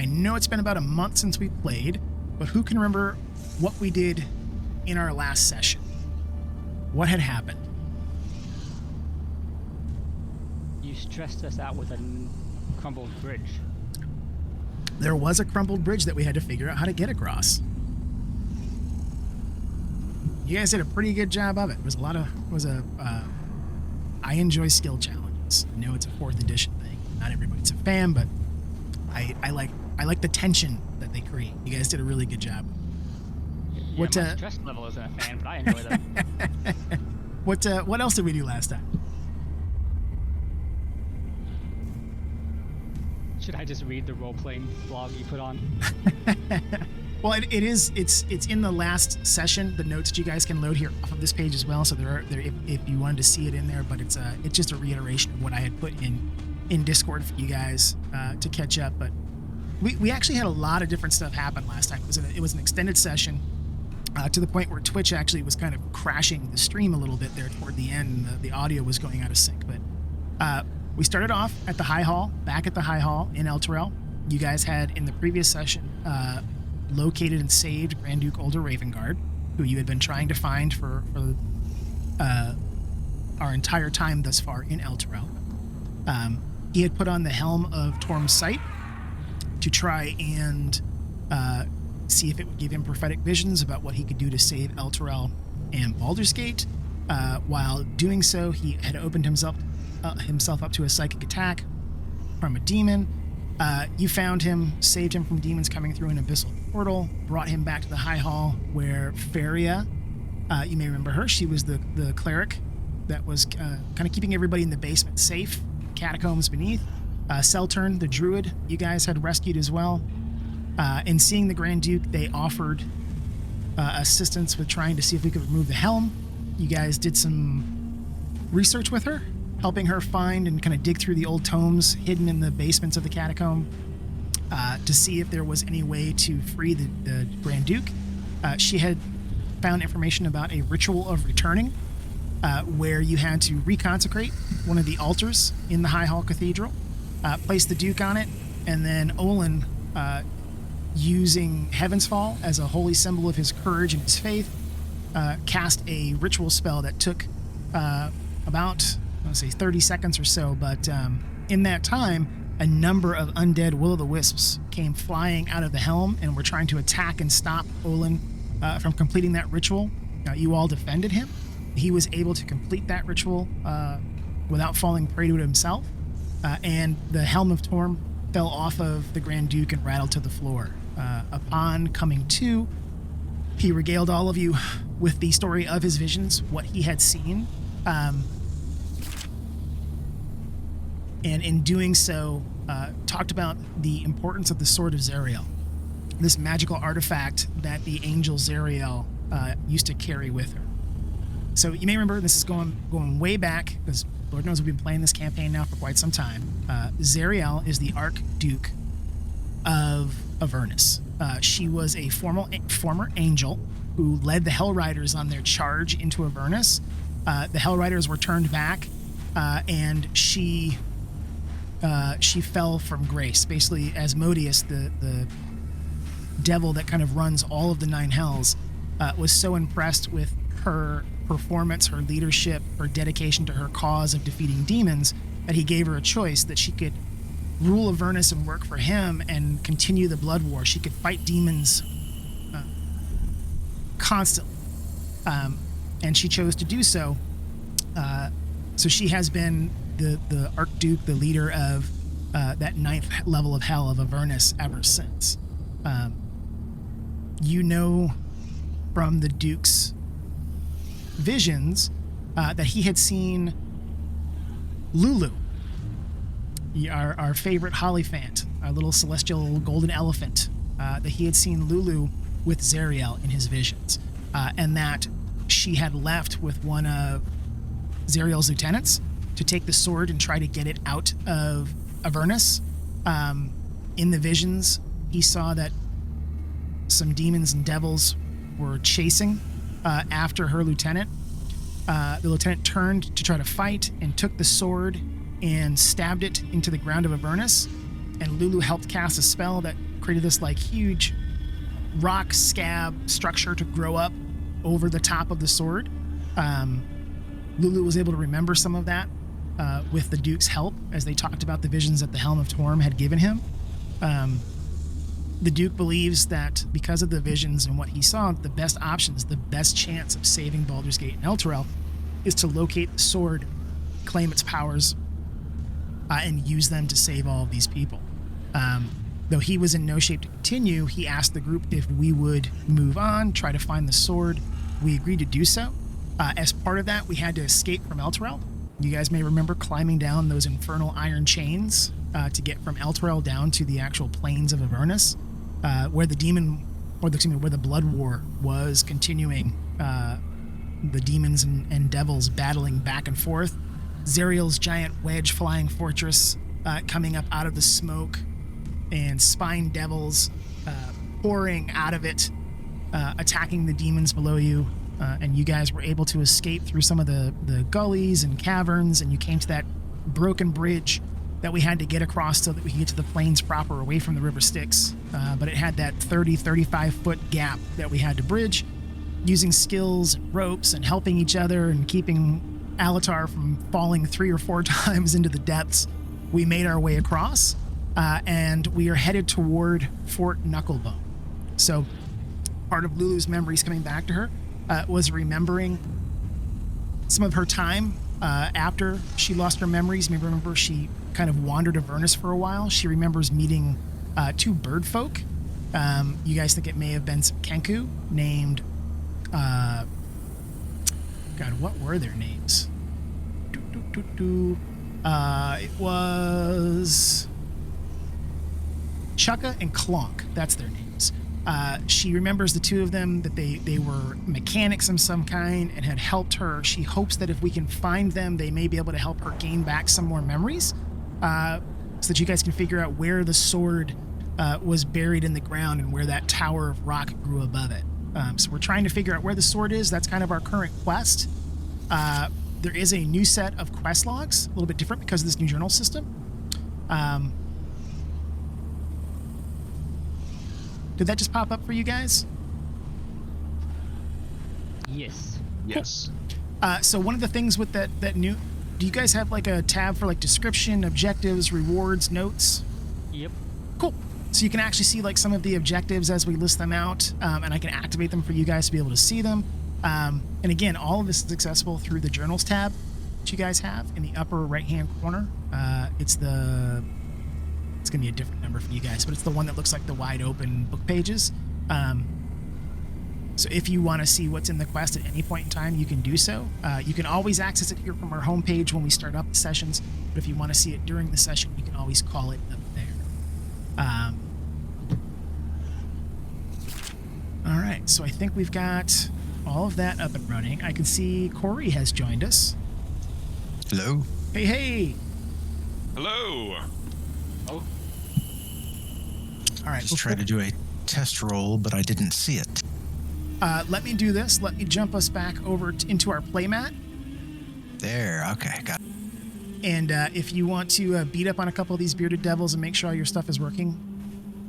I know it's been about a month since we played, but who can remember what we did in our last session? What had happened? You stressed us out with a crumbled bridge. There was a crumbled bridge that we had to figure out how to get across. You guys did a pretty good job of it. It was I enjoy skill challenges. I know it's a 4th edition thing. Not everybody's a fan, but I like the tension that they create. You guys did a really good job. Yeah, my stress level isn't a fan, but I enjoy them. What else did we do last time? Should I just read the role-playing blog you put on? Well, it's in the last session. The notes that you guys can load here off of this page as well. So there if you wanted to see it in there, but it's just a reiteration of what I had put in Discord for you guys to catch up. But we actually had a lot of different stuff happen last time. It was an extended session to the point where Twitch actually was kind of crashing the stream a little bit there toward the end. The audio was going out of sync. But we started off at the High Hall, back at the High Hall in Elturel. You guys had in the previous session located and saved Grand Duke Older Ravengard, who you had been trying to find for our entire time thus far in Elturel. He had put on the Helm of Torm's Sight to try and see if it would give him prophetic visions about what he could do to save Elturel and Baldur's Gate. While doing so, he had opened himself up to a psychic attack from a demon. You found him, saved him from demons coming through an abyssal portal, brought him back to the High Hall where Feria, you may remember her, she was the cleric that was kind of keeping everybody in the basement safe, catacombs beneath. Seltern, the druid, you guys had rescued as well. And seeing the Grand Duke, they offered assistance with trying to see if we could remove the helm. You guys did some research with her, helping her find and kind of dig through the old tomes hidden in the basements of the catacomb to see if there was any way to free the Grand Duke. She had found information about a ritual of returning where you had to reconsecrate one of the altars in the High Hall Cathedral, place the Duke on it, and then Olin, using Heaven's Fall as a holy symbol of his courage and his faith, cast a ritual spell that took about, I'll say 30 seconds or so, but in that time, a number of undead will-o'-the-wisps came flying out of the helm and were trying to attack and stop Olin from completing that ritual. You all defended him. He was able to complete that ritual without falling prey to it himself, and the Helm of Torm fell off of the Grand Duke and rattled to the floor. Upon coming to, he regaled all of you with the story of his visions, what he had seen, and in doing so, talked about the importance of the Sword of Zariel, this magical artifact that the angel Zariel used to carry with her. So you may remember, this is going way back, because Lord knows we've been playing this campaign now for quite some time. Zariel is the Archduke of Avernus. She was a former angel who led the Hellriders on their charge into Avernus. The Hellriders were turned back, and she fell from grace. Basically, Asmodeus, the devil that kind of runs all of the 9 hells, was so impressed with her performance, her leadership, her dedication to her cause of defeating demons, that he gave her a choice that she could rule Avernus and work for him and continue the blood war. She could fight demons constantly, and she chose to do so. So she has been the Archduke, the leader of that 9th level of hell of Avernus ever since. You know from the Duke's visions that he had seen Lulu, our favorite Hollyphant, our little celestial golden elephant, that he had seen Lulu with Zariel in his visions, and that she had left with one of Zariel's lieutenants to take the sword and try to get it out of Avernus. In the visions, he saw that some demons and devils were chasing after her lieutenant. The lieutenant turned to try to fight and took the sword and stabbed it into the ground of Avernus, and Lulu helped cast a spell that created this like huge rock scab structure to grow up over the top of the sword. Lulu was able to remember some of that with the Duke's help as they talked about the visions that the Helm of Torm had given him. The Duke believes that because of the visions and what he saw, the best options, the best chance of saving Baldur's Gate and Elturel is to locate the sword, claim its powers, and use them to save all of these people. Though he was in no shape to continue, he asked the group if we would move on, try to find the sword. We agreed to do so. As part of that, we had to escape from Elturel. You guys may remember climbing down those infernal iron chains to get from Elturel down to the actual plains of Avernus, where the blood war was continuing. The demons and devils battling back and forth. Zariel's giant wedge flying fortress coming up out of the smoke, and spine devils pouring out of it, attacking the demons below you. And you guys were able to escape through some of the gullies and caverns, and you came to that broken bridge that we had to get across so that we could get to the plains proper away from the river Styx. But it had that 35 foot gap that we had to bridge using skills, ropes, and helping each other and keeping Alatar from falling 3 or 4 times into the depths. We made our way across, and we are headed toward Fort Knucklebone. So part of Lulu's memories coming back to her was remembering some of her time after she lost her memories. Maybe remember she kind of wandered Avernus for a while. She remembers meeting 2 bird folk. You guys think it may have been some Kenku named God, what were their names? It was Chukka and Clonk. That's their names. She remembers the 2 of them, that they were mechanics of some kind and had helped her. She hopes that if we can find them, they may be able to help her gain back some more memories, so that you guys can figure out where the sword was buried in the ground and where that tower of rock grew above it. So we're trying to figure out where the sword is. That's kind of our current quest. There is a new set of quest logs, a little bit different because of this new journal system. Did that just pop up for you guys? Yes. Yes. So one of the things with that new, do you guys have like a tab for like description, objectives, rewards, notes? Yep. Cool. So you can actually see like some of the objectives as we list them out, and I can activate them for you guys to be able to see them. And again, all of this is accessible through the journals tab that you guys have in the upper right-hand corner. It's going to be a different number for you guys, but it's the one that looks like the wide open book pages. So if you want to see what's in the quest at any point in time, you can do so. You can always access it here from our homepage when we start up the sessions, but if you want to see it during the session, you can always call it up there. All right, so I think we've got all of that up and running. I can see Corey has joined us. Hello. Hey, hey. Hello. Oh, All right. Just tried to do a test roll, but I didn't see it. Let me do this. Let me jump us back over into our playmat. There. Okay. Got it. And if you want to beat up on a couple of these bearded devils and make sure all your stuff is working,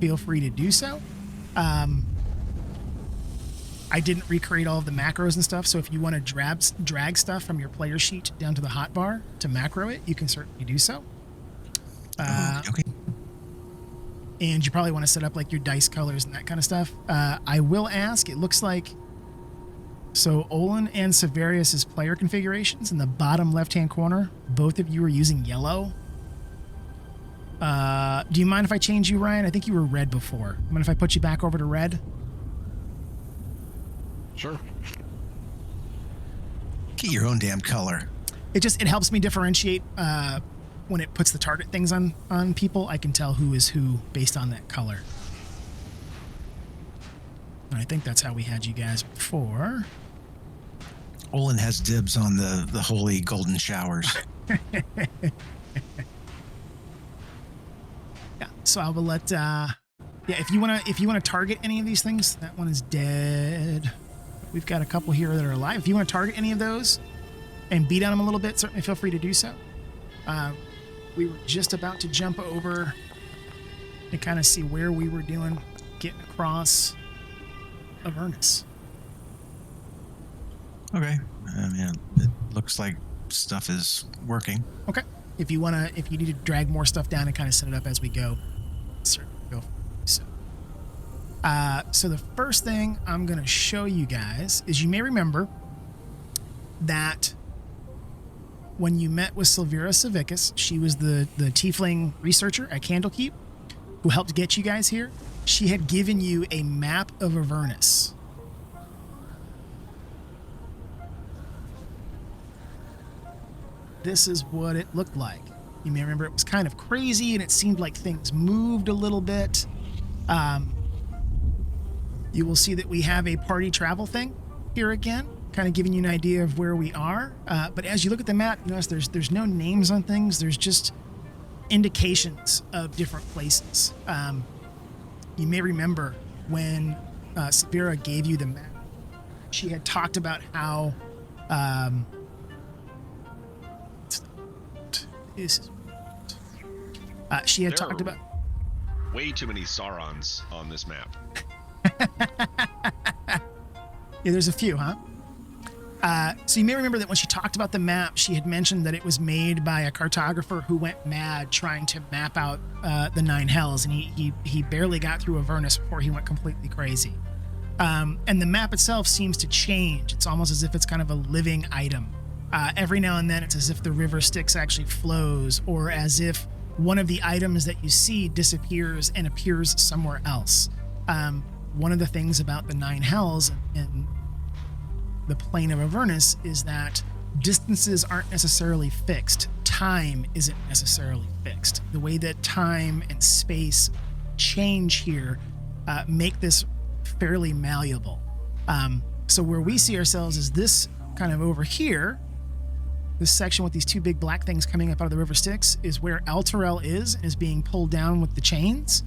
feel free to do so. I didn't recreate all of the macros and stuff, so if you want to drag stuff from your player sheet down to the hotbar to macro it, you can certainly do so. Okay. And you probably want to set up like your dice colors and that kind of stuff. I will ask, it looks like, so Olin and Severius's player configurations in the bottom left-hand corner, both of you are using yellow. Do you mind if I change you, Ryan? I think you were red before. Mind if I put you back over to red? Sure. Get your own damn color. It helps me differentiate when it puts the target things on people. I can tell who is who based on that color. And I think that's how we had you guys before. Olin has dibs on the holy golden showers. Yeah, so I will let if you wanna target any of these things, that one is dead. We've got a couple here that are alive. If you want to target any of those and beat on them a little bit, certainly feel free to do so. We were just about to jump over to kind of see where we were doing getting across Avernus. Okay. I mean, it looks like stuff is working. Okay. If you need to drag more stuff down and kind of set it up as we go, certainly go for it. So the first thing I'm going to show you guys is you may remember that when you met with Silvira Savicus, she was the tiefling researcher at Candlekeep who helped get you guys here. She had given you a map of Avernus. This is what it looked like. You may remember it was kind of crazy and it seemed like things moved a little bit. You will see that we have a party travel thing here again, kind of giving you an idea of where we are. But as you look at the map, you notice there's no names on things. There's just indications of different places. You may remember when Silvira gave you the map, she had talked about how she had talked about way too many Saurons on this map. Yeah, there's a few, huh? So you may remember that when she talked about the map, she had mentioned that it was made by a cartographer who went mad trying to map out the Nine Hells, and he barely got through Avernus before he went completely crazy. And the map itself seems to change. It's almost as if it's kind of a living item. Every now and then, it's as if the river Styx actually flows, or as if one of the items that you see disappears and appears somewhere else. One of the things about the Nine Hells and the plane of Avernus is that distances aren't necessarily fixed. Time isn't necessarily fixed. The way that time and space change here make this fairly malleable. So where we see ourselves is this kind of over here. This section with these two big black things coming up out of the river Styx is where Elturel is being pulled down with the chains.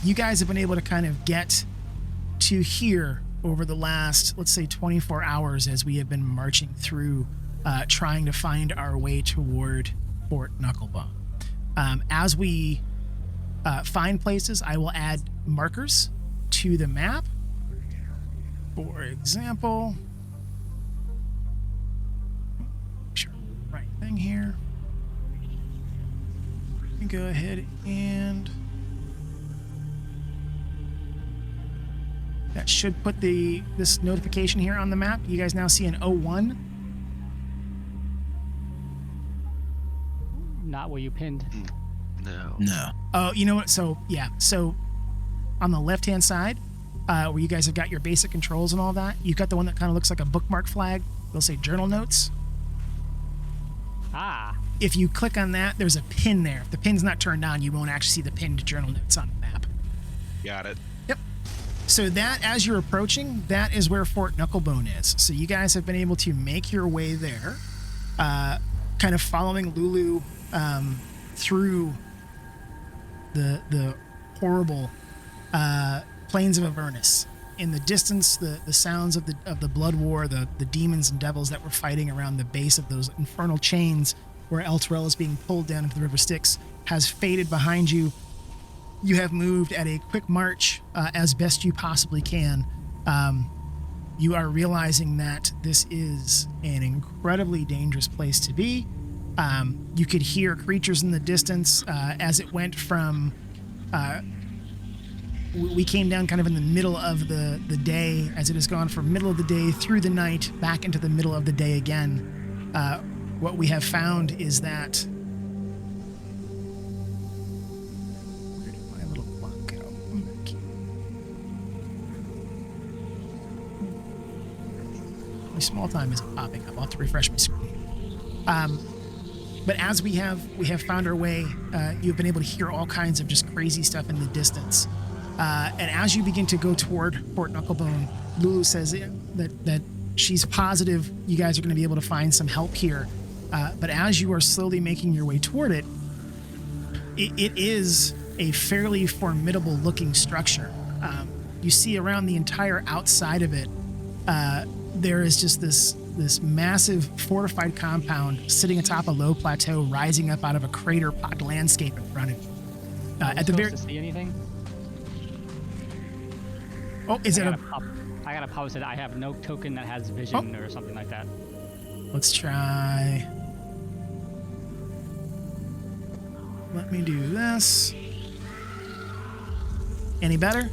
You guys have been able to kind of get to here over the last, let's say, 24 hours as we have been marching through, trying to find our way toward Fort Knucklebone. As we find places, I will add markers to the map. For example, sure, right thing here. Let me go ahead and that should put this notification here on the map. You guys now see an 01. Not where you pinned. No. Oh, you know what? So, yeah. So, on the left-hand side, where you guys have got your basic controls and all that, you've got the one that kind of looks like a bookmark flag. They'll say journal notes. Ah. If you click on that, there's a pin there. If the pin's not turned on, you won't actually see the pinned journal notes on the map. Got it. Yep. So that, as you're approaching, that is where Fort Knucklebone is. So you guys have been able to make your way there, kind of following Lulu through the horrible plains of Avernus. In the distance, the sounds of the blood war, the demons and devils that were fighting around the base of those infernal chains where Elturel is being pulled down into the river Styx has faded behind you. You have moved at a quick march as best you possibly can. You are realizing that this is an incredibly dangerous place to be. You could hear creatures in the distance as it went from... we came down kind of in the middle of the day, as it has gone from middle of the day through the night back into the middle of the day again. What we have found is that... Where did my little clock go? My small time isn't popping up. I'll have to refresh my screen. But as we have found our way, you've been able to hear all kinds of just crazy stuff in the distance. And as you begin to go toward Fort Knucklebone, Lulu says that she's positive you guys are going to be able to find some help here. But as you are slowly making your way toward it, it is a fairly formidable looking structure. You see around the entire outside of it, there is just this massive fortified compound sitting atop a low plateau rising up out of a crater-pocked landscape in front of you. At the very. To see anything? Oh, is it a? I gotta pause it. I have no token that has vision or something like that. Let's try. Let me do this. Any better?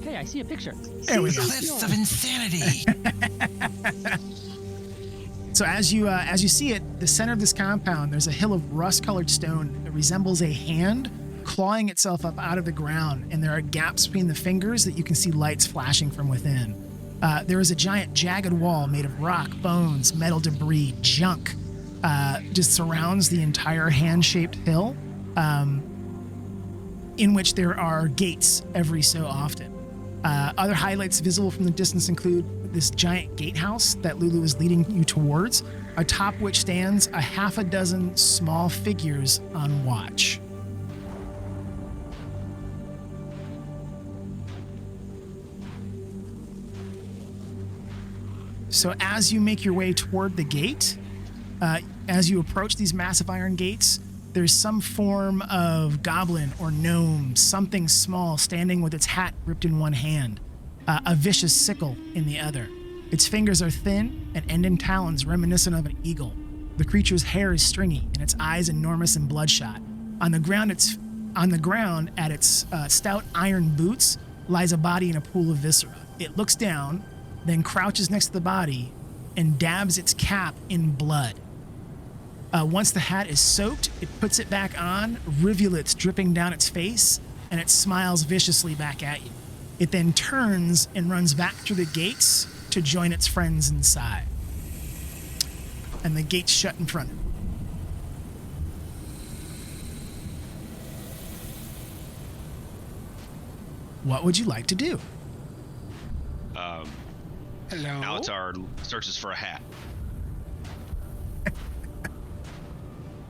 Hey, I see a picture. There we go. Cliffs of insanity. So as you see it, the center of this compound, there's a hill of rust-colored stone that resembles a hand clawing itself up out of the ground, and there are gaps between the fingers that you can see lights flashing from within. There is a giant jagged wall made of rock, bones, metal debris, junk, just surrounds the entire hand-shaped hill, in which there are gates every so often. Other highlights visible from the distance include this giant gatehouse that Lulu is leading you towards, atop which stands a half a dozen small figures on watch. So as you make your way toward the gate, as you approach these massive iron gates, there's some form of goblin or gnome, something small, standing with its hat gripped in one hand, a vicious sickle in the other. Its fingers are thin and end in talons reminiscent of an eagle. The creature's hair is stringy and its eyes enormous and bloodshot. On the ground at its stout iron boots lies a body in a pool of viscera. It looks down, then crouches next to the body and dabs its cap in blood. Once the hat is soaked, it puts it back on, rivulets dripping down its face, and it smiles viciously back at you. It then turns and runs back through the gates to join its friends inside. And the gates shut in front of it. What would you like to do? Hello? Alatar searches for a hat.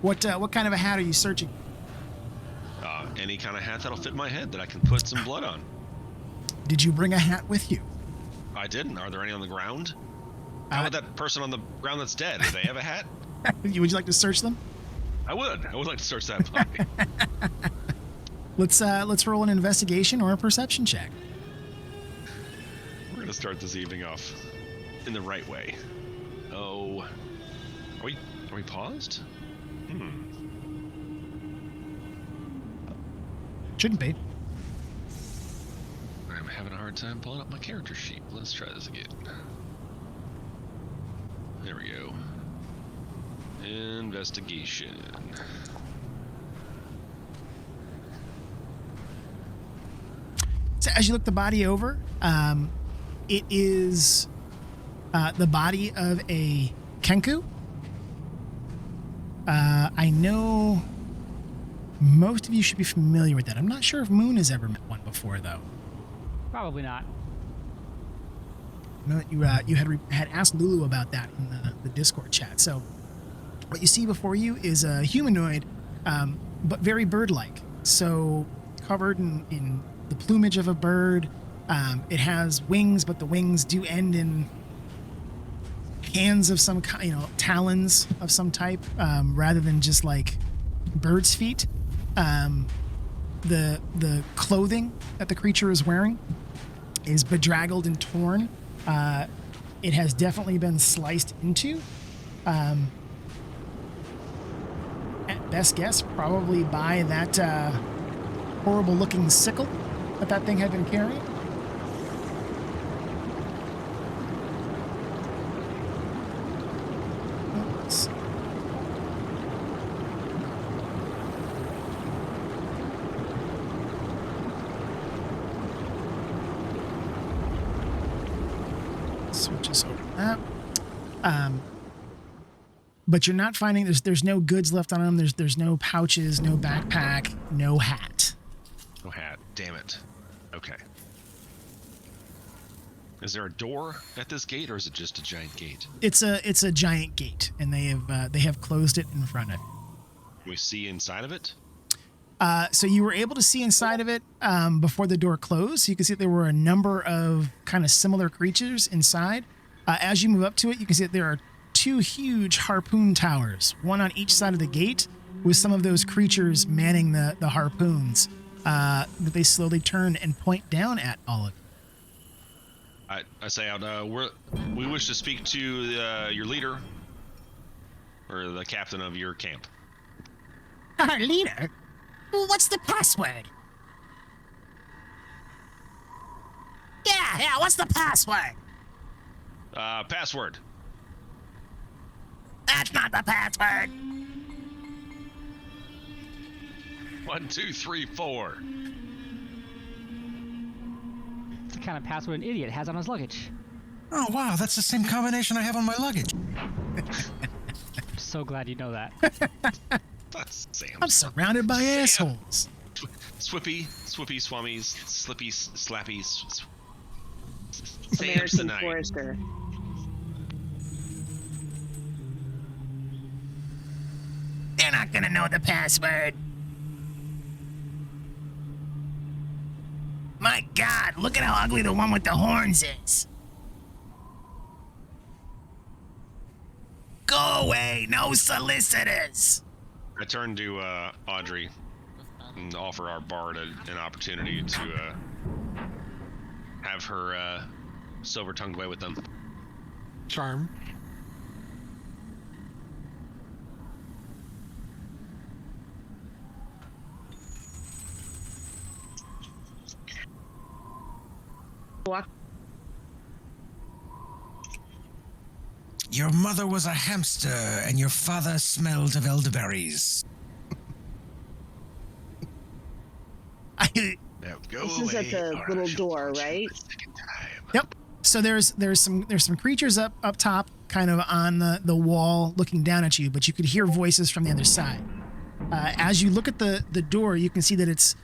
What kind of a hat are you searching? Any kind of hat that'll fit my head that I can put some blood on. Did you bring a hat with you? I didn't. Are there any on the ground? How about that person on the ground that's dead? Do they have a hat? Would you like to search them? I would. I would like to search that body. Let's roll an investigation or a perception check. We're gonna start this evening off in the right way. Oh, are we paused? Shouldn't be. I'm having a hard time pulling up my character sheet. Let's try this again. There we go. Investigation. So as you look the body over, it is the body of a Kenku. I know most of you should be familiar with that. I'm not sure if Moon has ever met one before, though. Probably not. I know that you had asked Lulu about that in the Discord chat. So what you see before you is a humanoid, but very bird-like. So covered in the plumage of a bird. It has wings, but the wings do end in hands of some kind, talons of some type, rather than just like bird's feet. The clothing that the creature is wearing is bedraggled and torn. It has definitely been sliced into. At best guess, probably by that horrible-looking sickle that thing had been carrying. Switches over that. But you're not finding there's no goods left on them. There's no pouches, no backpack, no hat. No hat. Damn it. Okay. Is there a door at this gate, or is it just a giant gate? It's a giant gate, and they have closed it in front of it. Can we see inside of it? So you were able to see inside of it before the door closed. So you can see that there were a number of kind of similar creatures inside. As you move up to it, you can see that there are two huge harpoon towers, one on each side of the gate, with some of those creatures manning the harpoons, that they slowly turn and point down at all of you. I say out. We wish to speak to your leader, or the captain of your camp. Our leader? What's the password? Yeah, what's the password? Password. That's not the password. 1, 2, 3, 4. It's the kind of password an idiot has on his luggage. Oh, wow, that's the same combination I have on my luggage. I'm so glad you know that. That's Sam. I'm surrounded by Sam. assholes. Swippy, swamies, slippy, slappies. American Samsonite. Forester. They're not gonna know the password. My God, look at how ugly the one with the horns is. Go away, no solicitors. I turn to Audrey and offer our bard an opportunity to have her silver-tongued way with them. Charm. Walk. Your mother was a hamster, and your father smelled of elderberries. Now go This is at the little door, right? Yep. So there's some creatures up top, kind of on the wall, looking down at you, but you could hear voices from the other side. As you look at the door, you can see that it's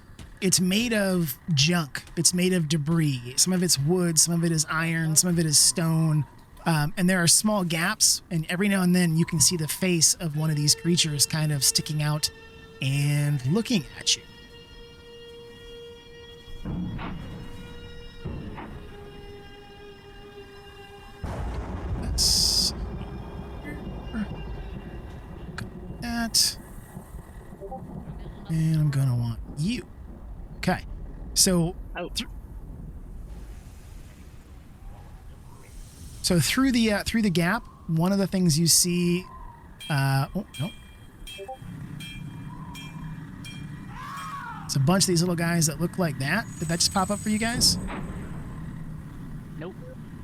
made of junk. It's made of debris. Some of it's wood, some of it is iron, some of it is stone. And there are small gaps, and every now and then you can see the face of one of these creatures kind of sticking out and looking at you. Let's that. And I'm gonna want you. Okay. So Oh. So through the gap, one of the things you see, oh no, it's a bunch of these little guys that look like that. Did that just pop up for you guys? Nope.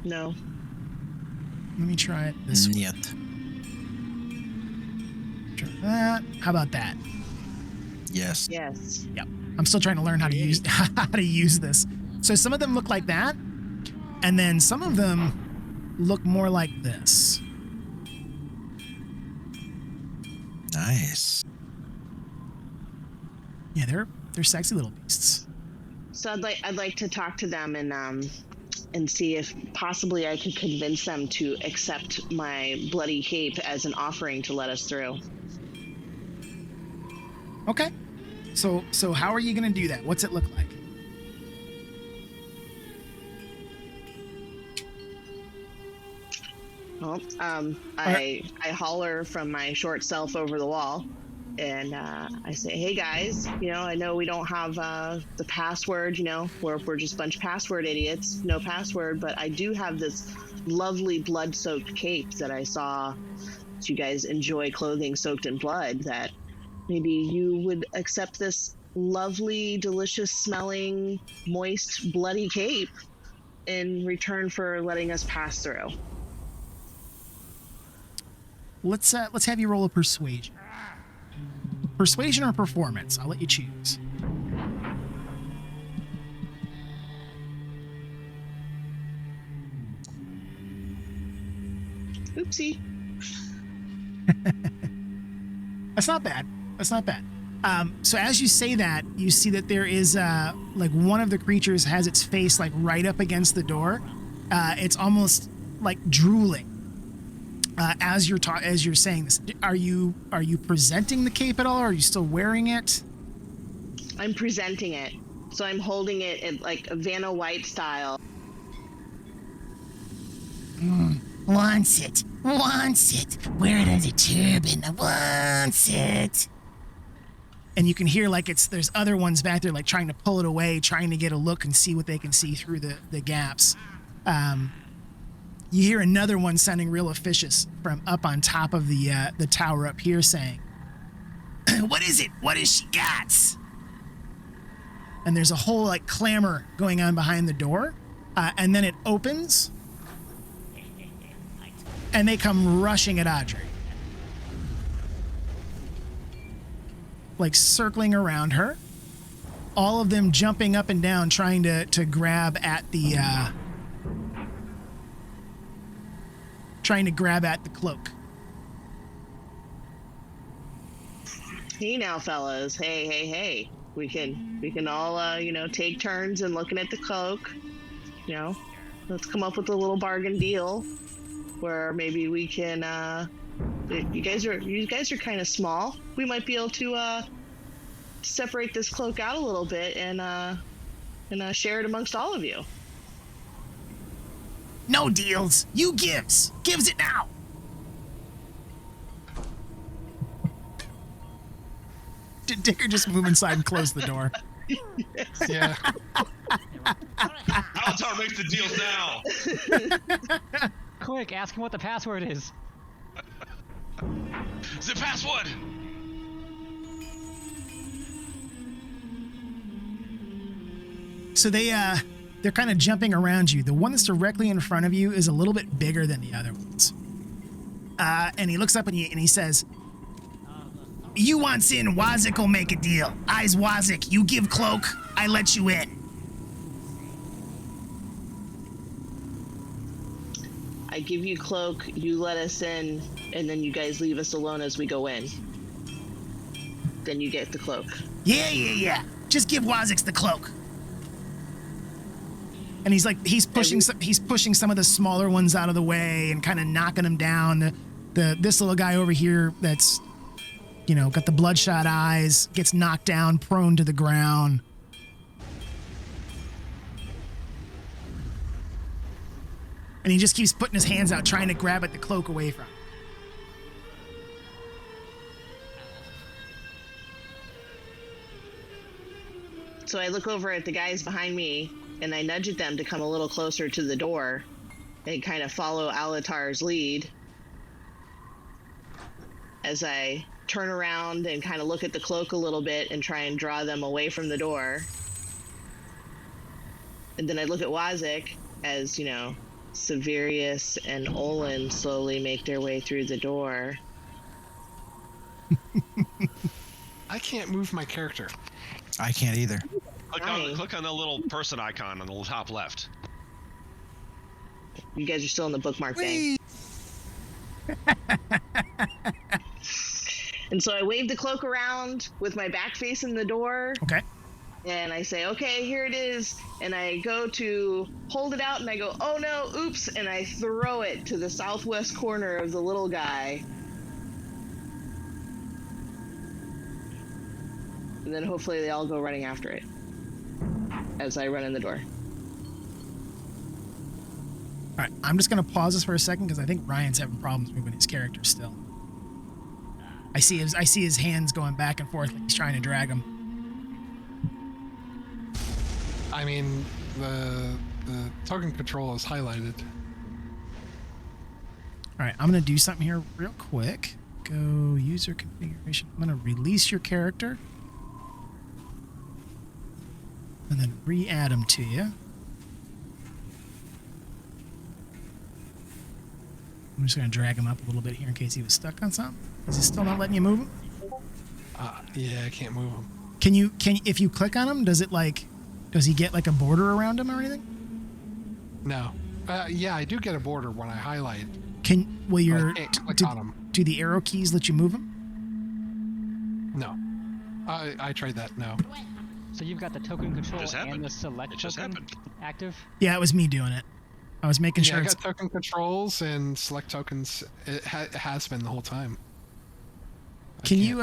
No. Let me try it this way. Yet. Try that. How about that? Yes. Yes. Yep. I'm still trying to learn how to use this. So some of them look like that, and then some of them look more like this. Nice. Yeah, they're sexy little beasts. So I'd like to talk to them and see if possibly I could convince them to accept my bloody cape as an offering to let us through. Okay. So how are you going to do that? What's it look like? Well, I holler from my short self over the wall, and I say, "Hey guys, I know we don't have the password. We're just a bunch of password idiots. No password, but I do have this lovely blood-soaked cape that I saw that you guys enjoy clothing soaked in blood. That maybe you would accept this lovely, delicious-smelling, moist, bloody cape in return for letting us pass through." Let's have you roll a persuasion. Persuasion or performance? I'll let you choose. Oopsie. That's not bad. That's not bad. So as you say that, you see that there is like one of the creatures has its face like right up against the door. It's almost like drooling. As you're saying this, are you presenting the cape at all, or are you still wearing it? I'm presenting it, so I'm holding it in like a Vanna White style. Wants it. Wear it as a turban. Wants it. and you can hear like there's other ones back there like trying to pull it away, trying to get a look and see what they can see through the gaps. You hear another one sounding real officious from up on top of the tower up here saying, What is it? What has she got? and there's a whole like clamor going on behind the door, and then it opens, and they come rushing at Audrey, like circling around her, all of them jumping up and down trying to grab at the cloak. Hey now, fellas. Hey. We can all take turns in looking at the cloak. Let's come up with a little bargain deal where maybe we can. You guys are kind of small. We might be able to separate this cloak out a little bit and share it amongst all of you. No deals. You gives. Gives it now. Did Dicker just move inside and close the door? Yeah. Alatar makes the deals now. Quick, ask him what the password is. The password. So they're kind of jumping around you. The one that's directly in front of you is a little bit bigger than the other ones. And he looks up at you and he says, You wants in, Wazik will make a deal. I's Wazik, you give cloak, I let you in. I give you cloak, you let us in, and then you guys leave us alone as we go in. Then you get the cloak. Yeah. Just give Wazix the cloak. and he's pushing some of the smaller ones out of the way and kind of knocking them down. This little guy over here that's got the bloodshot eyes gets knocked down, prone to the ground. And he just keeps putting his hands out, trying to grab at the cloak away from him. So I look over at the guys behind me, and I nudge at them to come a little closer to the door and kind of follow Alatar's lead as I turn around and kind of look at the cloak a little bit and try and draw them away from the door. And then I look at Wazik as, Severius and Olin slowly make their way through the door. I can't move my character. I can't either. Click on the little person icon on the top left. You guys are still in the bookmark thing. And so I wave the cloak around with my back facing the door. Okay. And I say, okay, here it is. And I go to hold it out and I go, oh no, oops. And I throw it to the southwest corner of the little guy. And then hopefully they all go running after it as I run in the door. All right, I'm just going to pause this for a second because I think Ryan's having problems moving his character still. I see his hands going back and forth like he's trying to drag him. I mean, the token control is highlighted. All right, I'm going to do something here real quick. Go user configuration. I'm going to release your character. And then re-add him to you. I'm just going to drag him up a little bit here in case he was stuck on something. Is he still not letting you move him? Yeah, I can't move him. Can you if you click on him, does he get like a border around him or anything? No. Yeah, I do get a border when I highlight. Click on him. Do the arrow keys let you move him? No. I tried that. No. So you've got the token control Just and happened. the select It just token happened. active? Yeah, it was me doing it. I was making Yeah, sure I it's got token controls and select tokens. It has been the whole time. Can you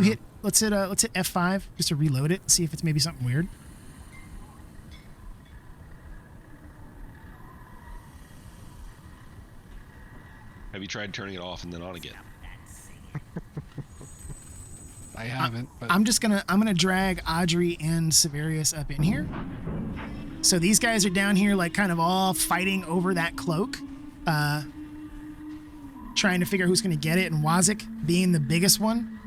hit let's hit F5 just to reload it and see if it's maybe something weird. Have you tried turning it off and then on again? I haven't. But I'm gonna drag Audrey and Severius up in here. So these guys are down here, like, kind of all fighting over that cloak, trying to figure out who's gonna get it. And Wazik, being the biggest one,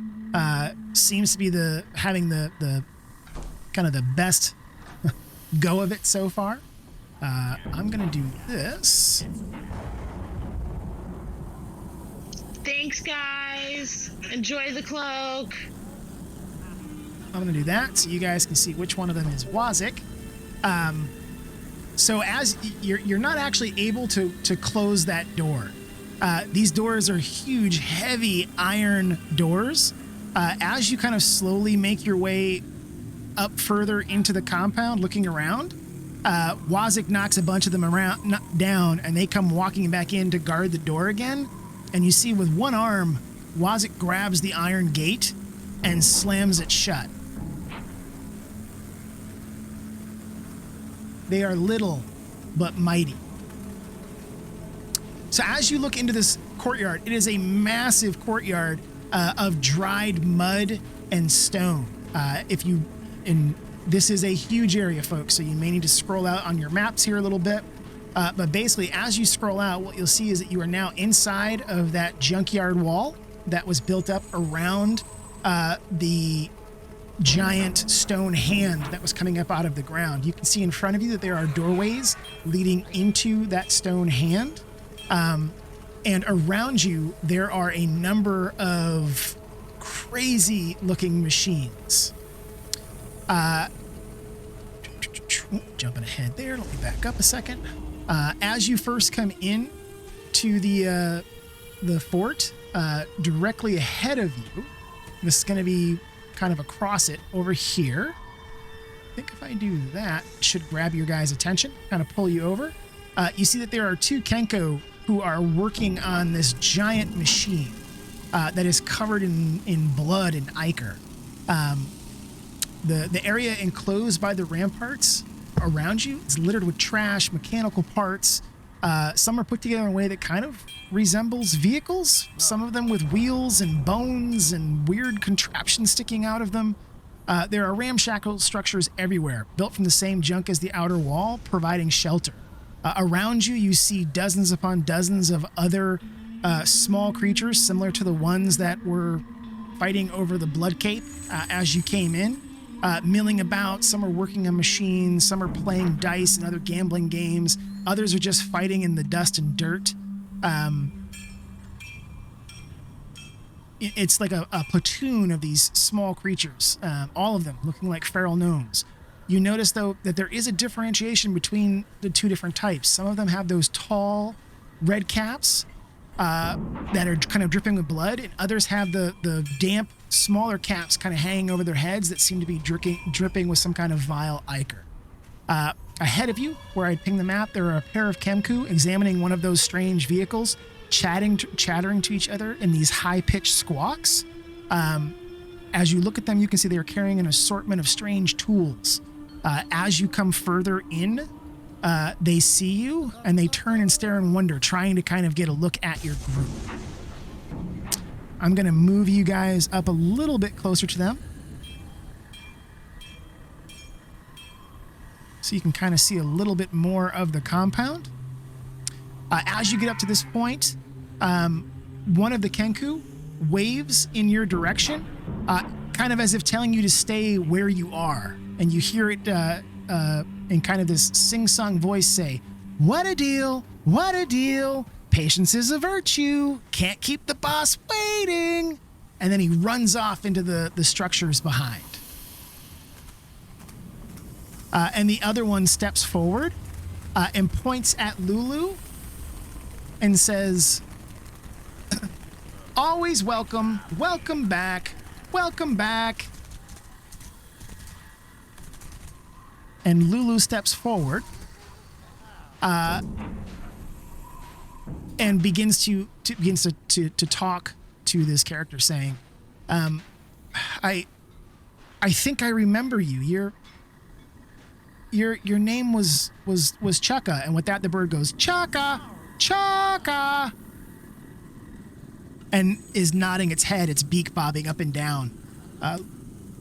seems to be having the kind of the best go of it so far. I'm gonna do this. Thanks, guys. Enjoy the cloak. I'm gonna do that so you guys can see which one of them is Wazik. So as you're not actually able to close that door. These doors are huge, heavy iron doors. As you kind of slowly make your way up further into the compound, looking around, Wazik knocks a bunch of them down, and they come walking back in to guard the door again. And you see with one arm, Wazik grabs the iron gate and slams it shut. They are little but mighty. So as you look into this courtyard, it is a massive courtyard of dried mud and stone. This is a huge area, folks, so you may need to scroll out on your maps here a little bit. But basically, as you scroll out, what you'll see is that you are now inside of that junkyard wall that was built up around the giant stone hand that was coming up out of the ground. You can see in front of you that there are doorways leading into that stone hand. And around you, there are a number of crazy-looking machines. Jumping ahead there, let me back up a second. As you first come in to the fort, directly ahead of you, this is going to be kind of across it over here. I think if I do that, it should grab your guys' attention, kind of pull you over. You see that there are two Kenko who are working on this giant machine that is covered in blood and ichor. The area enclosed by the ramparts around you is littered with trash, mechanical parts. Some are put together in a way that kind of resembles vehicles, some of them with wheels and bones and weird contraptions sticking out of them. There are ramshackle structures everywhere, built from the same junk as the outer wall, providing shelter. Around you, you see dozens upon dozens of other small creatures similar to the ones that were fighting over the Blood Cape as you came in. Milling about. Some are working on machines, some are playing dice and other gambling games, others are just fighting in the dust and dirt. It's like a platoon of these small creatures, all of them looking like feral gnomes. You notice, though, that there is a differentiation between the two different types. Some of them have those tall red caps that are kind of dripping with blood, and others have the damp, smaller caps kind of hanging over their heads that seem to be dripping with some kind of vile ichor. Ahead of you, where I'd ping the map, there are a pair of Kemku examining one of those strange vehicles, chattering to each other in these high-pitched squawks. As you look at them, you can see they are carrying an assortment of strange tools. As you come further in, they see you, and they turn and stare in wonder, trying to kind of get a look at your group. I'm going to move you guys up a little bit closer to them, so you can kind of see a little bit more of the compound. As you get up to this point, one of the Kenku waves in your direction, kind of as if telling you to stay where you are. And you hear it in kind of this sing-song voice say, "What a deal, what a deal. Patience is a virtue. Can't keep the boss waiting." And then he runs off into the structures behind. And the other one steps forward and points at Lulu and says, "Always welcome. Welcome back. Welcome back." And Lulu steps forward and begins to talk to this character, saying, I think I remember you. Your name was Chaka." And with that, the bird goes, "Chaka, Chaka," and is nodding its head, its beak bobbing up and down.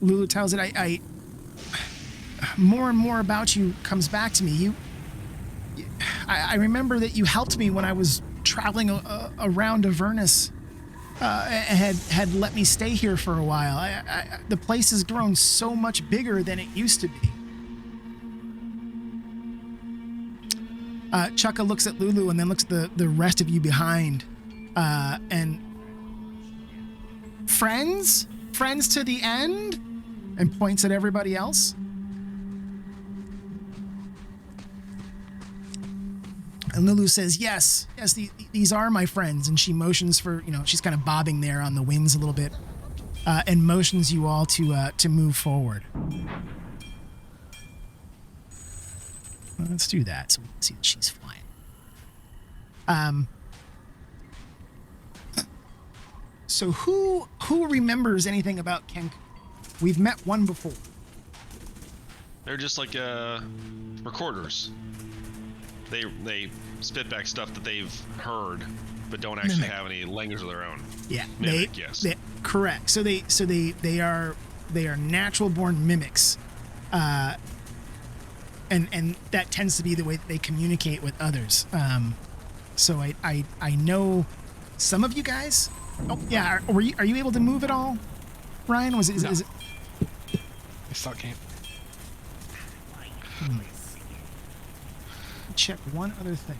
Lulu tells it, I more and more about you comes back to me. I remember that you helped me when I was traveling around Avernus, and had let me stay here for a while. The place has grown so much bigger than it used to be. Chukka looks at Lulu and then looks at the rest of you behind, and friends to the end, and points at everybody else. And Lulu says, yes, these are my friends. And she motions for, she's kind of bobbing there on the wings a little bit, and motions you all to move forward. Well, let's do that so we can see that she's flying. So who remembers anything about Kenku? We've met one before. They're just like recorders. They spit back stuff that they've heard, but don't actually have any language of their own. Yeah, yes, correct. So they are natural born mimics, and that tends to be the way that they communicate with others. So I know some of you guys. Oh yeah, are you able to move at all, Ryan? Is it? I still can't. Check one other thing.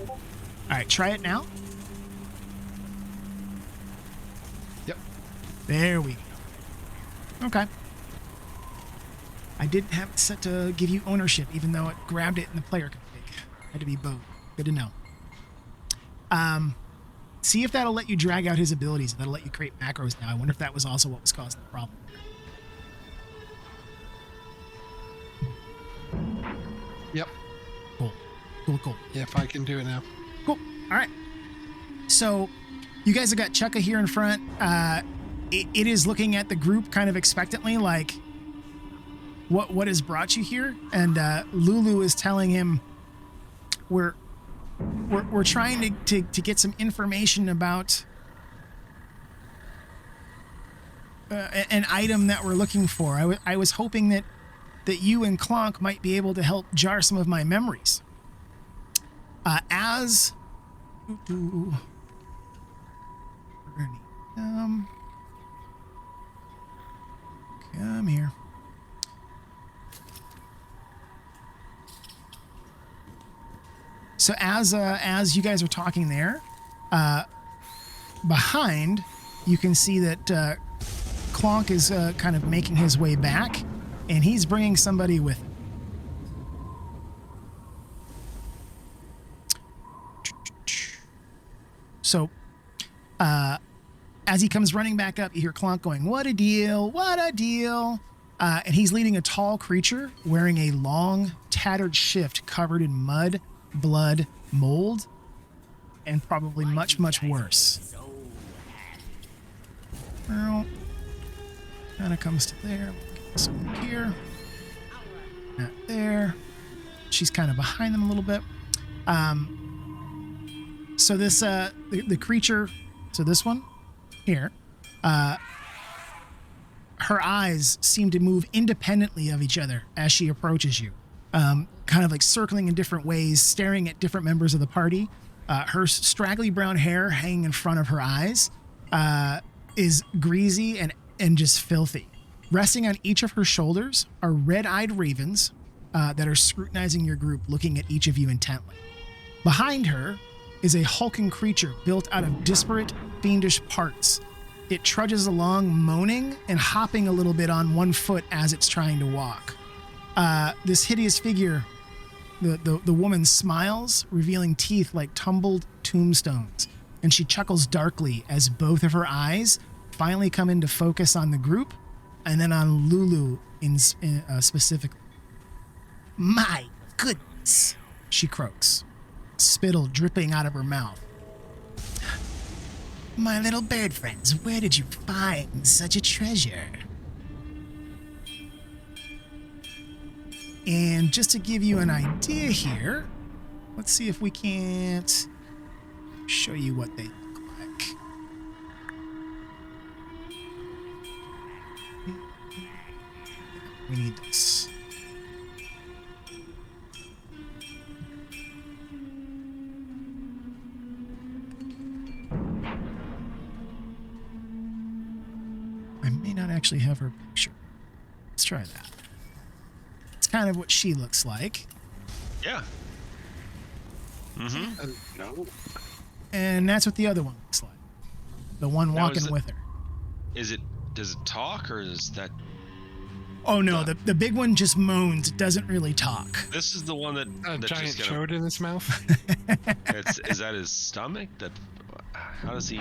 All right, try it now. Yep. There we go. Okay. I didn't have it set to give you ownership, even though it grabbed it in the player config. Had to be both. Good to know. See if that'll let you drag out his abilities. That'll let you create macros now. I wonder if that was also what was causing the problem. Yep. Cool. Yeah, if I can do it now. Cool. All right. So you guys have got Chukka here in front. It is looking at the group kind of expectantly, like, what has brought you here? And Lulu is telling him, we're trying to get some information about an item that we're looking for. I was hoping that you and Clonk might be able to help jar some of my memories. Come here. So as you guys are talking there, behind, you can see that Clonk is kind of making his way back, and he's bringing somebody with him. So as he comes running back up, you hear Clonk going, "What a deal, what a deal." And he's leading a tall creature wearing a long, tattered shift covered in mud, blood, mold, and probably much, much worse. Well, kind of comes to there. This one here. Not there. She's kind of behind them a little bit. So this, the creature, so this one here, her eyes seem to move independently of each other as she approaches you. Kind of like circling in different ways, staring at different members of the party. Her straggly brown hair hanging in front of her eyes is greasy and just filthy. Resting on each of her shoulders are red-eyed ravens that are scrutinizing your group, looking at each of you intently. Behind her is a hulking creature built out of disparate, fiendish parts. It trudges along, moaning and hopping a little bit on one foot as it's trying to walk. This hideous figure, the woman smiles, revealing teeth like tumbled tombstones, and she chuckles darkly as both of her eyes finally come into focus on the group, and then on Lulu in specifically. "My goodness," she croaks, spittle dripping out of her mouth. "My little bird friends, where did you find such a treasure?" And just to give you an idea here, let's see if we can't show you what they look like. We need this. I may not actually have her picture. Let's try that. It's kind of what she looks like. Yeah. Mm-hmm. No. And that's what the other one looks like. The one Now, walking with her. Does it talk, or is that... Oh no, the big one just moans. It doesn't really talk. This is the one that... A that's giant just gonna, chode in his mouth. is that his stomach? How does he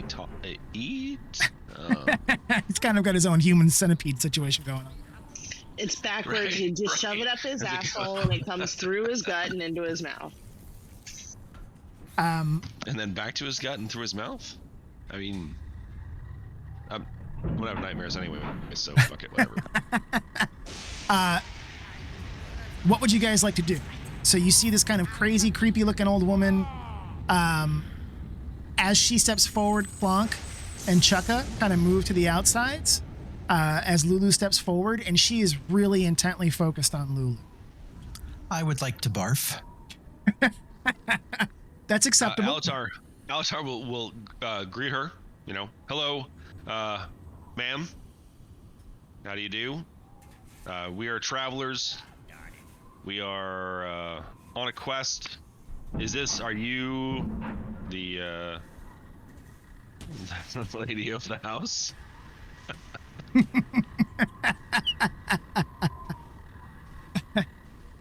talk? Eat? He's kind of got his own human centipede situation going on. It's backwards. Right, You just shove right. it up his As it asshole, goes. and it comes through his gut and into his mouth. And then back to his gut and through his mouth? I mean... I'm gonna have nightmares anyway, so fuck it, whatever. What would you guys like to do? So you see this kind of crazy, creepy looking old woman. As she steps forward, Clonk and Chukka kind of move to the outsides as Lulu steps forward, and she is really intently focused on Lulu. I would like to barf. That's acceptable. Alatar will greet her. You know, hello, ma'am. How do you do? We are travelers. We are on a quest. Are you the lady of the house?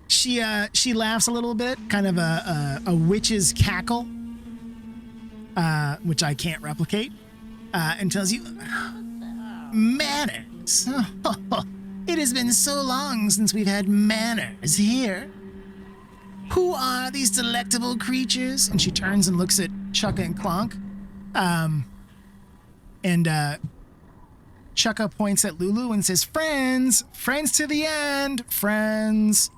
She laughs a little bit, kind of a witch's cackle, which I can't replicate, and tells you, manners. It has been so long since we've had manners here. Who are these delectable creatures? And she turns and looks at Chukka and Clonk. Chukka points at Lulu and says, friends to the end, friends.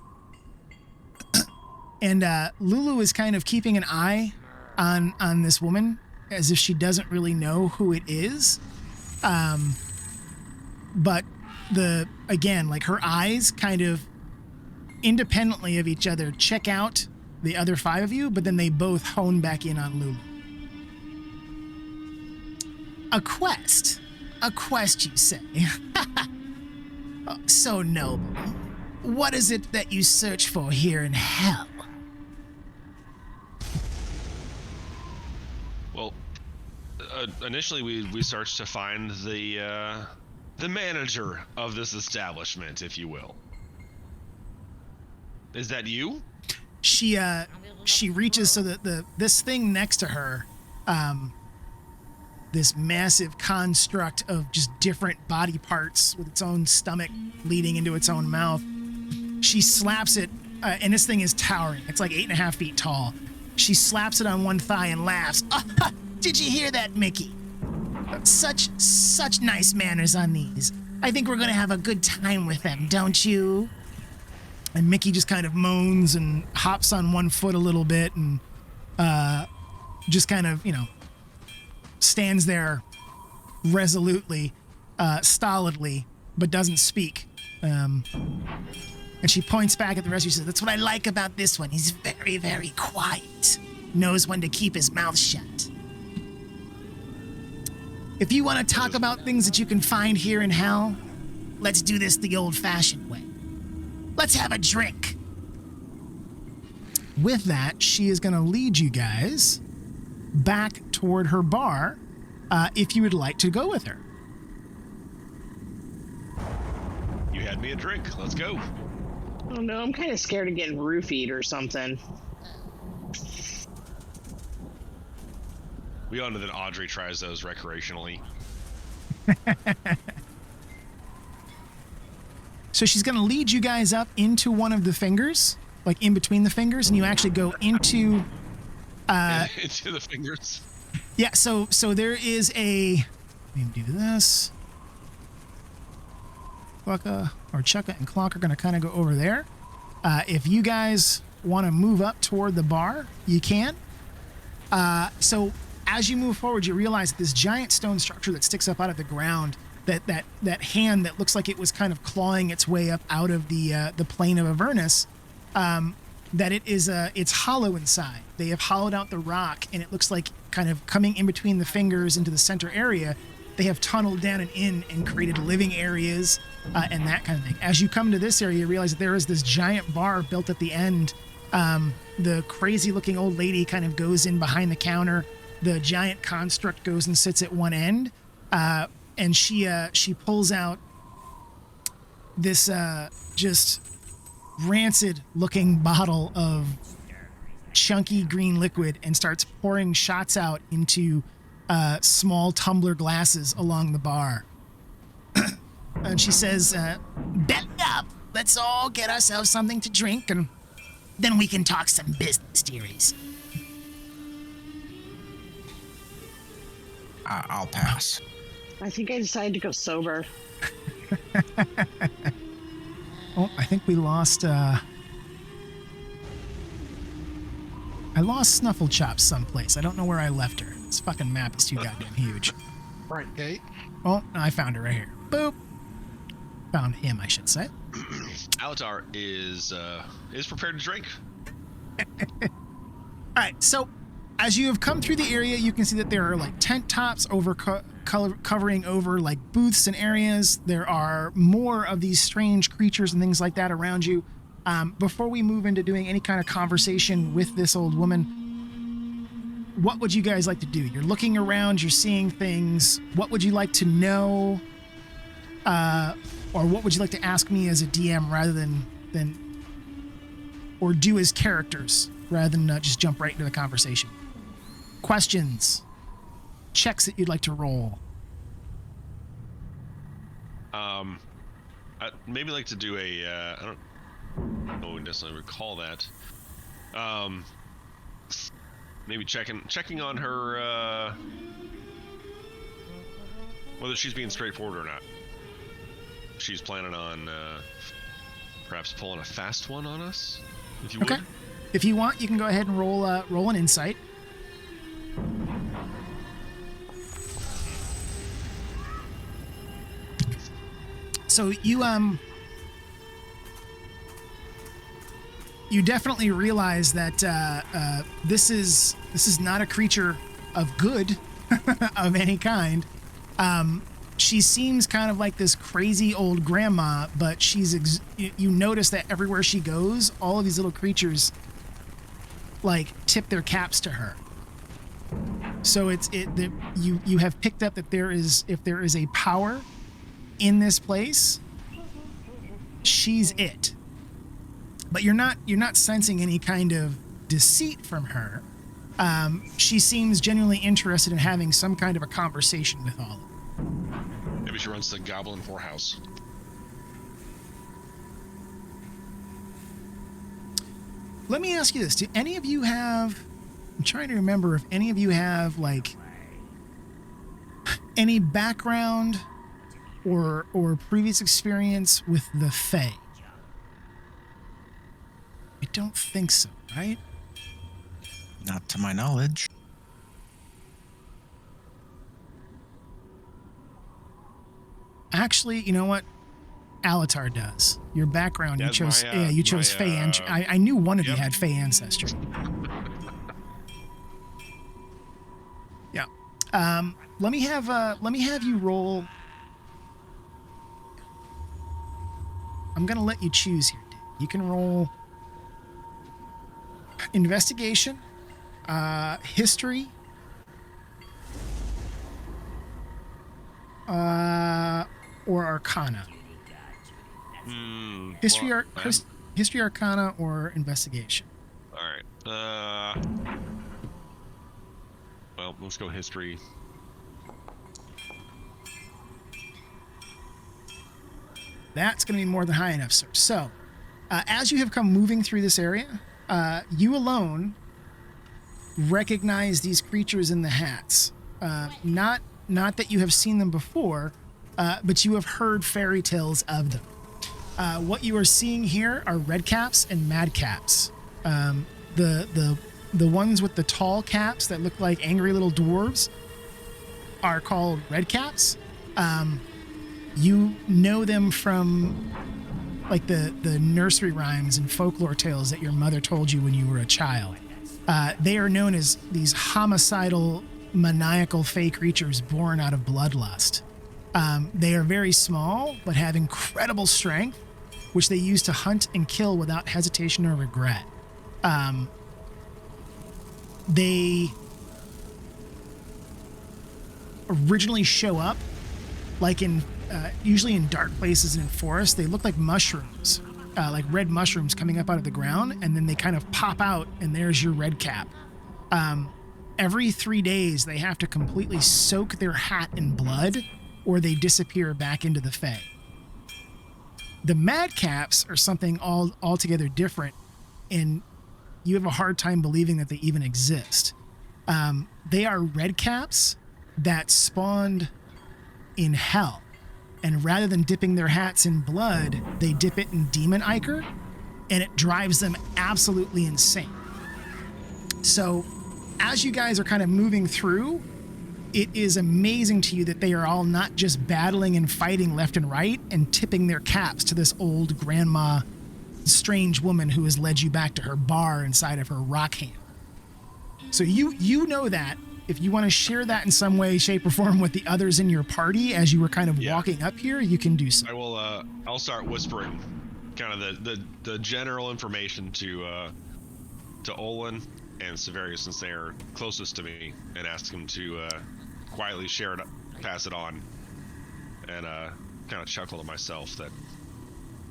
And Lulu is kind of keeping an eye on this woman as if she doesn't really know who it is. But her eyes kind of independently of each other check out the other five of you, but then they both hone back in on Lulu. A quest, you say? Oh, so noble. What is it that you search for here in hell? Well, initially we searched to find the manager of this establishment, if you will. Is that you? She reaches so that this thing next to her, this massive construct of just different body parts with its own stomach leading into its own mouth. She slaps it, and this thing is towering. It's like 8.5 feet tall. She slaps it on one thigh and laughs. Did you hear that, Mickey? Such nice manners on these. I think we're gonna have a good time with them, don't you? And Mickey just kind of moans and hops on one foot a little bit and just kind of, stands there resolutely, stolidly, but doesn't speak. And she points back at the rest of you and says, that's what I like about this one. He's very, very quiet. Knows when to keep his mouth shut. If you want to talk about things that you can find here in hell, let's do this the old-fashioned way. Let's have a drink. With that, she is going to lead you guys back toward her bar, if you would like to go with her. You had me a drink. Let's go. Oh no, I'm kind of scared of getting roofied or something. We all know that Audrey tries those recreationally. So she's going to lead you guys up into one of the fingers, like in between the fingers, and you actually go into... into the fingers. Yeah, so there is a... Let me do this. Clucka, or Chucka and Clock are going to kind of go over there. If you guys want to move up toward the bar, you can. So as you move forward, you realize that this giant stone structure that sticks up out of the ground, that hand that looks like it was kind of clawing its way up out of the plain of Avernus, that it's hollow inside. They have hollowed out the rock, and it looks like kind of coming in between the fingers into the center area. They have tunneled down and in and created living areas and that kind of thing. As you come to this area, you realize that there is this giant bar built at the end. The crazy-looking old lady kind of goes in behind the counter. The giant construct goes and sits at one end, and she pulls out this just rancid-looking bottle of chunky green liquid and starts pouring shots out into small tumbler glasses along the bar. And she says, Bet up. Let's all get ourselves something to drink, and then we can talk some business, dearies. I'll pass. I think I decided to go sober. oh, I think we lost, I lost Snufflechops someplace. I don't know where I left her. This fucking map is too goddamn huge. Right gate. Oh, I found her right here. Boop. Found him, I should say. Alatar is prepared to drink. All right, so as you have come through the area, you can see that there are like tent tops covering over like booths and areas. There are more of these strange creatures and things like that around you. Before we move into doing any kind of conversation with this old woman, what would you guys like to do? You're looking around, you're seeing things. What would you like to know? Or what would you like to ask me as a DM rather than or do as characters rather than just jump right into the conversation? Questions, checks that you'd like to roll. I'd maybe like to do a I don't know necessarily recall that. Maybe checking on her whether she's being straightforward or not. She's planning on perhaps pulling a fast one on us, if you would. Okay. If you want, you can go ahead and roll an insight. So you definitely realize that this is not a creature of good of any kind. She seems kind of like this crazy old grandma, but you notice that everywhere she goes, all of these little creatures like tip their caps to her. So you have picked up that if there is a power in this place, she's it. But you're not sensing any kind of deceit from her. She seems genuinely interested in having some kind of a conversation with all of them. Maybe she runs the Goblin Whorehouse. Let me ask you this. Do any of you have... I'm trying to remember if any of you have, like, any background or previous experience with the Fae. I don't think so, right? Not to my knowledge. Actually, you know what? Alatar does. Your background, That's you chose. my, Yeah, you chose my, Fae. I knew one of you yep. had Fae ancestry. Yeah. Let me have you roll. I'm gonna let you choose here, Dave. You can roll investigation, history, or arcana. History, history, arcana, or investigation. All right. Well, let's go history. That's going to be more than high enough, sir. So, as you have come moving through this area, you alone recognize these creatures in the hats. Not that you have seen them before, but you have heard fairy tales of them. What you are seeing here are redcaps and madcaps. The ones with the tall caps that look like angry little dwarves are called redcaps. You know them from like the nursery rhymes and folklore tales that your mother told you when you were a child. They are known as these homicidal, maniacal fey creatures born out of bloodlust. They are very small, but have incredible strength, which they use to hunt and kill without hesitation or regret. They originally show up like in usually in dark places and in forests. They look like mushrooms, like red mushrooms coming up out of the ground, and then they kind of pop out, and there's your red cap. Every 3 days, they have to completely soak their hat in blood, or they disappear back into the Fae. The madcaps are something altogether different, and you have a hard time believing that they even exist. They are redcaps that spawned in hell, and rather than dipping their hats in blood, they dip it in demon ichor, and it drives them absolutely insane. So as you guys are kind of moving through, it is amazing to you that they are all not just battling and fighting left and right and tipping their caps to this old grandma, strange woman who has led you back to her bar inside of her rock hand. So you know that. If you want to share that in some way, shape, or form with the others in your party as you were kind of walking up here, you can do so. I will. I'll start whispering, kind of the general information to Olin and Severius, since they are closest to me, and ask them to quietly share it, pass it on, and kind of chuckle to myself that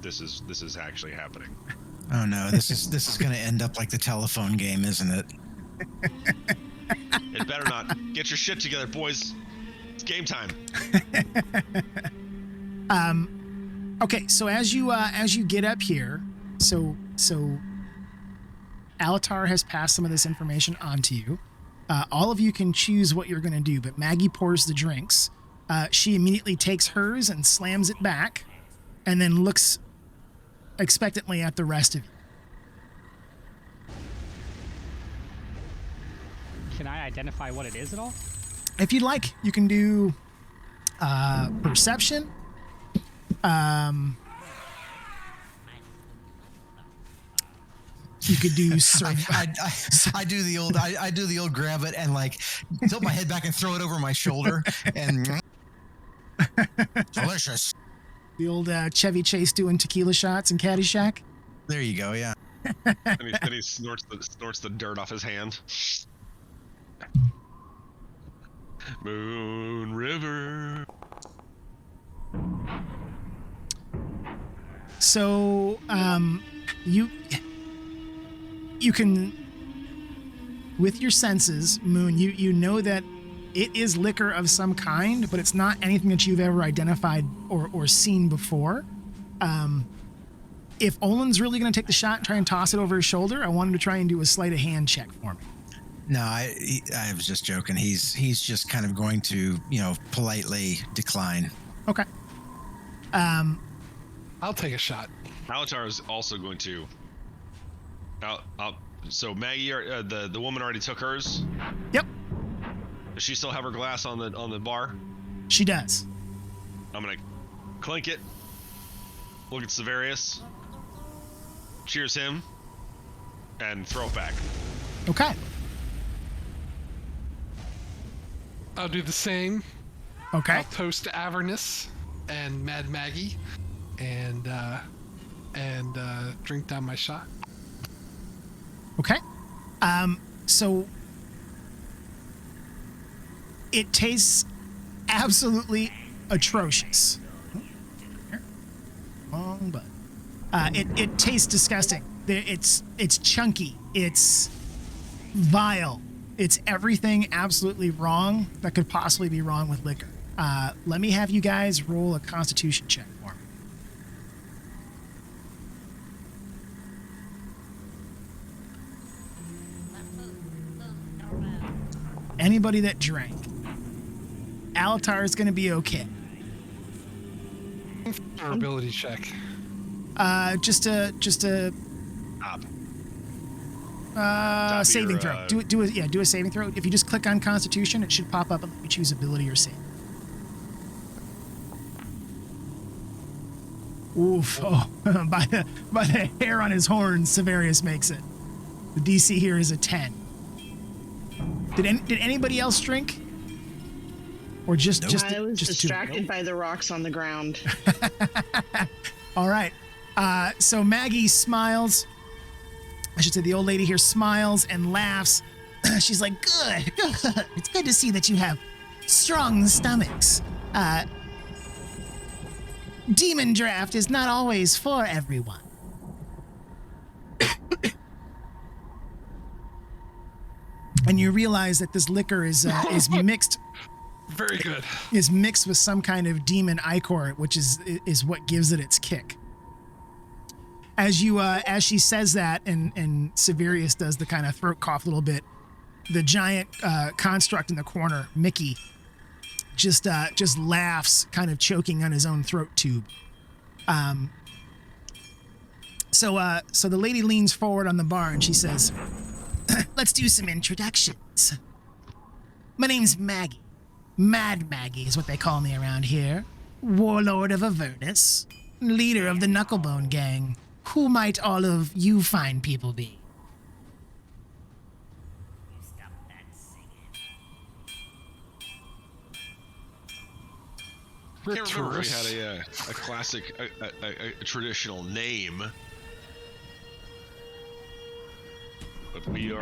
this is actually happening. Oh no, this is going to end up like the telephone game, isn't it? It better not. Get your shit together, boys. It's game time. Okay, so as you get up here, so Alatar has passed some of this information on to you. All of you can choose what you're going to do, but Maggie pours the drinks. She immediately takes hers and slams it back, and then looks expectantly at the rest of you. Can I identify what it is at all? If you'd like, you can do perception. You could do I do the old I do the old grab it and like tilt my head back and throw it over my shoulder and delicious. The old Chevy Chase doing tequila shots in Caddyshack. There you go, yeah. Then he snorts the dirt off his hand. Moon River. So, you can, with your senses, Moon, you know that it is liquor of some kind, but it's not anything that you've ever identified or seen before. If Olin's really going to take the shot and try and toss it over his shoulder, I want him to try and do a sleight of hand check for me. No, I was just joking. He's just kind of going to, politely decline. Okay. I'll take a shot. Alatar is also going to. So Maggie, the woman already took hers. Yep. Does she still have her glass on the bar? She does. I'm gonna clink it. Look at Severius. Cheers him. And throw it back. Okay. I'll do the same. Okay. I'll toast Avernus and Mad Maggie, and drink down my shot. Okay. So it tastes absolutely atrocious. Wrong button. It tastes disgusting. It's chunky. It's vile. It's everything absolutely wrong that could possibly be wrong with liquor. Let me have you guys roll a Constitution check for me. Anybody that drank. Alatar is going to be okay. Or ability check. Just a Top. saving your, throw. Do a saving throw. If you just click on Constitution, it should pop up and let you choose ability or save. Oof! Oh, by the hair on his horns, Severius makes it. The DC here is a 10. Did anybody else drink? Or just I was just distracted by the rocks on the ground. All right. So Maggie smiles. I should say the old lady here smiles and laughs. She's like, good. It's good to see that you have strong stomachs. Demon draft is not always for everyone. And you realize that this liquor is mixed. Very good. Is mixed with some kind of demon ichor, which is what gives it its kick. As she says that, and Severius does the kind of throat cough a little bit, the giant construct in the corner, Mickey, just laughs, kind of choking on his own throat tube. So the lady leans forward on the bar and she says, "Let's do some introductions. My name's Maggie. Mad Maggie is what they call me around here. Warlord of Avernus, leader of the Knucklebone gang. Who might all of you fine people be?" I can't remember if we had a classic, a traditional name. But we're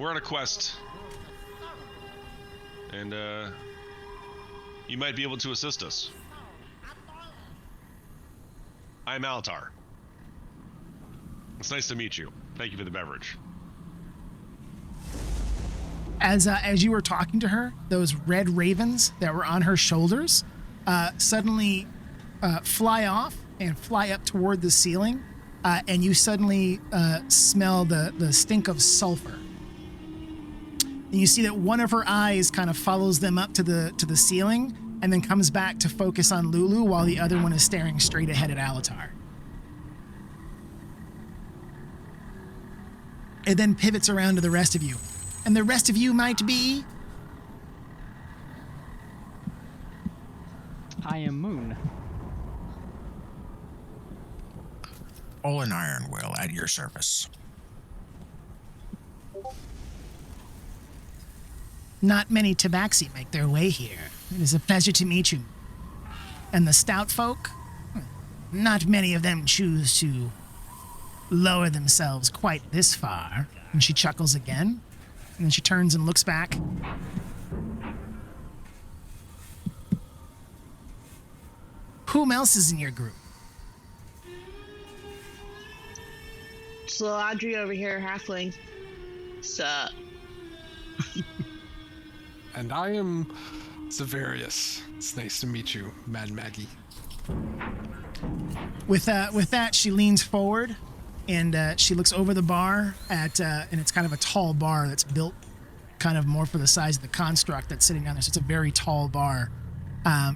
on a quest. And you might be able to assist us. I'm Altar. It's nice to meet you. Thank you for the beverage. As you were talking to her, those red ravens that were on her shoulders suddenly fly off and fly up toward the ceiling, and you suddenly smell the stink of sulfur. And you see that one of her eyes kind of follows them up to the ceiling and then comes back to focus on Lulu while the other one is staring straight ahead at Alatar. It then pivots around to the rest of you. And the rest of you might be... I am Moon. Olin Ironwill at your service. Not many tabaxi make their way here. It is a pleasure to meet you. And the stout folk? Not many of them choose to lower themselves quite this far. And she chuckles again. And then she turns and looks back. Whom else is in your group? Slow Audrey over here, halfling. Sup? And I am Severius. It's nice to meet you, Mad Maggie. With that, she leans forward and she looks over the bar at, and it's kind of a tall bar that's built kind of more for the size of the construct that's sitting down there. So it's a very tall bar.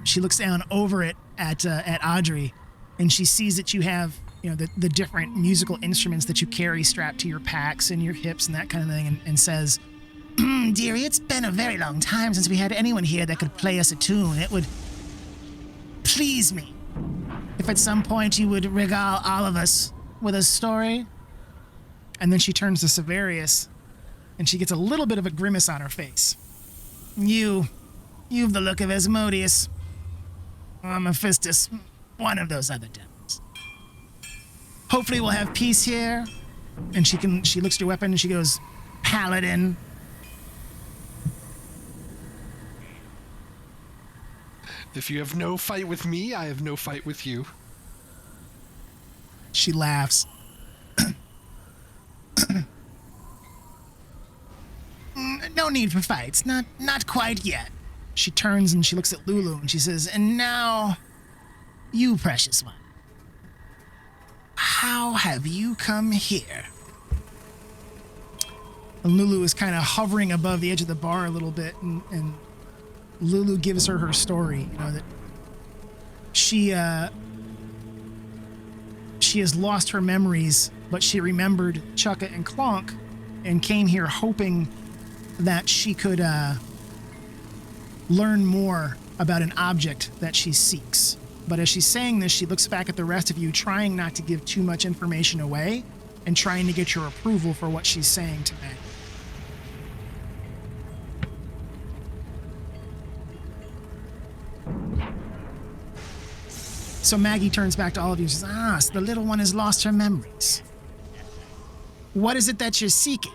She looks down over it at Audrey, and she sees that you have, the different musical instruments that you carry strapped to your packs and your hips and that kind of thing, and says, "Dearie, it's been a very long time since we had anyone here that could play us a tune. It would please me if at some point you would regale all of us with a story." And then she turns to Severius, and she gets a little bit of a grimace on her face. You've the look of Asmodeus, or Mephistus, one of those other devils. Hopefully we'll have peace here. And she looks at her weapon and she goes, "Paladin." If you have no fight with me, I have no fight with you. She laughs. "No need for fights. Not quite yet." She turns and she looks at Lulu and she says, "And now, you precious one. How have you come here?" And Lulu is kind of hovering above the edge of the bar a little bit, and Lulu gives her story, that she has lost her memories, but she remembered Chukka and Clonk and came here hoping that she could learn more about an object that she seeks. But as she's saying this, she looks back at the rest of you, trying not to give too much information away and trying to get your approval for what she's saying to Meg. So Maggie turns back to all of you and says, so the little one has lost her memories. What is it that you're seeking?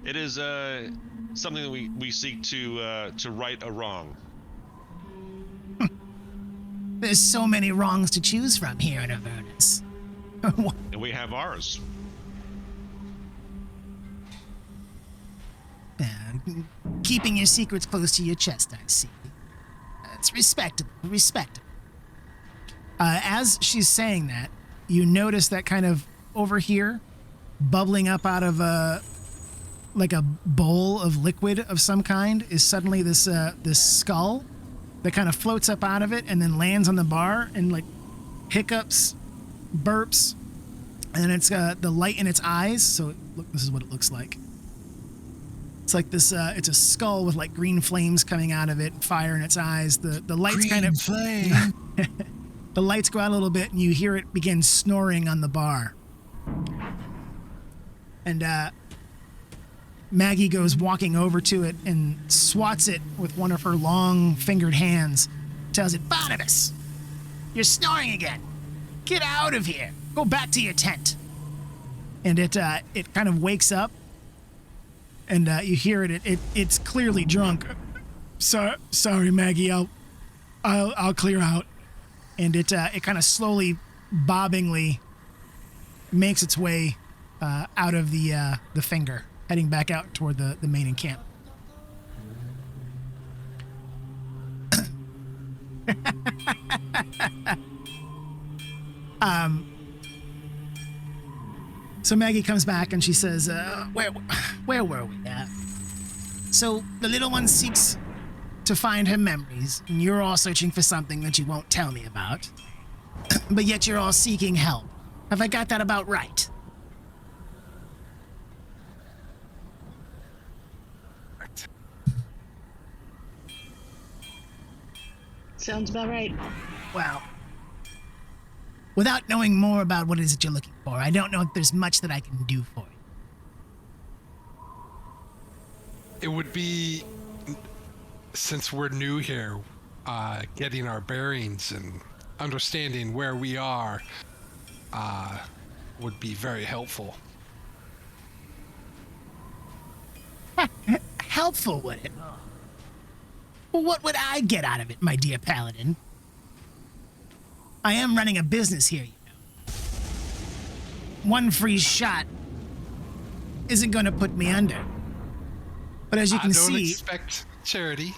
It is something that we seek to right a wrong. There's so many wrongs to choose from here in Avernus. And we have ours. Keeping your secrets close to your chest, I see. It's respectable, respectable. As she's saying that, you notice that kind of over here, bubbling up out of like a bowl of liquid of some kind, is suddenly this skull that kind of floats up out of it and then lands on the bar and like hiccups, burps, and it's the light in its eyes. So look, this is what it looks like. It's like this. It's a skull with like green flames coming out of it, fire in its eyes. The lights Green kind of flame. the lights go out a little bit, and you hear it begin snoring on the bar. And Maggie goes walking over to it and swats it with one of her long-fingered hands. Tells it, "Barnabas, you're snoring again. Get out of here. Go back to your tent." And it kind of wakes up, and you hear it. It's clearly drunk. Sorry, Maggie. I'll clear out. And it kind of slowly, bobbingly makes its way out of the finger, heading back out toward the main encampment. So Maggie comes back and she says, where were we at? So the little one seeks to find her memories, and you're all searching for something that you won't tell me about. But yet you're all seeking help. Have I got that about right? Sounds about right. Well, without knowing more about what it is that you're looking for, I don't know if there's much that I can do for you. It would be, since we're new here, getting our bearings and understanding where we are would be very helpful. Helpful, would it? Well, what would I get out of it, my dear paladin? I am running a business here, you know. One free shot isn't going to put me under. But as you can I don't see, expect charity.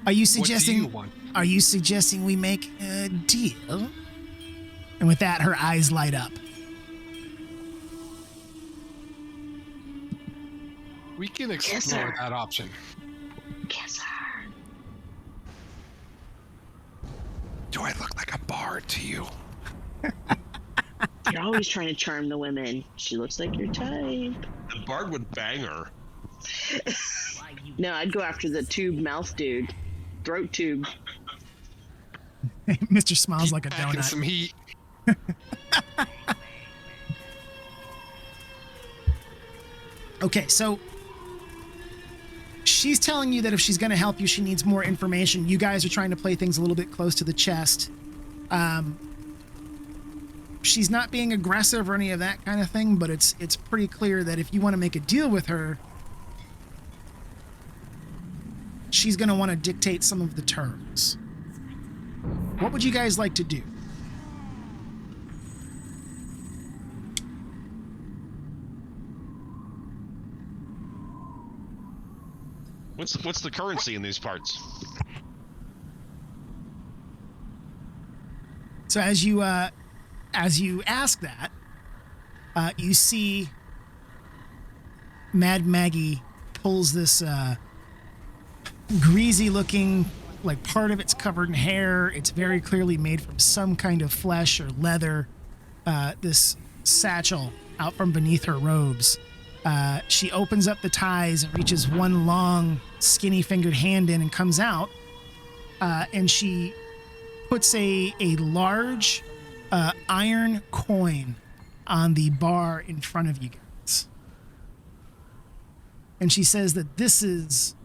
Are you What do suggesting? you want? Are you suggesting we make a deal? And with that, her eyes light up. We can Yes, explore sir. that option. Yes, sir. Do I look like a bard to you? You're always trying to charm the women. She looks like your type. The bard would bang her. No, I'd go after the tube mouth dude. Throat tube. Mr. Smiles like a Packing donut. some heat. Okay, so she's telling you that if she's going to help you, she needs more information. You guys are trying to play things a little bit close to the chest. She's not being aggressive or any of that kind of thing, but it's pretty clear that if you want to make a deal with her, she's going to want to dictate some of the terms. What would you guys like to do? What's the currency in these parts? So as you ask that, you see Mad Maggie pulls this greasy-looking, like part of it's covered in hair. It's very clearly made from some kind of flesh or leather. This satchel out from beneath her robes. She opens up the ties and reaches one long, skinny-fingered hand in and comes out. And she puts a large iron coin on the bar in front of you guys. And she says that this is,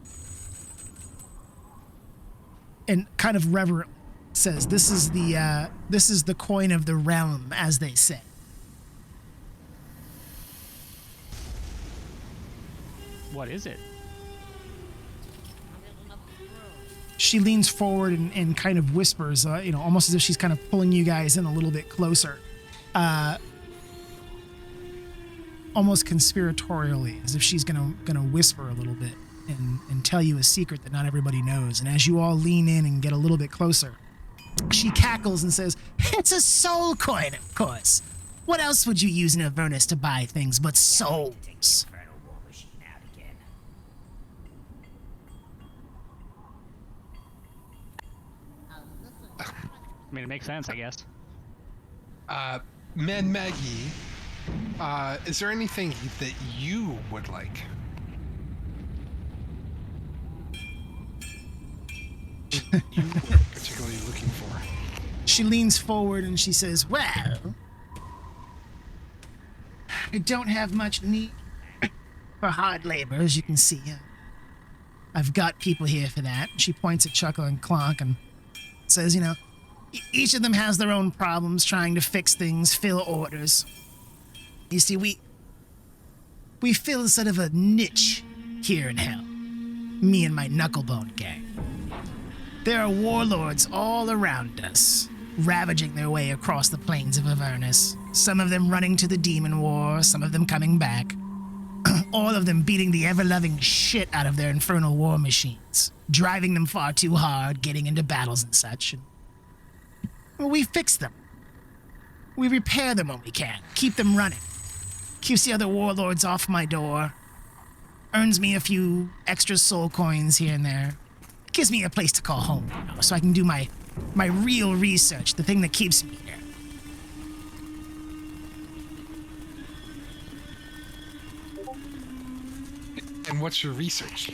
and kind of reverently says, this is the coin of the realm, as they say. What is it? She leans forward and kind of whispers, almost as if she's kind of pulling you guys in a little bit closer. Almost conspiratorially, as if she's gonna whisper a little bit and tell you a secret that not everybody knows. And as you all lean in and get a little bit closer, she cackles and says, "It's a soul coin, of course. What else would you use in Avernus to buy things but souls?" I mean, it makes sense, I guess. Mad Maggie, is there anything that you would like? You were particularly looking for? She leans forward and she says, "Well, I don't have much need for hard labor, as you can see. I've got people here for that." She points at Chuckle and Clonk and says, each of them has their own problems trying to fix things, fill orders. You see, we fill sort of a niche here in hell. Me and my Knucklebone gang. There are warlords all around us, ravaging their way across the plains of Avernus. Some of them running to the demon war, some of them coming back. All of them beating the ever-loving shit out of their infernal war machines, driving them far too hard, getting into battles and such. Well, we fix them. We repair them when we can, keep them running. Keeps the other warlords off my door. Earns me a few extra soul coins here and there. Gives me a place to call home, so I can do my real research, the thing that keeps me here. And what's your research?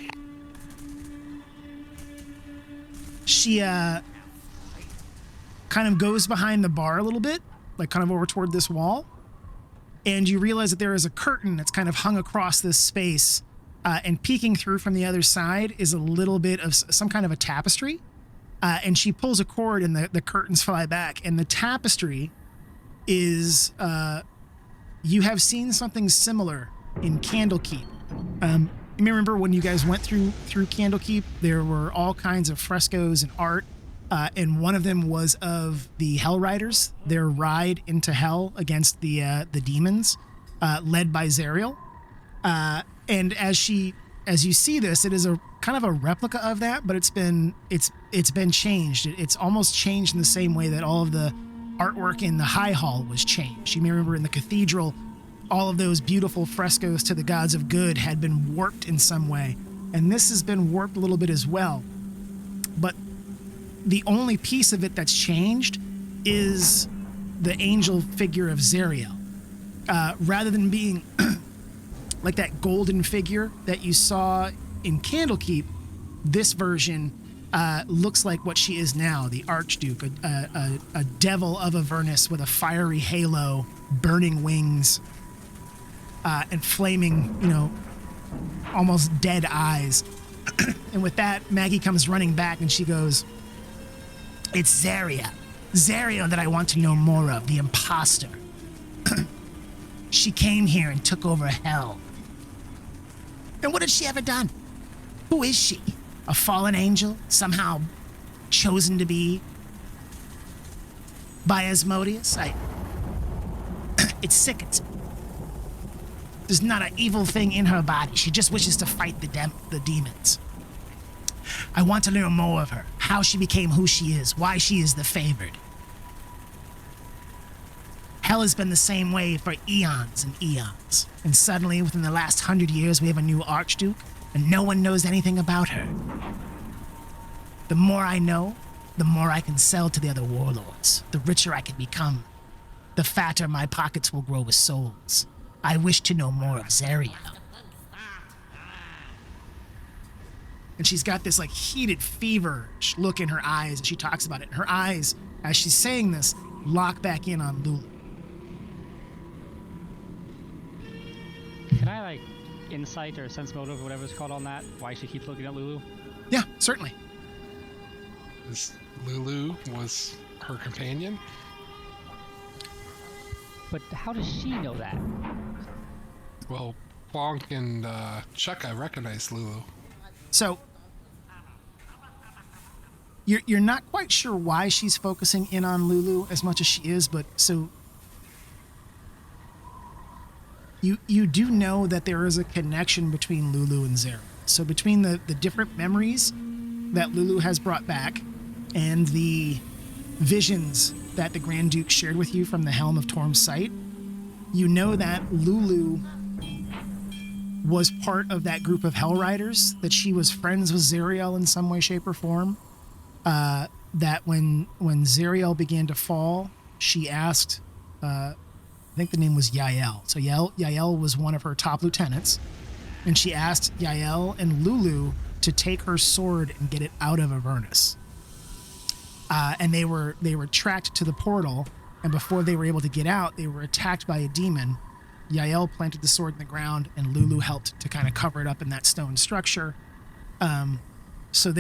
She kind of goes behind the bar a little bit, like kind of over toward this wall, and you realize that there is a curtain that's kind of hung across this space, and peeking through from the other side is a little bit of some kind of a tapestry, and she pulls a cord and the curtains fly back, and the tapestry is, you have seen something similar in Candlekeep. You may remember when you guys went through Candlekeep, there were all kinds of frescoes and art, and one of them was of the Hell Riders, their ride into hell against the demons, led by Zariel. And as you see this, it is a kind of a replica of that, but it's been changed. It's almost changed in the same way that all of the artwork in the High Hall was changed. You may remember in the cathedral, all of those beautiful frescoes to the gods of good had been warped in some way, and this has been warped a little bit as well. But the only piece of it that's changed is the angel figure of Zariel. Rather than being like that golden figure that you saw in Candlekeep, this version looks like what she is now, the Archduke, a devil of Avernus with a fiery halo, burning wings, and flaming, almost dead eyes. And with that, Maggie comes running back and she goes, "It's Zariel that I want to know more of, the imposter. She came here and took over hell. And what had she ever done? Who is she? A fallen angel, somehow chosen to be by Asmodeus? It sickens me. There's not an evil thing in her body. She just wishes to fight the demons. I want to learn more of her, how she became who she is, why she is the favored. Hell has been the same way for eons and eons. And suddenly, within the last 100 years, we have a new Archduke, and no one knows anything about her. The more I know, the more I can sell to the other warlords. The richer I can become. The fatter my pockets will grow with souls. I wish to know more of Zariel. And she's got this like heated feverish look in her eyes as she talks about it. And her eyes, as she's saying this, lock back in on Lulu. Can I like insight or sense motive or whatever it's called on that? Why she keeps looking at Lulu? Yeah, certainly. Lulu was her companion. But how does she know that? Well, Bonk and Chukka recognize Lulu. So you're not quite sure why she's focusing in on Lulu as much as she is, but so you do know that there is a connection between Lulu and Zariel. So between the different memories that Lulu has brought back and the visions that the Grand Duke shared with you from the helm of Torm's sight, you know that Lulu was part of that group of Hell Riders, that she was friends with Zariel in some way, shape, or form. That when Zariel began to fall, she asked, I think the name was Yael. So Yael was one of her top lieutenants, and she asked Yael and Lulu to take her sword and get it out of Avernus. And they were tracked to the portal, and before they were able to get out, they were attacked by a demon. Yael planted the sword in the ground, and Lulu helped to kind of cover it up in that stone structure. So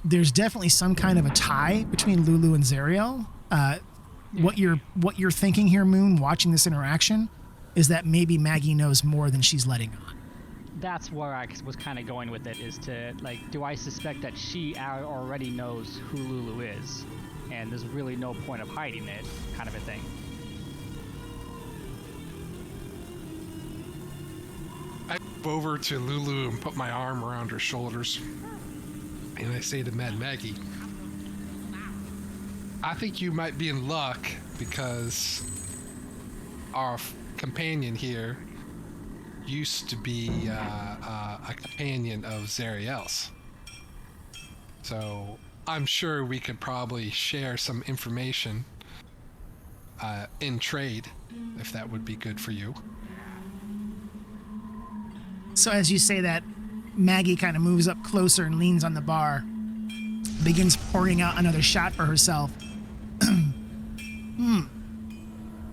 there's definitely some kind of a tie between Lulu and Zariel. What you're thinking here, Moon, watching this interaction, is that maybe Maggie knows more than she's letting on. That's where I was kind of going with it, is to, like, do I suspect that she already knows who Lulu is, and there's really no point of hiding it, kind of a thing. I move over to Lulu and put my arm around her shoulders, and I say to Mad Maggie, I think you might be in luck because our companion here used to be a companion of Zariel's. So I'm sure we could probably share some information in trade, if that would be good for you. So as you say that, Maggie kind of moves up closer and leans on the bar, begins pouring out another shot for herself.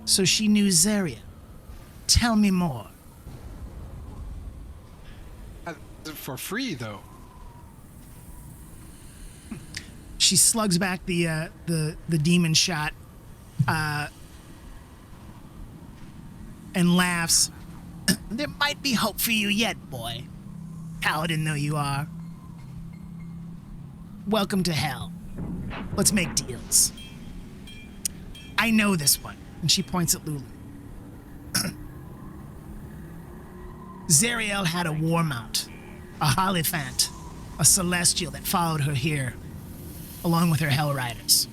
So she knew Zariel. Tell me more. For free, though. She slugs back the demon shot, and laughs. There might be hope for you yet, boy. Paladin though you are. Welcome to hell. Let's make deals. I know this one. And she points at Lulu. Zariel had a war mount, a Hierophant, a celestial that followed her here, along with her Hell Riders.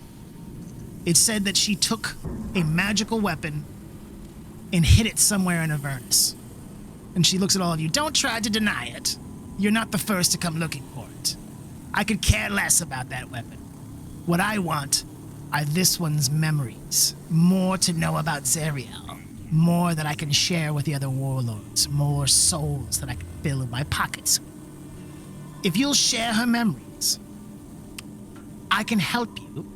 It's said that she took a magical weapon and hid it somewhere in Avernus. And she looks at all of you. Don't try to deny it. You're not the first to come looking for it. I could care less about that weapon. What I want are this one's memories. More to know about Zariel. More that I can share with the other warlords. More souls that I can fill in my pockets. If you'll share her memories, I can help you.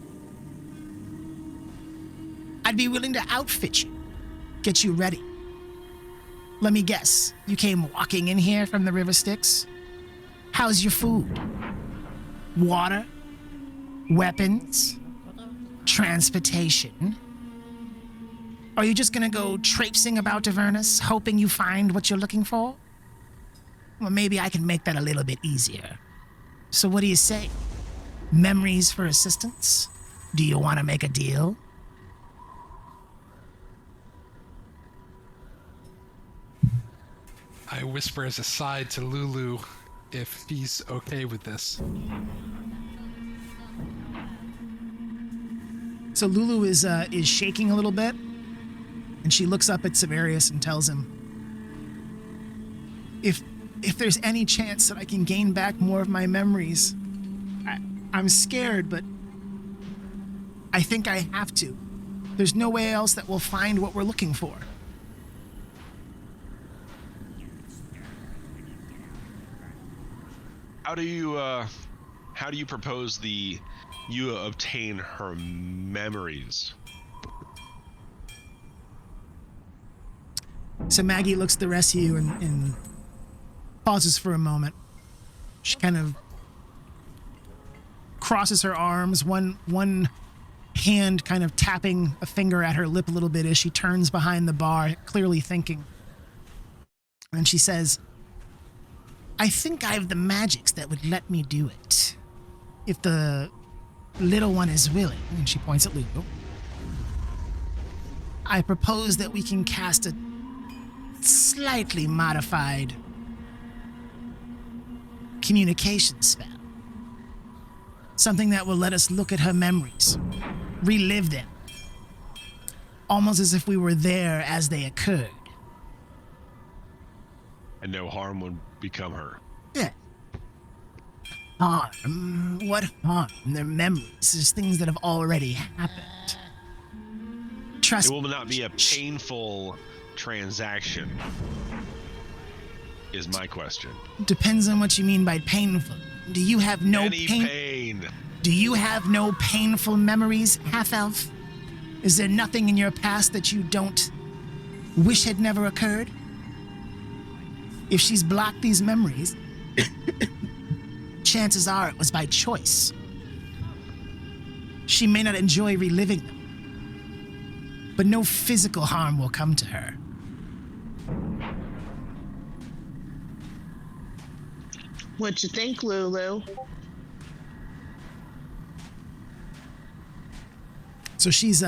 I'd be willing to outfit you. Get you ready. Let me guess. You came walking in here from the River Styx? How's your food? Water? Weapons? Transportation? Are you just gonna go traipsing about Avernus, hoping you find what you're looking for? Well, maybe I can make that a little bit easier. So what do you say? Memories for assistance? Do you want to make a deal? I whisper as a side to Lulu if he's okay with this. So Lulu is shaking a little bit, and she looks up at Severius and tells him, if there's any chance that I can gain back more of my memories, I'm scared, but I think I have to. There's no way else that we'll find what we're looking for. How do you propose you obtain her memories? So Maggie looks at the rest of you and pauses for a moment. She kind of crosses her arms, one hand kind of tapping a finger at her lip a little bit as she turns behind the bar, clearly thinking. And she says, I think I have the magics that would let me do it. If the little one is willing, and she points at Lulu, I propose that we can cast a slightly modified communication spell. Something that will let us look at her memories, relive them, almost as if we were there as they occurred. And no harm would become her. Yeah. Harm? What harm? Their memories. There's things that have already happened. Trust It will not be a painful transaction, is my question. Depends on what you mean by painful. Do you have no Any pain. Do you have no painful memories, half-elf? Is there nothing in your past that you don't wish had never occurred? If she's blocked these memories, chances are it was by choice. She may not enjoy reliving them, but no physical harm will come to her. What you think, Lulu? So she's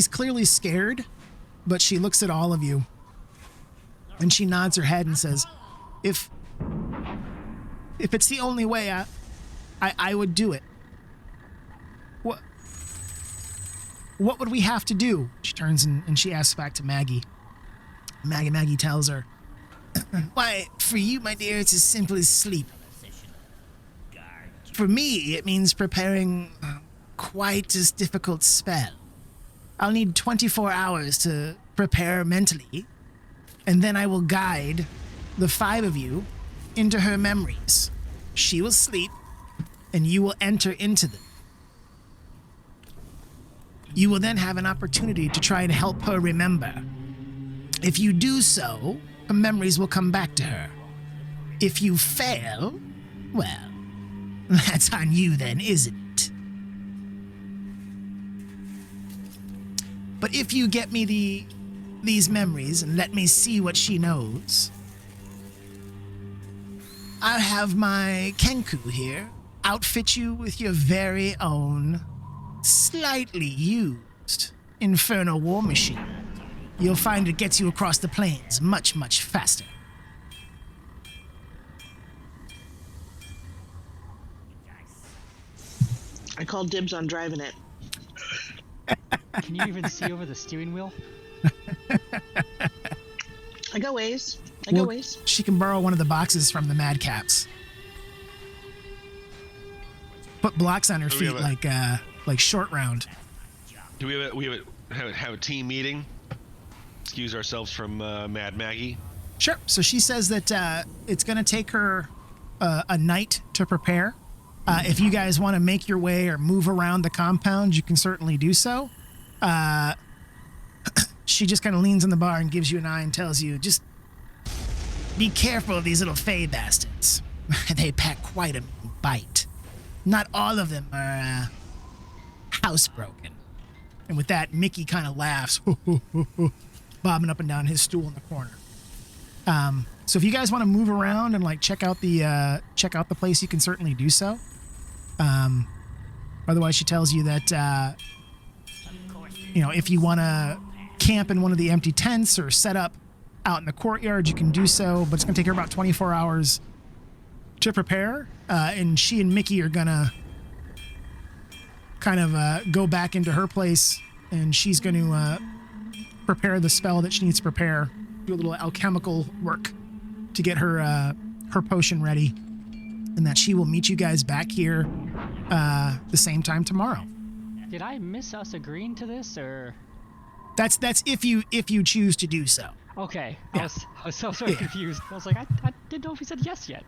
clearly scared, but she looks at all of you and she nods her head and says, if it's the only way, I would do it. What would we have to do? She turns and she asks back to Maggie. Maggie tells her, why, for you, my dear, it's as simple as sleep. For me, it means preparing quite as difficult spell. I'll need 24 hours to prepare mentally, and then I will guide the 5 of you into her memories. She will sleep, and you will enter into them. You will then have an opportunity to try and help her remember. If you do so, her memories will come back to her. If you fail, well, that's on you then, isn't it? But if you get me these memories and let me see what she knows, I'll have my Kenku here outfit you with your very own, slightly used Infernal war machine. You'll find it gets you across the plains much, much faster. I call dibs on driving it. Can you even see over the steering wheel? I got ways. She can borrow one of the boxes from the Madcaps. Put blocks on her feet like short round. Do we have a team meeting? Excuse ourselves from Mad Maggie. Sure. So she says that it's going to take her a night to prepare. If you guys want to make your way or move around the compound, you can certainly do so. She just kind of leans on the bar and gives you an eye and tells you, just be careful of these little fey bastards. They pack quite a bite. Not all of them are housebroken. And with that, Mickey kind of laughs, bobbing up and down his stool in the corner. So if you guys want to move around and like check out the place, you can certainly do so. Otherwise, she tells you that if you want to camp in one of the empty tents or set up out in the courtyard, you can do so. But it's gonna take her about 24 hours to prepare. And she and Mickey are gonna kind of go back into her place, and she's going to prepare the spell that she needs to prepare, do a little alchemical work to get her her potion ready, and that she will meet you guys back here the same time tomorrow. Did I miss us agreeing to this, or? That's if you choose to do so. Okay. Yeah. I was so confused. I was like, I didn't know if he said yes yet.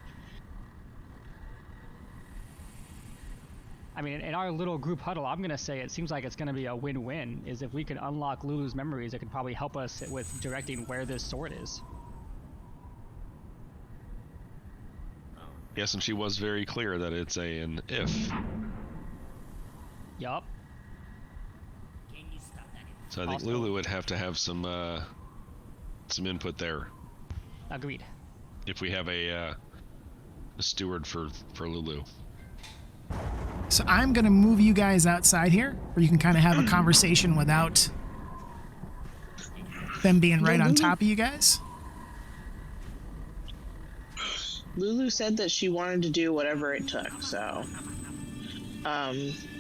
I mean, in our little group huddle, I'm going to say it seems like it's going to be a win-win, is if we can unlock Lulu's memories, it could probably help us with directing where this sword is. Yes, and she was very clear that it's an if. Yup. So I think Also- Lulu would have to have some input there Agreed. if we have a steward for Lulu. So I'm going to move you guys outside here, where you can kind of have a conversation without them being right on top of you guys. Lulu said that she wanted to do whatever it took, so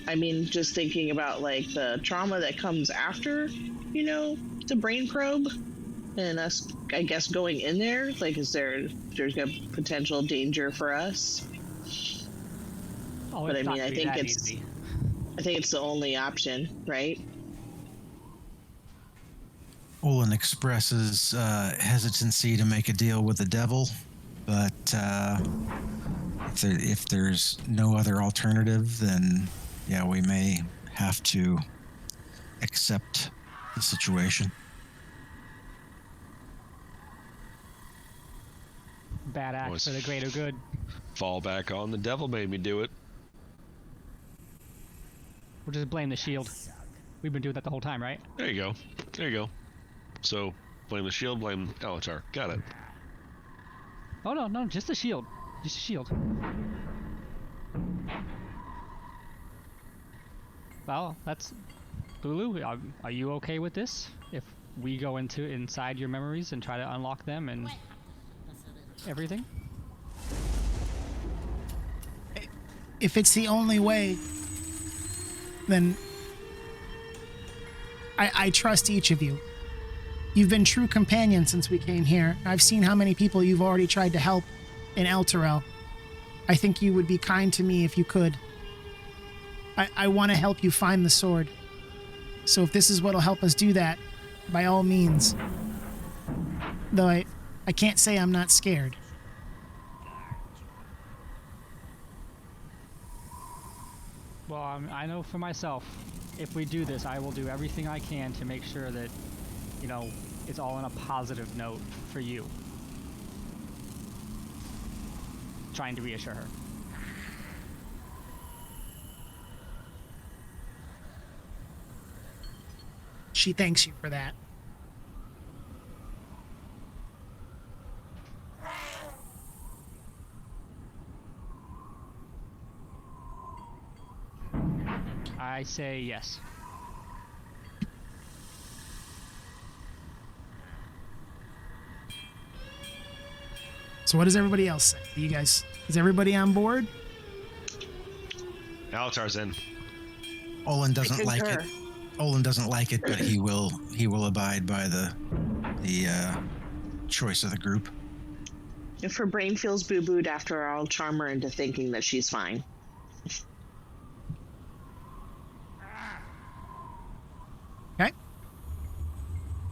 I mean, just thinking about like the trauma that comes after, you know, the brain probe, and us, I guess, going in there, like, there's a potential danger for us. Oh, But it's I not mean, gonna be that easy. I think it's the only option, right? Olin expresses hesitancy to make a deal with the devil, but if there's no other alternative, then yeah, we may have to accept the situation. Bad act Was- for the greater good. Fall back on the devil made me do it. We'll just blame the shield. We've been doing that the whole time, right? There you go. There you go. So blame the shield, blame Elturel. Got it. Oh no, just the shield. Just the shield. Well, that's Lulu. Are you okay with this? If we go inside your memories and try to unlock them and everything? If it's the only way, then I trust each of you. You've been true companions since we came here. I've seen how many people you've already tried to help in Elturel. I think you would be kind to me if you could. I want to help you find the sword. So if this is what'll help us do that, by all means. Though I can't say I'm not scared. Well, I know for myself, if we do this, I will do everything I can to make sure that, you know, it's all on a positive note for you. Trying to reassure her. She thanks you for that. I say yes. So what does everybody else say? You guys, is everybody on board? Alatar's in. Olin doesn't like it. concur. Olin doesn't like it, but he will abide by the choice of the group. If her brain feels boo-booed after, I'll charm her into thinking that she's fine. Okay.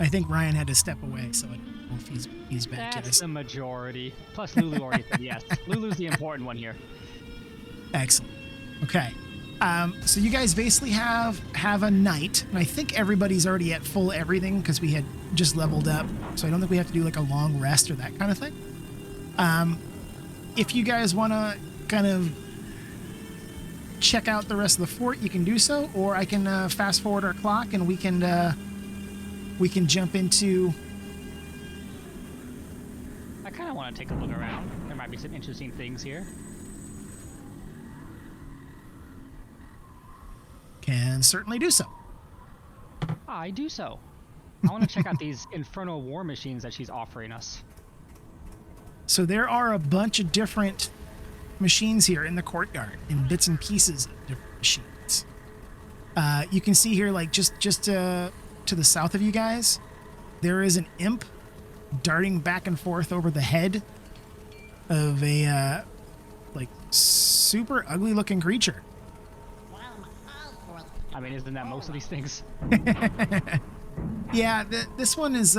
I think Ryan had to step away, so I don't know if he's back to That's this. the majority. Plus, Lulu already said yes. Lulu's the important one here. Excellent. Okay. So you guys basically have a night, and I think everybody's already at full everything because we had just leveled up, so I don't think we have to do like a long rest or that kind of thing. If you guys want to kind of check out the rest of the fort, you can do so, or I can fast forward our clock and we can jump into. I kind of want to take a look around. There might be some interesting things here. Can certainly do so. I do so. I want to check out these infernal war machines that she's offering us. So there are a bunch of different machines here in the courtyard, in bits and pieces of different machines. You can see here, like just to the south of you guys, there is an imp darting back and forth over the head of a like super ugly looking creature. I mean, isn't that most of these things? Yeah, this one is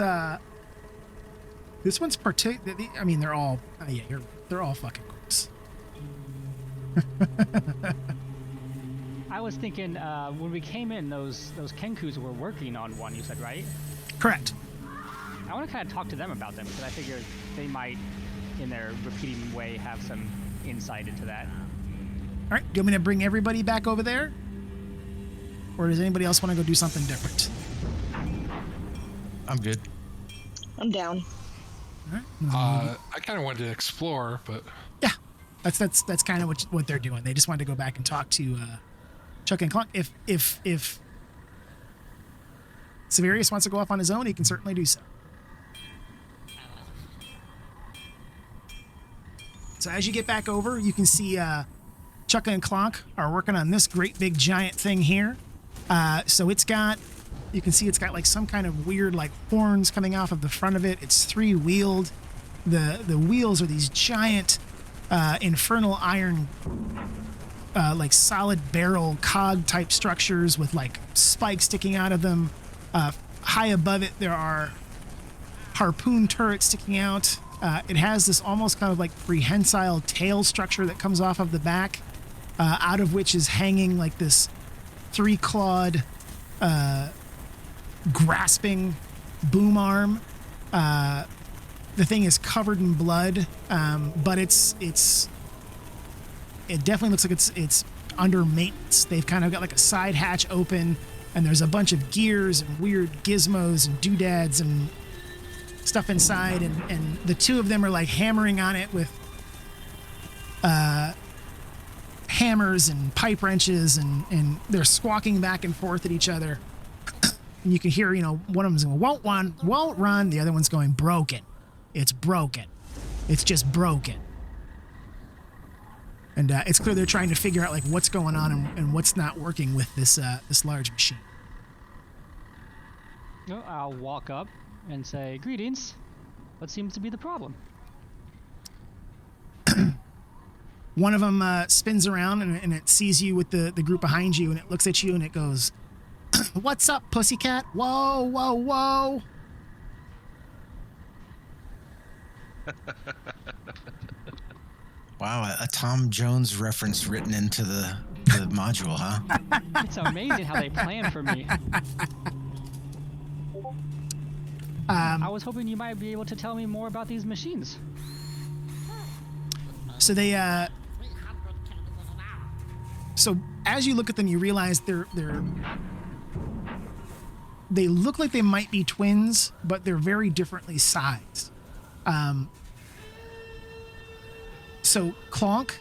this one's I mean, they're all they're all fucking gross. I was thinking when we came in, those Kenkus were working on one. You said, right? Correct. I want to kind of talk to them about them because I figure they might, in their repeating way, have some insight into that. All right, do you want me to bring everybody back over there? Or does anybody else want to go do something different? I'm good. I'm down. All right. I kind of wanted to explore, but Yeah, that's kind of what they're doing. They just wanted to go back and talk to Chuck and Clunk. If Severius wants to go off on his own, he can certainly do so. So as you get back over, you can see Chucka and Clonk are working on this great big giant thing here. So you can see it's got like some kind of weird like horns coming off of the front of it. It's three-wheeled. The wheels are these giant infernal iron like solid barrel cog type structures with like spikes sticking out of them. High above it there are harpoon turrets sticking out. It has this almost kind of like prehensile tail structure that comes off of the back, out of which is hanging like this three-clawed grasping boom arm. The thing is covered in blood, but it definitely looks like it's under maintenance. They've kind of got like a side hatch open, and there's a bunch of gears and weird gizmos and doodads and stuff inside, and the two of them are like hammering on it with hammers and pipe wrenches, and they're squawking back and forth at each other. And you can hear, one of them's going, won't run. The other one's going, broken. It's broken. It's just broken. And it's clear they're trying to figure out like what's going on and what's not working with this large machine. Well, I'll walk up and say, "Greetings. What seems to be the problem?" One of them spins around and it sees you with the group behind you, and it looks at you and it goes, "What's up, pussycat? Whoa, whoa, whoa." Wow, a Tom Jones reference written into the module, huh? It's amazing how they plan for me. I was hoping you might be able to tell me more about these machines. So so as you look at them, you realize they look like they might be twins, but they're very differently sized. So Clonk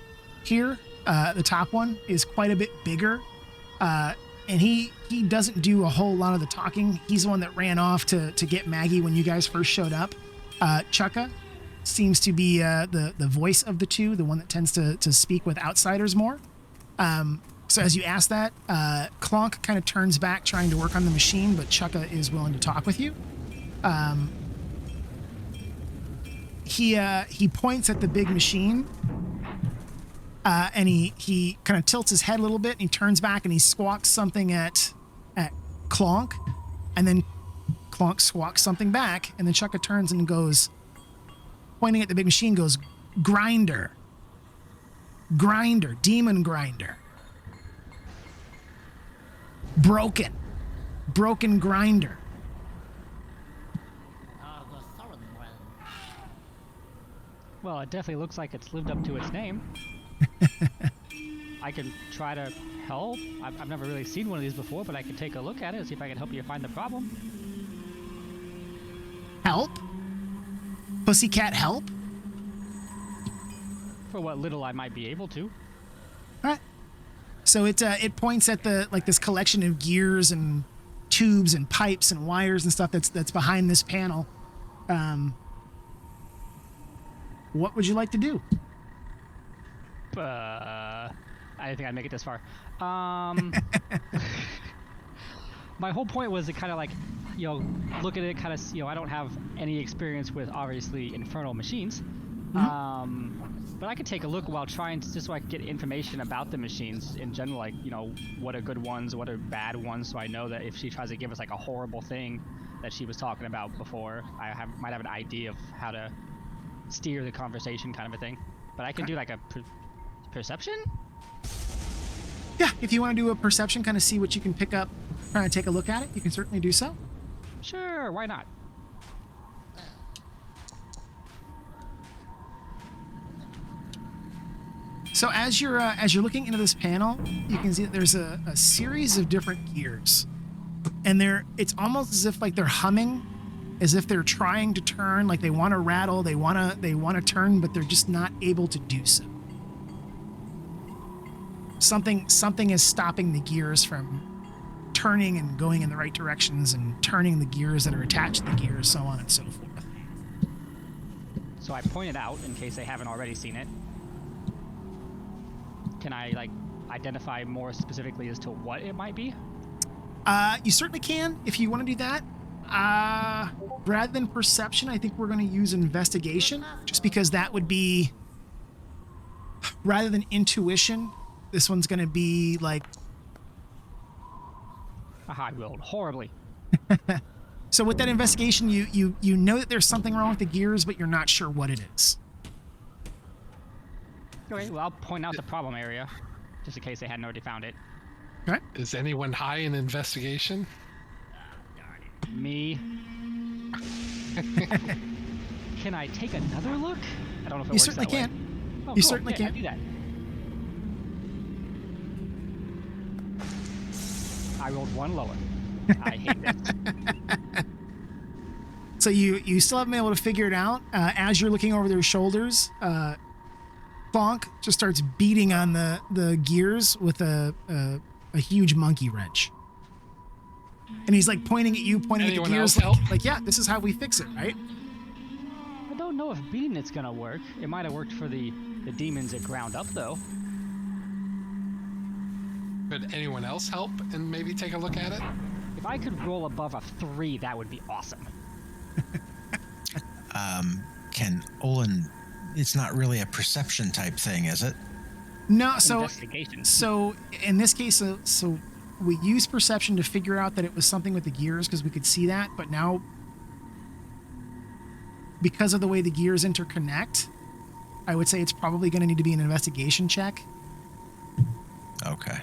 here, the top one, is quite a bit bigger, and he doesn't do a whole lot of the talking. He's the one that ran off to get Maggie when you guys first showed up. Chukka seems to be the voice of the two, the one that tends to speak with outsiders more. So as you ask that, Clonk kind of turns back trying to work on the machine, but Chukka is willing to talk with you. He points at the big machine, and he kind of tilts his head a little bit, and he turns back and he squawks something at Clonk, and then Clonk squawks something back, and then Chukka turns and goes, pointing at the big machine, goes, "Grinder. Grinder. Demon grinder. Broken. Broken grinder." Well, it definitely looks like it's lived up to its name. I can try to help. I've never really seen one of these before, but I can take a look at it and see if I can help you find the problem. Help? Pussycat help? For what little I might be able to. All right. So it points at this collection of gears and tubes and pipes and wires and stuff that's behind this panel. What would you like to do? I didn't think I'd make it this far. my whole point was to kind of like, look at it, kind of, I don't have any experience with obviously infernal machines, but I could take a look while trying to, just so I could get information about the machines in general, like, what are good ones, what are bad ones, so I know that if she tries to give us like a horrible thing that she was talking about before, might have an idea of how to steer the conversation, kind of a thing. But I can do like a perception. Yeah, if you want to do a perception, kind of see what you can pick up, trying to take a look at it, you can certainly do so. Sure, why not? So as you're looking into this panel, you can see that there's a series of different gears, and it's almost as if like they're humming, as if they're trying to turn, like they want to rattle, they want to turn, but they're just not able to do so. Something is stopping the gears from turning and going in the right directions, and turning the gears that are attached to the gears, so on and so forth. So I pointed out, in case they haven't already seen it. Can I like identify more specifically as to what it might be? You certainly can if you want to do that. Rather than perception, I think we're going to use investigation, just because that would be, rather than intuition, this one's going to be like. I rolled horribly. So with that investigation, you know that there's something wrong with the gears, but you're not sure what it is. Okay, well, I'll point out the problem area, just in case they hadn't already found it. Okay. Is anyone high in investigation? Me. Can I take another look? I don't know if it You works certainly that way. can. Oh, You cool. certainly Yeah, can. I'll do that. I rolled one lower. I hate this. So you still haven't been able to figure it out. As you're looking over their shoulders, Bonk just starts beating on the gears with a huge monkey wrench. And he's like pointing at you, pointing Anyone at the gears, else help? like, yeah, this is how we fix it, right? I don't know if beating it's gonna work. It might have worked for the demons it ground up, though. Could anyone else help and maybe take a look at it? If I could roll above a 3, that would be awesome. Can Olin? It's not really a perception type thing, is it? No, so Investigation. so in this case, so we used perception to figure out that it was something with the gears because we could see that, but now because of the way the gears interconnect, I would say it's probably going to need to be an investigation check Okay.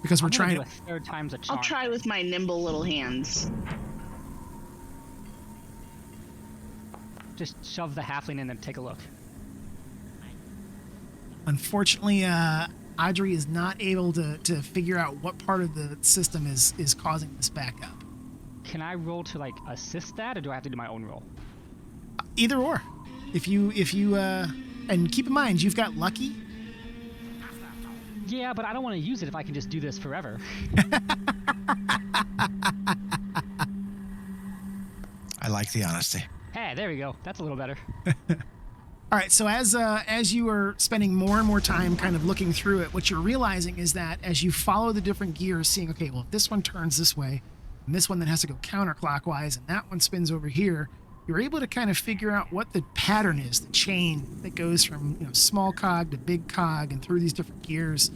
because we're I'm gonna trying do to. a third time's a charm. I'll try with my nimble little hands. Just shove the halfling in and take a look. Unfortunately, Audrey is not able to figure out what part of the system is causing this backup. Can I roll to like assist that, or do I have to do my own roll? Either or. If you and keep in mind you've got lucky. Yeah, but I don't want to use it if I can just do this forever. I like the honesty. Hey, there we go. That's a little better. All right, so as you are spending more and more time kind of looking through it, what you're realizing is that as you follow the different gears, seeing, okay, well, if this one turns this way, and this one then has to go counterclockwise, and that one spins over here, you're able to kind of figure out what the pattern is, the chain that goes from small cog to big cog and through these different gears.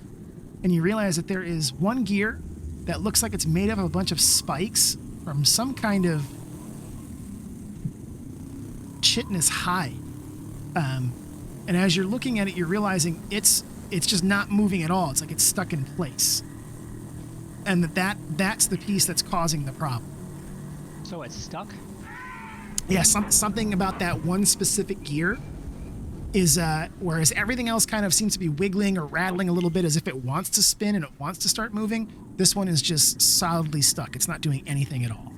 And you realize that there is one gear that looks like it's made up of a bunch of spikes from some kind of chitinous hide. And as you're looking at it, you're realizing it's just not moving at all. It's like it's stuck in place. And that's the piece that's causing the problem. So it's stuck? Yeah, something about that one specific gear is, whereas everything else kind of seems to be wiggling or rattling a little bit as if it wants to spin and it wants to start moving, this one is just solidly stuck. It's not doing anything at all.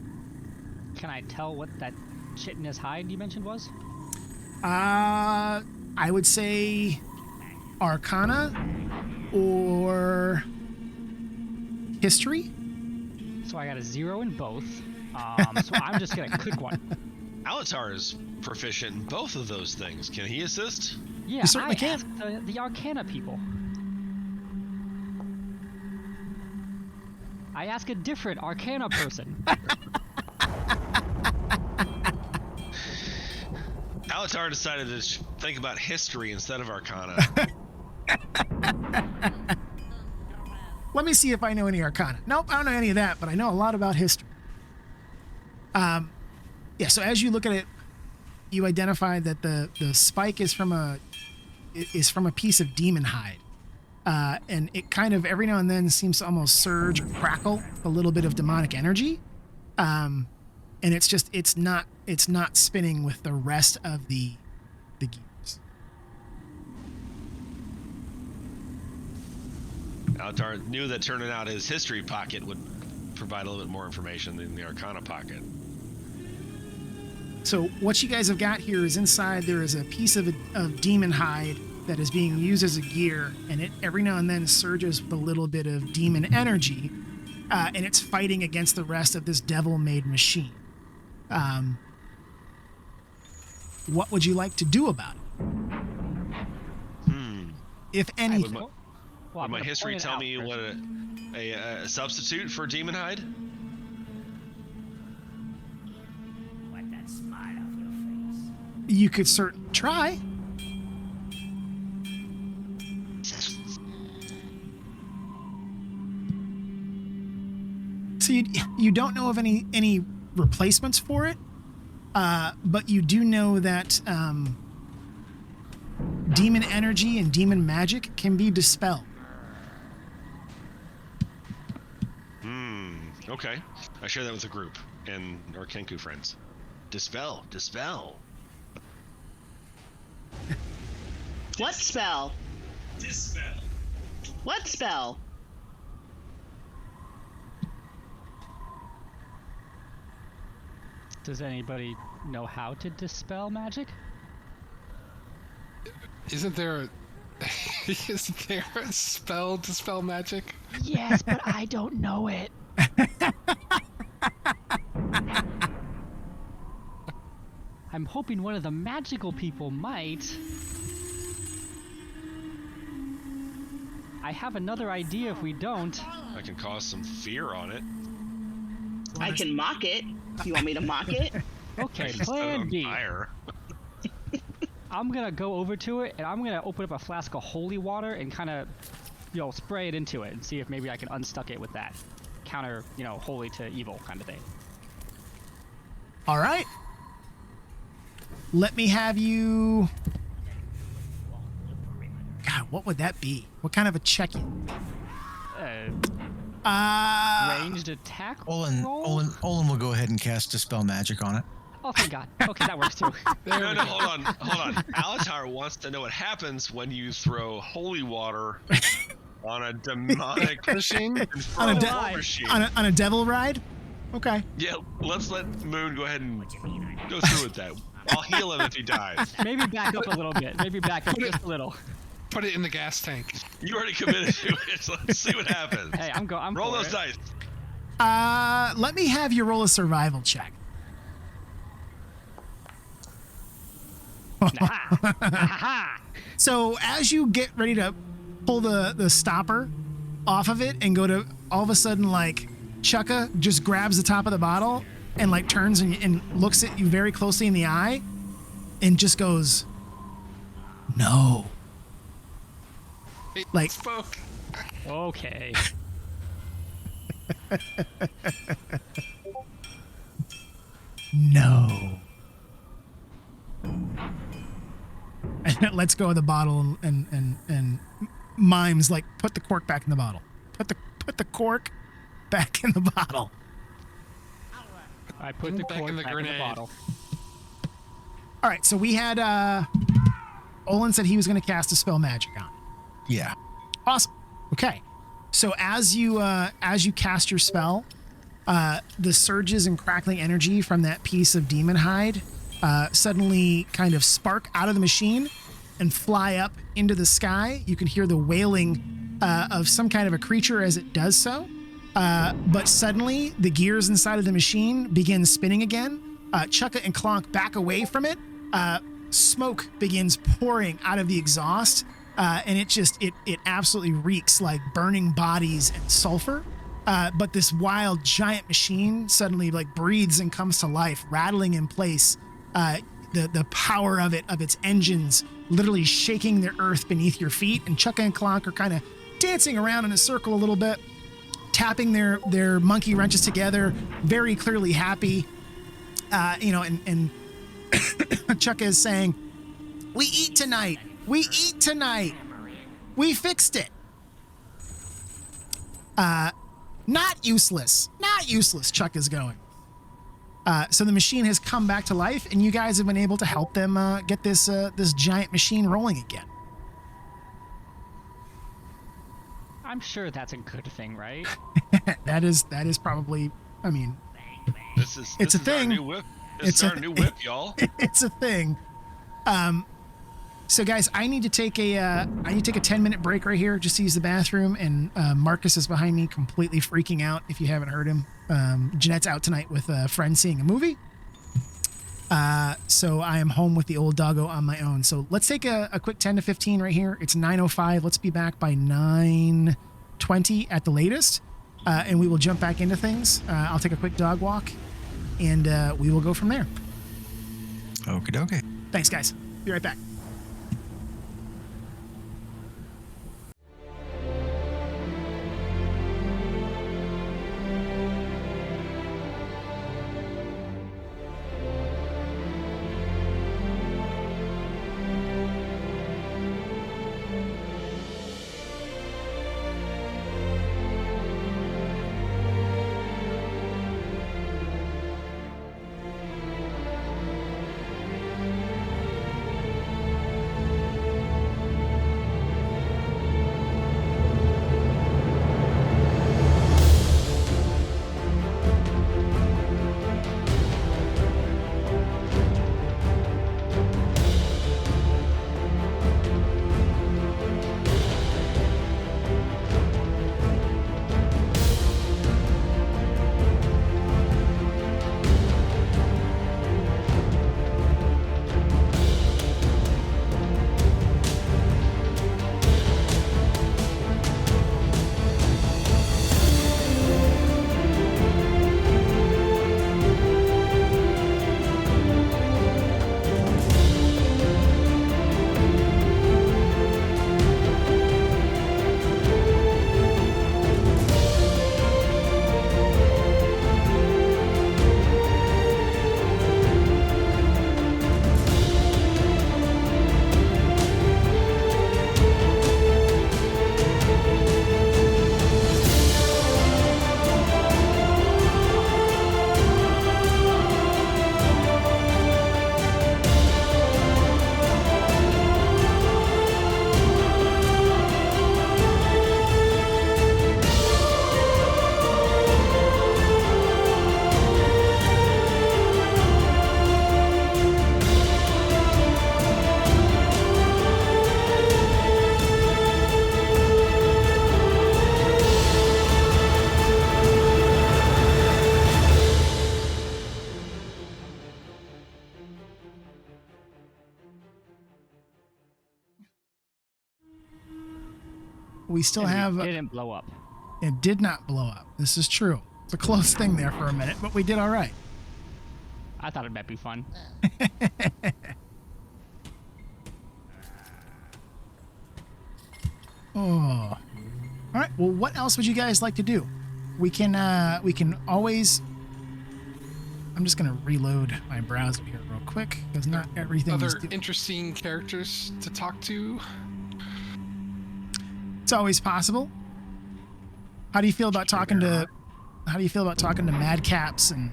Can I tell what that chitinous hide you mentioned was? I would say Arcana or History. So I got a 0 in both. So I'm just gonna click one. Alatar is proficient in both of those things. Can he assist? Yeah, You certainly I can. asked the Arcana people. I ask a different Arcana person. Alatar decided to think about history instead of Arcana. Let me see if I know any Arcana. Nope, I don't know any of that, but I know a lot about history. Yeah, so as you look at it, you identify that the spike is from a piece of demon hide. And it kind of every now and then seems to almost surge or crackle a little bit of demonic energy. And it's not spinning with the rest of the gears. Alatar knew that turning out his history pocket would provide a little bit more information than the Arcana pocket. So what you guys have got here is inside there is a piece of demon hide that is being used as a gear, and it every now and then surges with a little bit of demon energy, and it's fighting against the rest of this devil-made machine. What would you like to do about it? If anything. Would my history tell me what a substitute for demon hide? Wipe that smile off your face. You could certainly try. So you don't know of any replacements for it, but you do know that demon energy and demon magic can be dispelled. Okay. I share that with the group and our Kenku friends. Dispel. What spell? Dispel. What spell? Does anybody know how to dispel magic? Isn't there a spell to dispel magic? Yes, but I don't know it. I'm hoping one of the magical people might. I have another idea if we don't. I can cause some fear on it. I can mock it. You want me to mock it? Okay, Set it plan on B. fire. I'm gonna go over to it and I'm gonna open up a flask of holy water and kind of, spray it into it and see if maybe I can unstuck it with that. Counter, holy to evil kind of thing. All right. Let me have you. God, what would that be? What kind of a check-in? Ranged attack Olin roll? will go ahead and cast Dispel Magic on it. Oh, thank God. Okay, that works too. No, hold on. Alatar wants to know what happens when you throw holy water on a demonic Machine? On a, infernal machine. on a devil ride? Okay. Yeah, let's let Moon go ahead and go through with that. I'll heal him if he dies. Maybe back up a little bit. Maybe back up just a little. Put it in the gas tank. You already committed to it, so let's see what happens. Hey, I'm Roll for those it. dice. Let me have you roll a survival check. Aha! So as you get ready to pull the stopper off of it and go to, all of a sudden, like, Chukka just grabs the top of the bottle and, like, turns and looks at you very closely in the eye and just goes, no. He Like- spoke. Okay. No. And it lets go of the bottle and mimes, like, put the cork back in the bottle. Put the cork back in the bottle. I put the Back cork in the back in the grenade. bottle. All right, so we had Olin said he was going to cast a spell magic on it. Yeah. Awesome. Okay. So as you cast your spell, the surges and crackling energy from that piece of demon hide suddenly kind of spark out of the machine and fly up into the sky. You can hear the wailing of some kind of a creature as it does so. But suddenly the gears inside of the machine begin spinning again. Chukka and Clonk back away from it. Smoke begins pouring out of the exhaust. And it absolutely reeks like burning bodies and sulfur. But this wild giant machine suddenly like breathes and comes to life, rattling in place. The power of its engines literally shaking the earth beneath your feet. And Chuck and Clonk are kind of dancing around in a circle a little bit, tapping their monkey wrenches together, very clearly happy. And Chuck is saying, "We eat tonight. We eat tonight. We fixed it." Not useless. Not useless, Chuck is going. So the machine has come back to life, and you guys have been able to help them get this giant machine rolling again. I'm sure that's a good thing, right? That is probably. I mean, It's a thing. Our new whip. It's our new whip, y'all. It's a thing. So guys, I need to take a 10-minute break right here just to use the bathroom, and Marcus is behind me completely freaking out if you haven't heard him. Jeanette's out tonight with a friend seeing a movie. So I am home with the old doggo on my own. So let's take a quick 10 to 15 right here. It's 9:05. Let's be back by 9:20 at the latest. And we will jump back into things. I'll take a quick dog walk, and we will go from there. Okie dokie. Thanks, guys. Be right back. We still have. It didn't blow up. It did not blow up. This is true. It's a close thing there for a minute, but we did all right. I thought it might be fun. Oh. All right. Well, what else would you guys like to do? We can always. I'm just gonna reload my browser here real quick because not everything is. Other interesting characters to talk to. It's always possible. How do you feel about talking to? How do you feel about talking to madcaps and?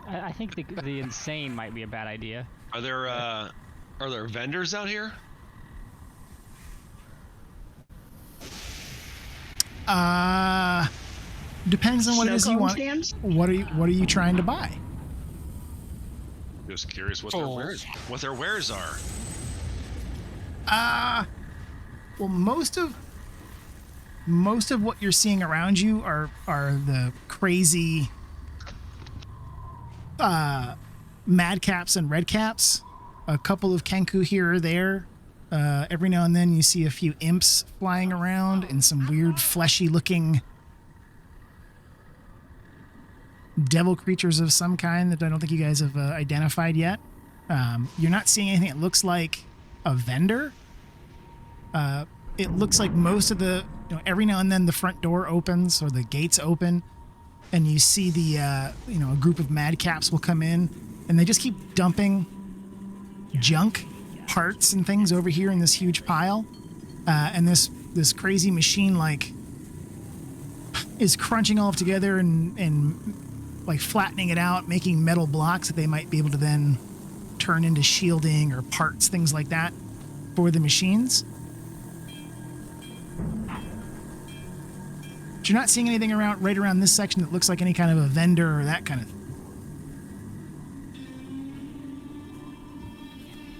I think the insane might be a bad idea. Are there vendors out here? Depends on what it is you want. Stands? What are you trying to buy? Just curious what their wares are. Well, most of what you're seeing around you are the crazy madcaps and redcaps. A couple of Kenku here or there. Every now and then you see a few imps flying around and some weird fleshy-looking devil creatures of some kind that I don't think you guys have identified yet. You're not seeing anything that looks like a vendor. It looks like most of the, every now and then the front door opens or the gates open, and you see the, a group of madcaps will come in, and they just keep dumping junk, parts and things over here in this huge pile. And this crazy machine, is crunching all together and flattening it out, making metal blocks that they might be able to then turn into shielding or parts, things like that, for the machines. But you're not seeing anything right around this section that looks like any kind of a vendor or that kind of thing.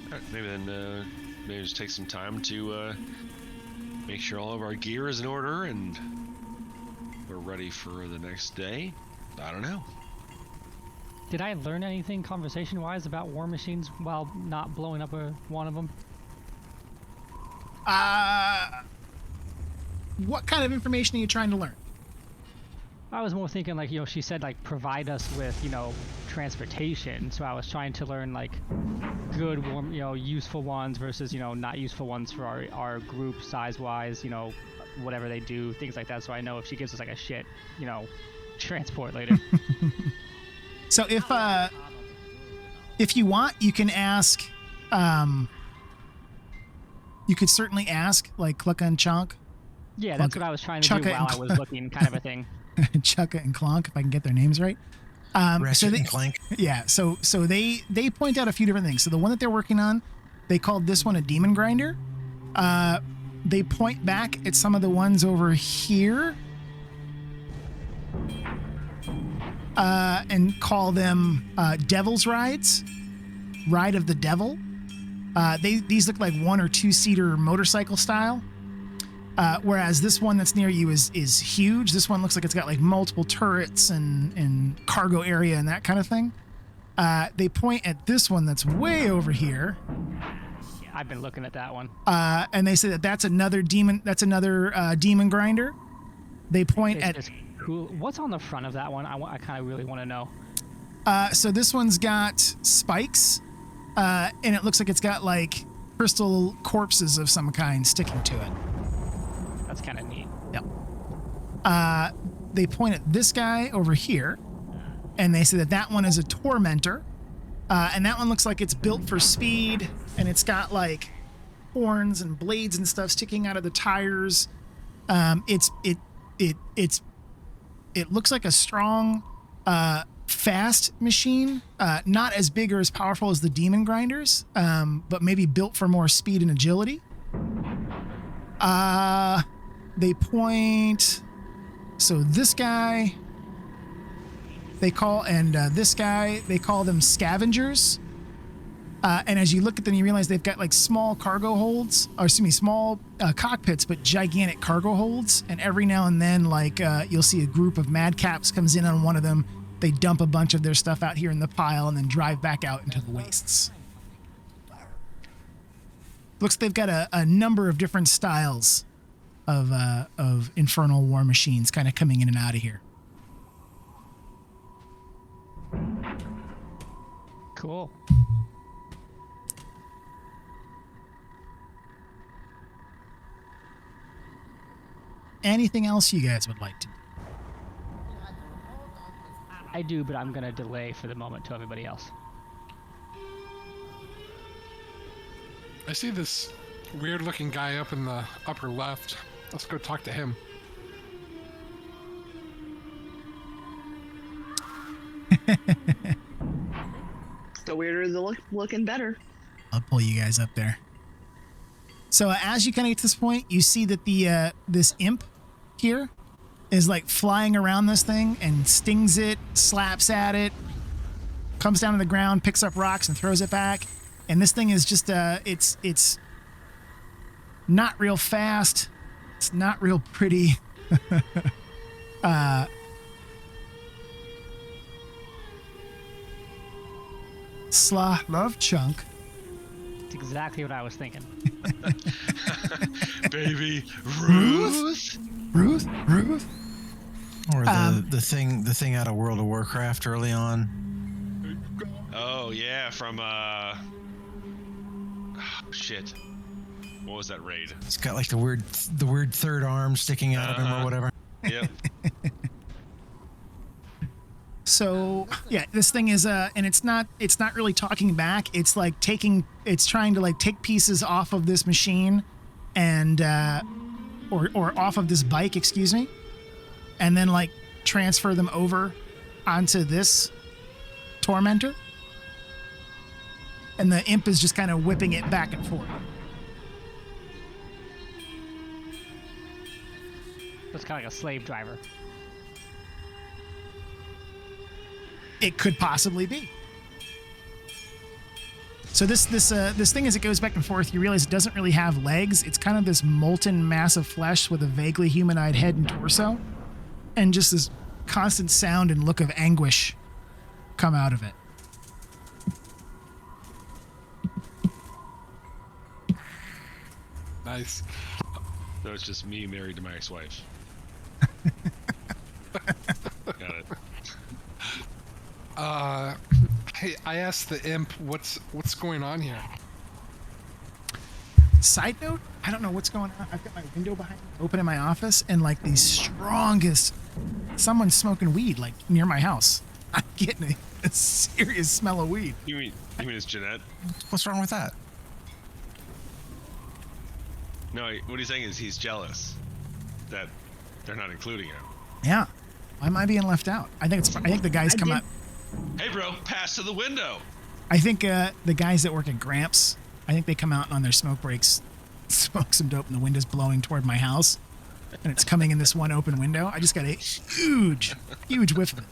All right, maybe just take some time to make sure all of our gear is in order and we're ready for the next day. I don't know. Did I learn anything conversation-wise about war machines while not blowing up one of them? What kind of information are you trying to learn? I was more thinking she said provide us with, transportation. So I was trying to learn good, warm, useful ones versus, not useful ones for our group size-wise, whatever they do, things like that. So I know if she gives us a shit, transport later. So if you want, you can ask, you could certainly ask, Clucka and Chunk. Yeah, that's what I was trying to do while I was looking, kind of a thing. Chukka and Clonk, if I can get their names right. Ratchet and Clank. Yeah, so they point out a few different things. So the one that they're working on, they called this one a demon grinder. They point back at some of the ones over here and call them Devil's Rides, Ride of the Devil. These look like 1 or 2 seater motorcycle style. Whereas this one that's near you is huge. This one looks like it's got multiple turrets and cargo area and that kind of thing. They point at this one that's way over here. I've been looking at that one. And they say that's another demon. That's another demon grinder. They point at. Cool. What's on the front of that one? I kind of really want to know. So this one's got spikes, and it looks like it's got crystal corpses of some kind sticking to it. That's kind of neat. Yep. They point at this guy over here, and they say that one is a tormentor, and that one looks like it's built for speed, and it's got horns and blades and stuff sticking out of the tires. It looks like a strong, fast machine, not as big or as powerful as the demon grinders, but maybe built for more speed and agility. They point. So this guy, this guy, they call them scavengers. And as you look at them, you realize they've got small cargo holds, or small cockpits, but gigantic cargo holds. And every now and then, you'll see a group of madcaps comes in on one of them. They dump a bunch of their stuff out here in the pile and then drive back out into the wastes. Looks like they've got a number of different styles of infernal war machines kind of coming in and out of here. Cool. Anything else you guys would like to do? I do, but I'm going to delay for the moment to everybody else. I see this weird-looking guy up in the upper left. Let's go talk to him. The weirder the looking, better. I'll pull you guys up there. So as you kind of get to this point, you see that the this imp here is flying around this thing and stings it, slaps at it, comes down to the ground, picks up rocks and throws it back. And this thing is just it's not real fast. It's not real pretty. Sla love Chunk. That's exactly what I was thinking. Baby Ruth. Ruth? Or the thing out of World of Warcraft early on. Oh yeah, from shit. What was that raid? It's got like the weird third arm sticking out of him or whatever. Yep. So yeah, this thing is and it's not really talking back. It's like it's trying to like take pieces off of this machine and or off of this bike, excuse me, and then like transfer them over onto this tormentor. And the imp is just kind of whipping it back and forth. It's kind of like a slave driver. It could possibly be. So this thing, as it goes back and forth, you realize it doesn't really have legs. It's kind of this molten mass of flesh with a vaguely humanoid head and torso, and just this constant sound and look of anguish come out of it. Nice. No, it's just me married to my ex-wife. Got it. Hey, I asked the imp, what's going on here? Side note, I don't know what's going on. I've got my window behind me open in my office, and like the strongest, someone's smoking weed like near my house. I'm getting a serious smell of weed. You mean it's Jeanette? What's wrong with that? No, what he's saying is he's jealous that they're not including him. Yeah. Why am I being left out? I think the guys come out. Hey, bro, pass to the window. I think the guys that work at Gramps, I think they come out on their smoke breaks, smoke some dope, and the window's blowing toward my house, and it's coming in this one open window. I just got a huge whiff of it.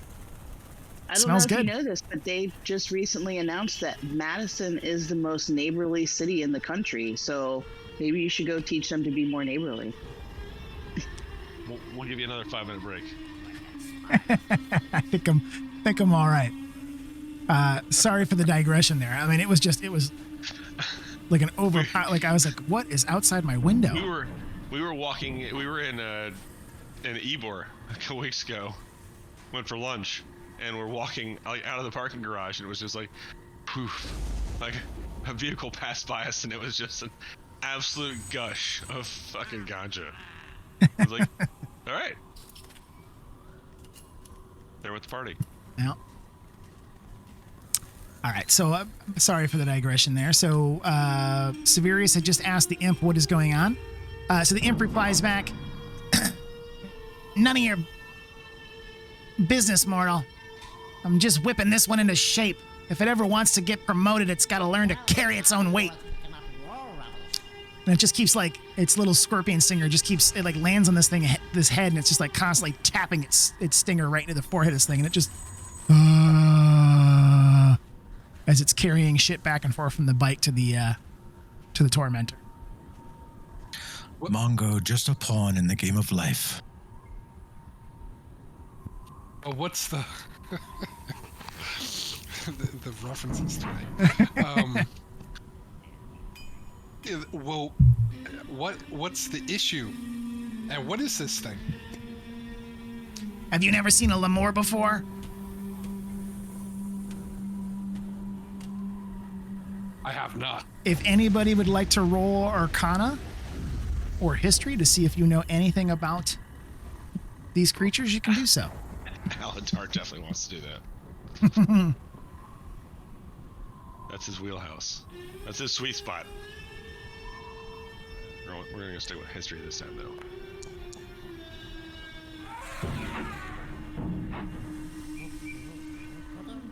I don't Smells know if good. you know this, but they just recently announced that Madison is the most neighborly city in the country. So maybe you should go teach them to be more neighborly. We'll give you another 5-minute break. I think I'm all right. Sorry for the digression there. I mean, it was like an like I was like, what is outside my window? We were walking. We were in Ybor a couple weeks ago. Went for lunch, and we're walking like out of the parking garage, and it was just like, poof, like a vehicle passed by us, and it was just an absolute gush of fucking ganja. I was like, all right, they're with the party. Yeah. All right, so sorry for the digression there. So Severius had just asked the imp what is going on. So the imp replies back, none of your business, mortal. I'm just whipping this one into shape. If it ever wants to get promoted, it's got to learn to carry its own weight. And it just keeps like, its little scorpion stinger just keeps, it like lands on this thing, this head, and it's just like constantly tapping its stinger right into the forehead of this thing, and it just, as it's carrying shit back and forth from the bike to the tormentor. Mongo, just a pawn in the game of life. Oh, what's the the references tonight? Well, what's the issue, and what is this thing? Have you never seen a Lemur before? I have not. If anybody would like to roll Arcana or History to see if you know anything about these creatures, you can do so. Alatar definitely wants to do that. That's his wheelhouse. That's his sweet spot. We're gonna stick with history this time, though.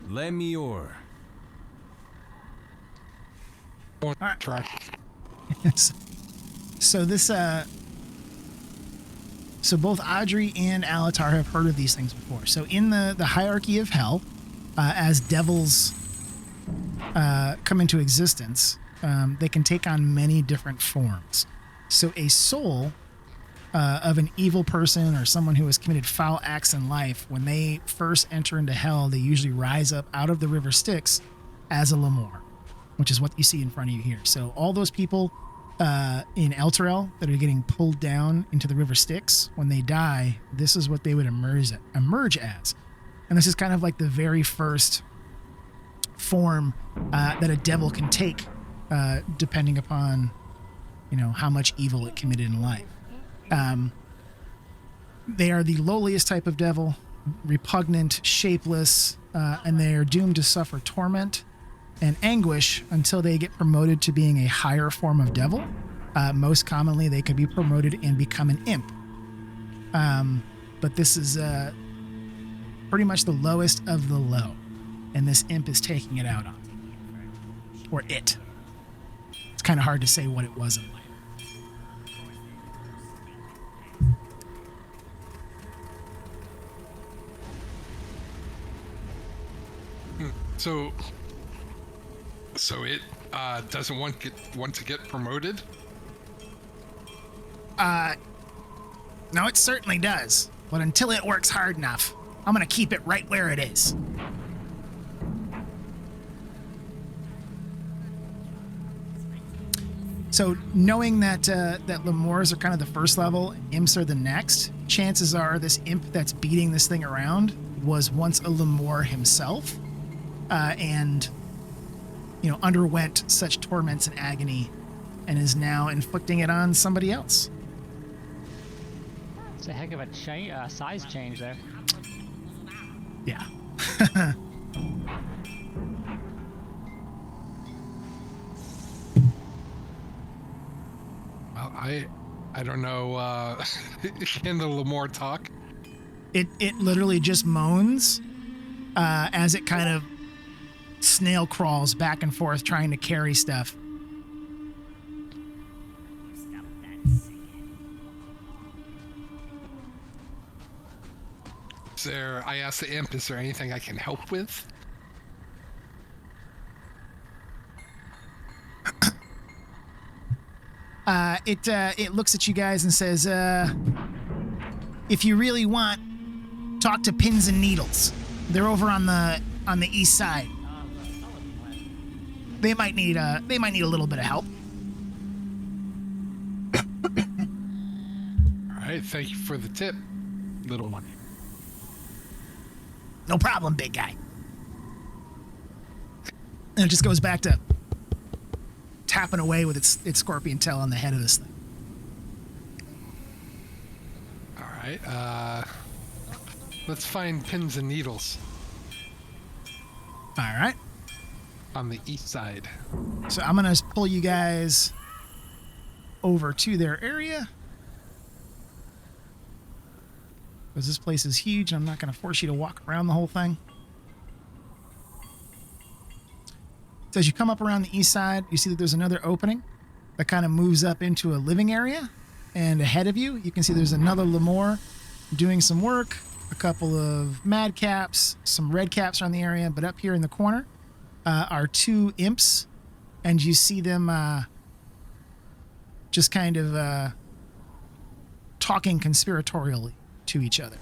Lemure. Alright. Track. So this so both Audrey and Alatar have heard of these things before. So in the hierarchy of hell, as devils come into existence, they can take on many different forms. So a soul of an evil person or someone who has committed foul acts in life, when they first enter into hell, they usually rise up out of the river Styx as a Lemur. which is what you see in front of you here. So all those people in Elturel that are getting pulled down into the river Styx, when they die, this is what they would emerge as. And this is kind of like the very first form that a devil can take, depending upon, how much evil it committed in life. They are the lowliest type of devil, repugnant, shapeless, and they are doomed to suffer torment and anguish until they get promoted to being a higher form of devil. Most commonly, they can be promoted and become an imp. But this is pretty much the lowest of the low, and this imp is taking it out on. Or it. It's kind of hard to say what it was in life. So it doesn't want to get promoted? No, it certainly does. But until it works hard enough, I'm gonna keep it right where it is. So knowing that Lemures are kind of the first level, imps are the next, chances are this imp that's beating this thing around was once a Lemure himself, and underwent such torments and agony, and is now inflicting it on somebody else. It's a heck of a size change there. Yeah. Well, I don't know. Can the Lemure talk? It literally just moans as it kind of snail crawls back and forth trying to carry stuff. Stop that singing. I asked the imp, is there anything I can help with? It looks at you guys and says, if you really want, talk to Pins and Needles. They're over on the east side. They might need a little bit of help. All right, thank you for the tip, little one. No problem, big guy. And it just goes back to tapping away with its scorpion tail on the head of this thing. All right, let's find Pins and Needles All right. on the east side. So I'm going to pull you guys over to their area. Because this place is huge, and I'm not going to force you to walk around the whole thing. So as you come up around the east side, you see that there's another opening that kind of moves up into a living area. And ahead of you, you can see there's another Lemure doing some work, a couple of madcaps, some redcaps around the area. But up here in the corner are two imps, and you see them just kind of talking conspiratorially to each other.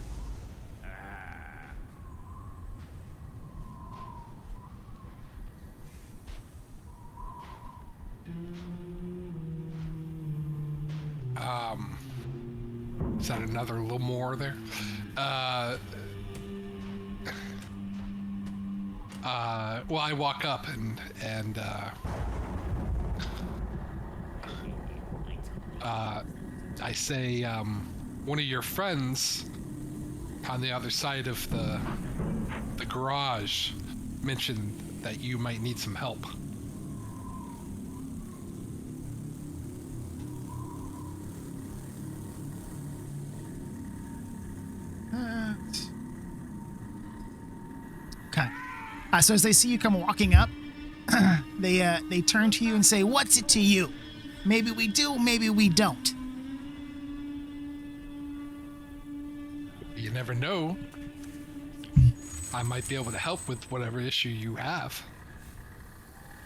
Is that another Lemure there? Well, I walk up and I say, one of your friends on the other side of the garage mentioned that you might need some help. Okay. So as they see you come walking up, they turn to you and say, "What's it to you? Maybe we do, maybe we don't." You never know. I might be able to help with whatever issue you have.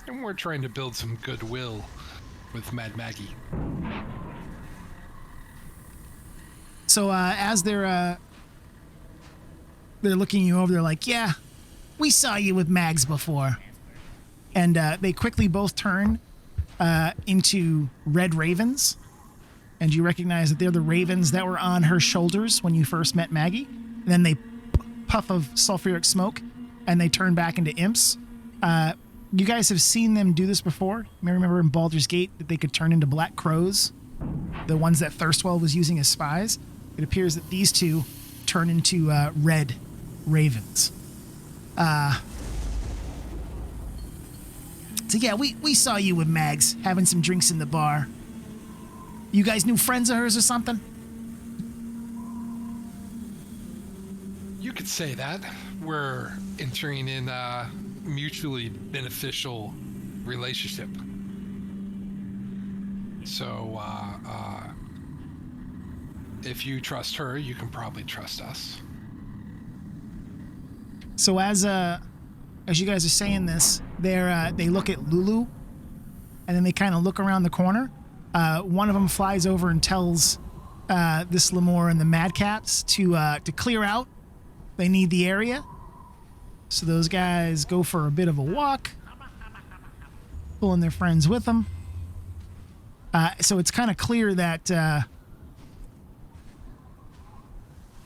And we're trying to build some goodwill with Mad Maggie. So as they're looking you over, they're like, "Yeah, we saw you with Mags before. and they quickly both turn into red ravens. And you recognize that they're the ravens that were on her shoulders when you first met Maggie. And then they puff of sulfuric smoke, and they turn back into imps. You guys have seen them do this before. You may remember in Baldur's Gate that they could turn into black crows, the ones that Thirstwell was using as spies. It appears that these two turn into red ravens. So yeah, we saw you with Mags having some drinks in the bar. You guys new friends of hers or something? You could say that. We're entering in a mutually beneficial relationship. So, if you trust her, you can probably trust us. So as you guys are saying this, they look at Lulu, and then they kind of look around the corner. One of them flies over and tells this Lemore and the Madcaps to clear out. They need the area. So those guys go for a bit of a walk, pulling their friends with them. So it's kind of clear that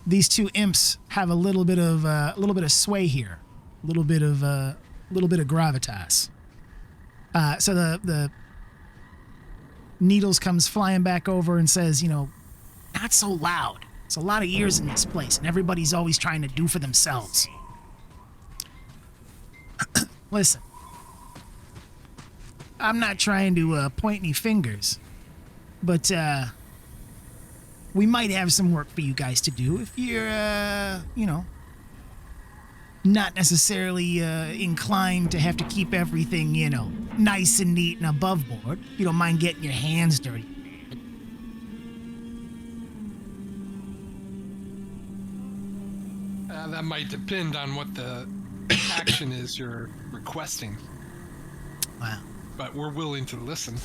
these two imps have a little bit of sway here, a little bit of gravitas. So the Needles comes flying back over and says, not so loud. It's a lot of ears in this place, and everybody's always trying to do for themselves. Listen, I'm not trying to point any fingers, but we might have some work for you guys to do if you're, not necessarily inclined to have to keep everything, nice and neat and above board. You don't mind getting your hands dirty. That might depend on what the action is you're requesting. Wow. But we're willing to listen.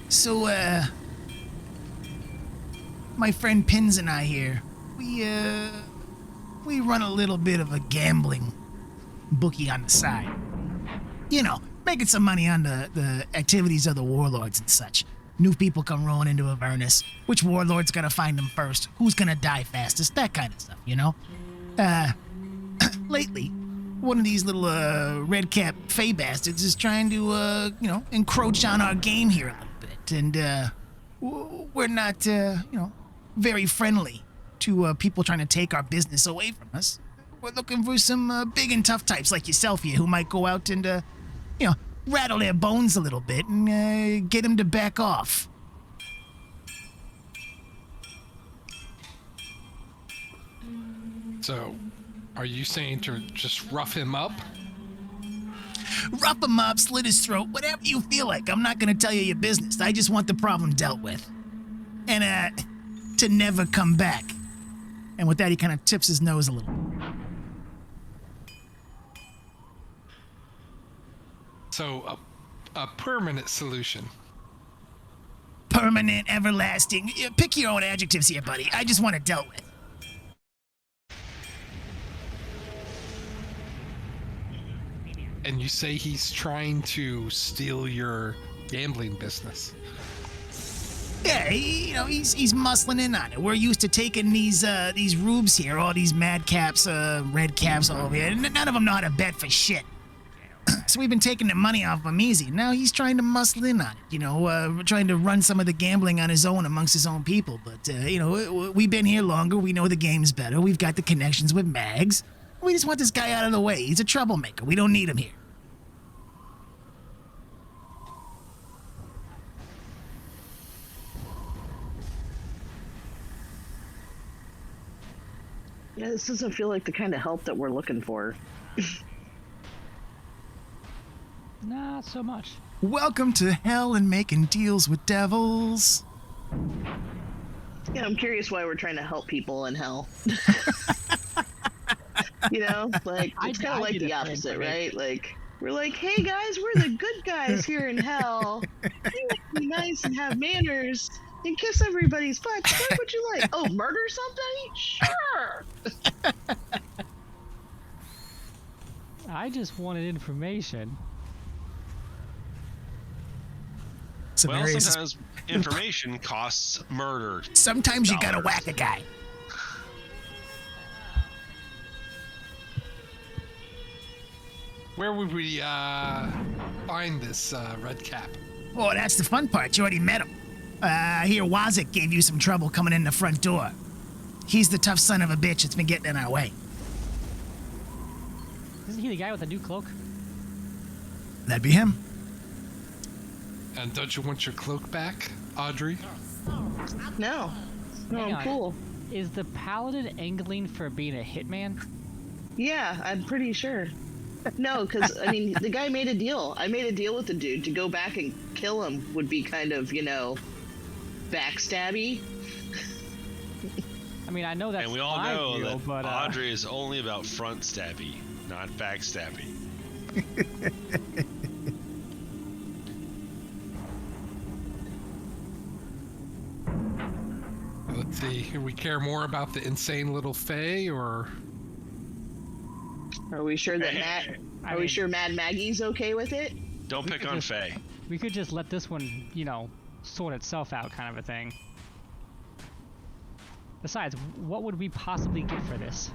So, my friend Pins and I here, we run a little bit of a gambling bookie on the side. Making some money on the activities of the warlords and such. New people come rolling into Avernus. Which warlord's gonna find them first? Who's gonna die fastest? That kind of stuff, Lately, one of these little red-cap fey bastards is trying to, encroach on our game here a little bit. And we're not, very friendly to people trying to take our business away from us. We're looking for some big and tough types like yourself here who might go out and, rattle their bones a little bit and get them to back off. So, are you saying to just rough him up? Rough him up, slit his throat, whatever you feel like. I'm not gonna tell you your business. I just want the problem dealt with. And, to never come back. And with that, he kind of tips his nose a little. So, a permanent solution. Permanent, everlasting. Pick your own adjectives here, buddy. I just want it dealt with. And you say he's trying to steal your gambling business. Yeah, he's muscling in on it. We're used to taking these rubes here, all these madcaps, red caps all over here. And none of them know how to bet for shit. So we've been taking the money off him easy. Now he's trying to muscle in on it, trying to run some of the gambling on his own amongst his own people. But, we've been here longer. We know the game's better. We've got the connections with Mags. We just want this guy out of the way. He's a troublemaker. We don't need him here. Yeah, this doesn't feel like the kind of help that we're looking for. Not so much. Welcome to hell and making deals with devils. Yeah, I'm curious why we're trying to help people in hell. It's kind of like the opposite, right? Like, we're like, hey guys, we're the good guys here in hell. You want to be nice and have manners and kiss everybody's butts. What would you like? Oh, murder somebody? Sure. I just wanted information. Severius, sometimes information costs murder. sometimes you gotta dollars. whack a guy. Where would we find this red cap? Oh, that's the fun part. You already met him. I hear Wazik gave you some trouble coming in the front door. He's the tough son of a bitch that's been getting in our way. Isn't he the guy with the new cloak? That'd be him. And don't you want your cloak back, Audrey? No. No, Hang I'm on. cool. Is the paladin angling for being a hitman? Yeah, I'm pretty sure. No, because, I mean, the guy made a deal. I made a deal with the dude to go back and kill him would be kind of, backstabby. I mean, I know that's And we all my know deal, that but Audrey is only about front stabby, not back stabby. Let's see. Do we care more about the insane little Fae, or Are we sure that I Are we mean- sure Mad Maggie's okay with it? Don't pick on Faye. we could just let this one, sort itself out, kind of a thing. Besides, what would we possibly get for this?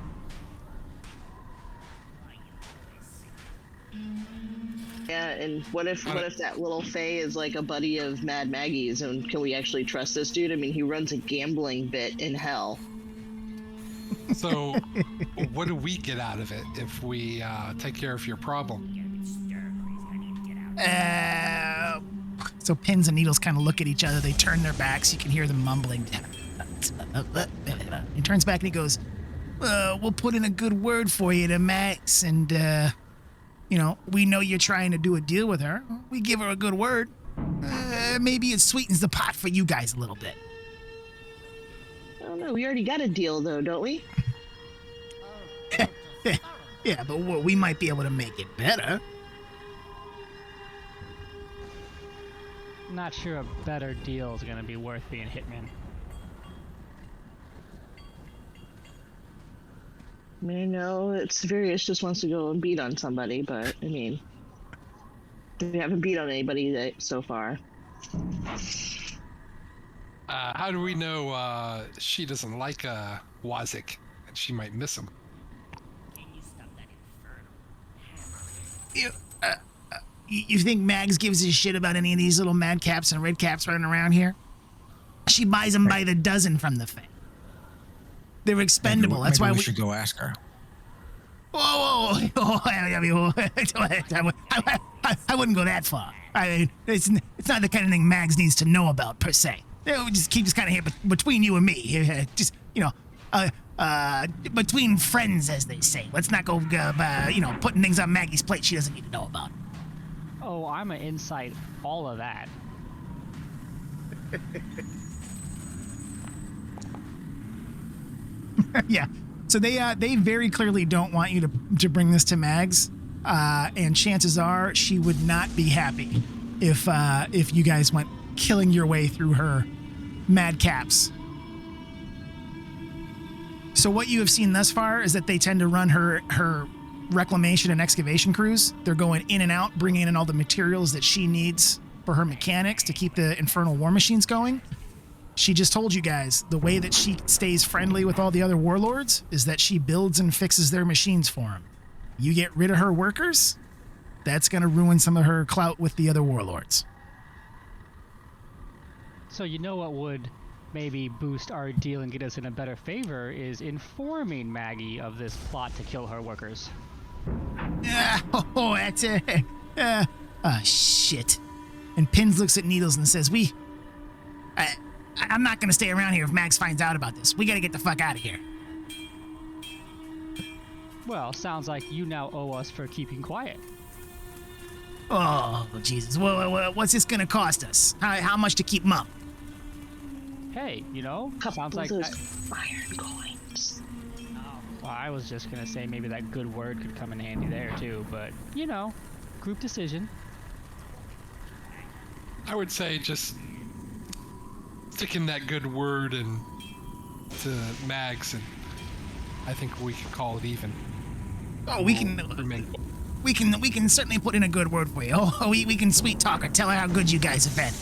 Yeah, and what if that little Fae is like a buddy of Mad Maggie's, and can we actually trust this dude? I mean, he runs a gambling bit in hell. so? What do we get out of it if we take care of your problem? So Pins and Needles kind of look at each other. They turn their backs. You can hear them mumbling. He turns back and he goes, we'll put in a good word for you to Max, and, we know you're trying to do a deal with her. We give her a good word. Maybe it sweetens the pot for you guys a little bit. I don't know. We already got a deal, though, don't we? Yeah, but we might be able to make it better. Not sure a better deal is going to be worth being hitman. I mean, no, it's Severius just wants to go and beat on somebody, but, I mean, we haven't beat on anybody so far. How do we know she doesn't like Wazik and she might miss him? You think Mags gives a shit about any of these little mad caps and red caps running around here? She buys them by the dozen from the Fae. They're expendable. That's why we should go ask her. Whoa! I wouldn't go that far. I mean, it's not the kind of thing Mags needs to know about per se. We just keep this kind of here between you and me. Just between friends, as they say. Let's not go, putting things on Maggie's plate she doesn't need to know about. Oh, I'm an insight all of that. Yeah. So they very clearly don't want you to bring this to Mags, and chances are she would not be happy if you guys went killing your way through her madcaps. So what you have seen thus far is that they tend to run her reclamation and excavation crews. They're going in and out, bringing in all the materials that she needs for her mechanics to keep the infernal war machines going. She just told you guys the way that she stays friendly with all the other warlords is that she builds and fixes their machines for them. You get rid of her workers, that's going to ruin some of her clout with the other warlords. So you know what would maybe boost our deal and get us in a better favor is informing Maggie of this plot to kill her workers. That's shit. And Pins looks at Needles and says, I'm not going to stay around here if Max finds out about this. We got to get the fuck out of here. Well, sounds like you now owe us for keeping quiet. Oh, Jesus. Well, what's this going to cost us? How much to keep them up? Hey, Couple sounds of like... those iron coins. Well, I was just going to say maybe that good word could come in handy there, too. But, group decision. I would say just sticking that good word and to Mags, and I think we can call it even. Oh, we can... We can certainly put in a good word for you. Oh, we can sweet talk her, tell her how good you guys have been.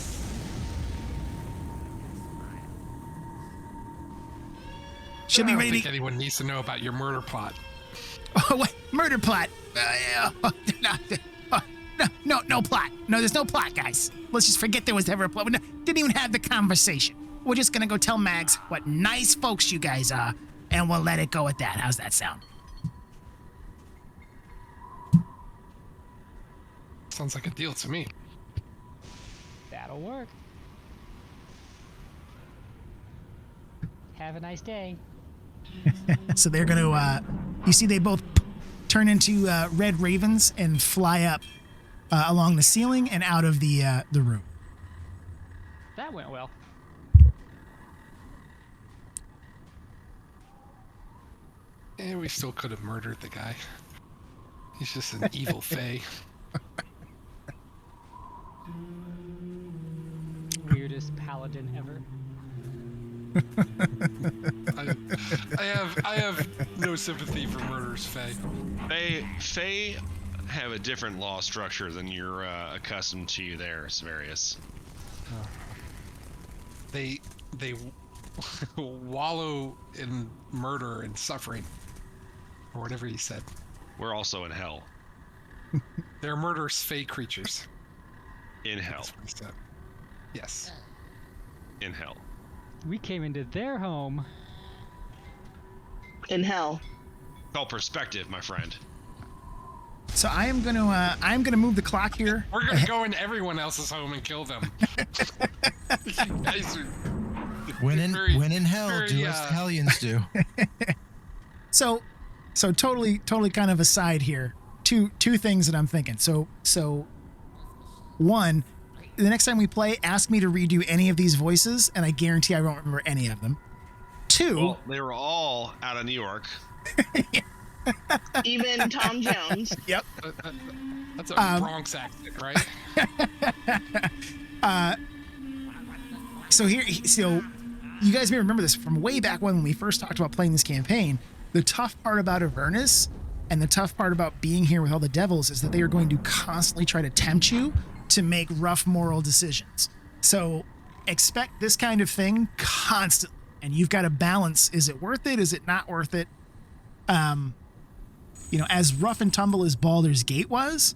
She'll I be don't ready think to. anyone needs to know about your murder plot. Oh, what? Murder plot. No plot. No, there's no plot, guys. Let's just forget there was ever a plot. We didn't even have the conversation. We're just gonna go tell Mags what nice folks you guys are, and we'll let it go at that. How's that sound? Sounds like a deal to me. That'll work. Have a nice day. So they're gonna, you see they both turn into red ravens and fly up along the ceiling and out of the room. That went well. And we still could have murdered the guy. He's just an evil fae. Weirdest paladin ever. I have no sympathy for murderous fae. Fae have a different law structure than you're accustomed to there, Severius. They wallow in murder and suffering, or whatever he said. We're also in hell. They're murderous fae creatures. In hell. That's what he said. Yes. In hell. We came into their home. In hell. Call perspective, my friend. So I'm gonna move the clock here. We're gonna go in everyone else's home and kill them. You guys are When in hell, very, do as the Hellions do. So totally kind of aside here. Two things that I'm thinking. So one, the next time we play, ask me to redo any of these voices, and I guarantee I won't remember any of them. Two, Well, they were all out of New York. Even Tom Jones. yep. That's a Bronx accent, right? So you guys may remember this from way back when we first talked about playing this campaign. The tough part about Avernus and the tough part about being here with all the devils is that they are going to constantly try to tempt you to make rough moral decisions. So expect this kind of thing constantly, and you've got to balance: is it worth it? Is it not worth it? As rough and tumble as Baldur's Gate was,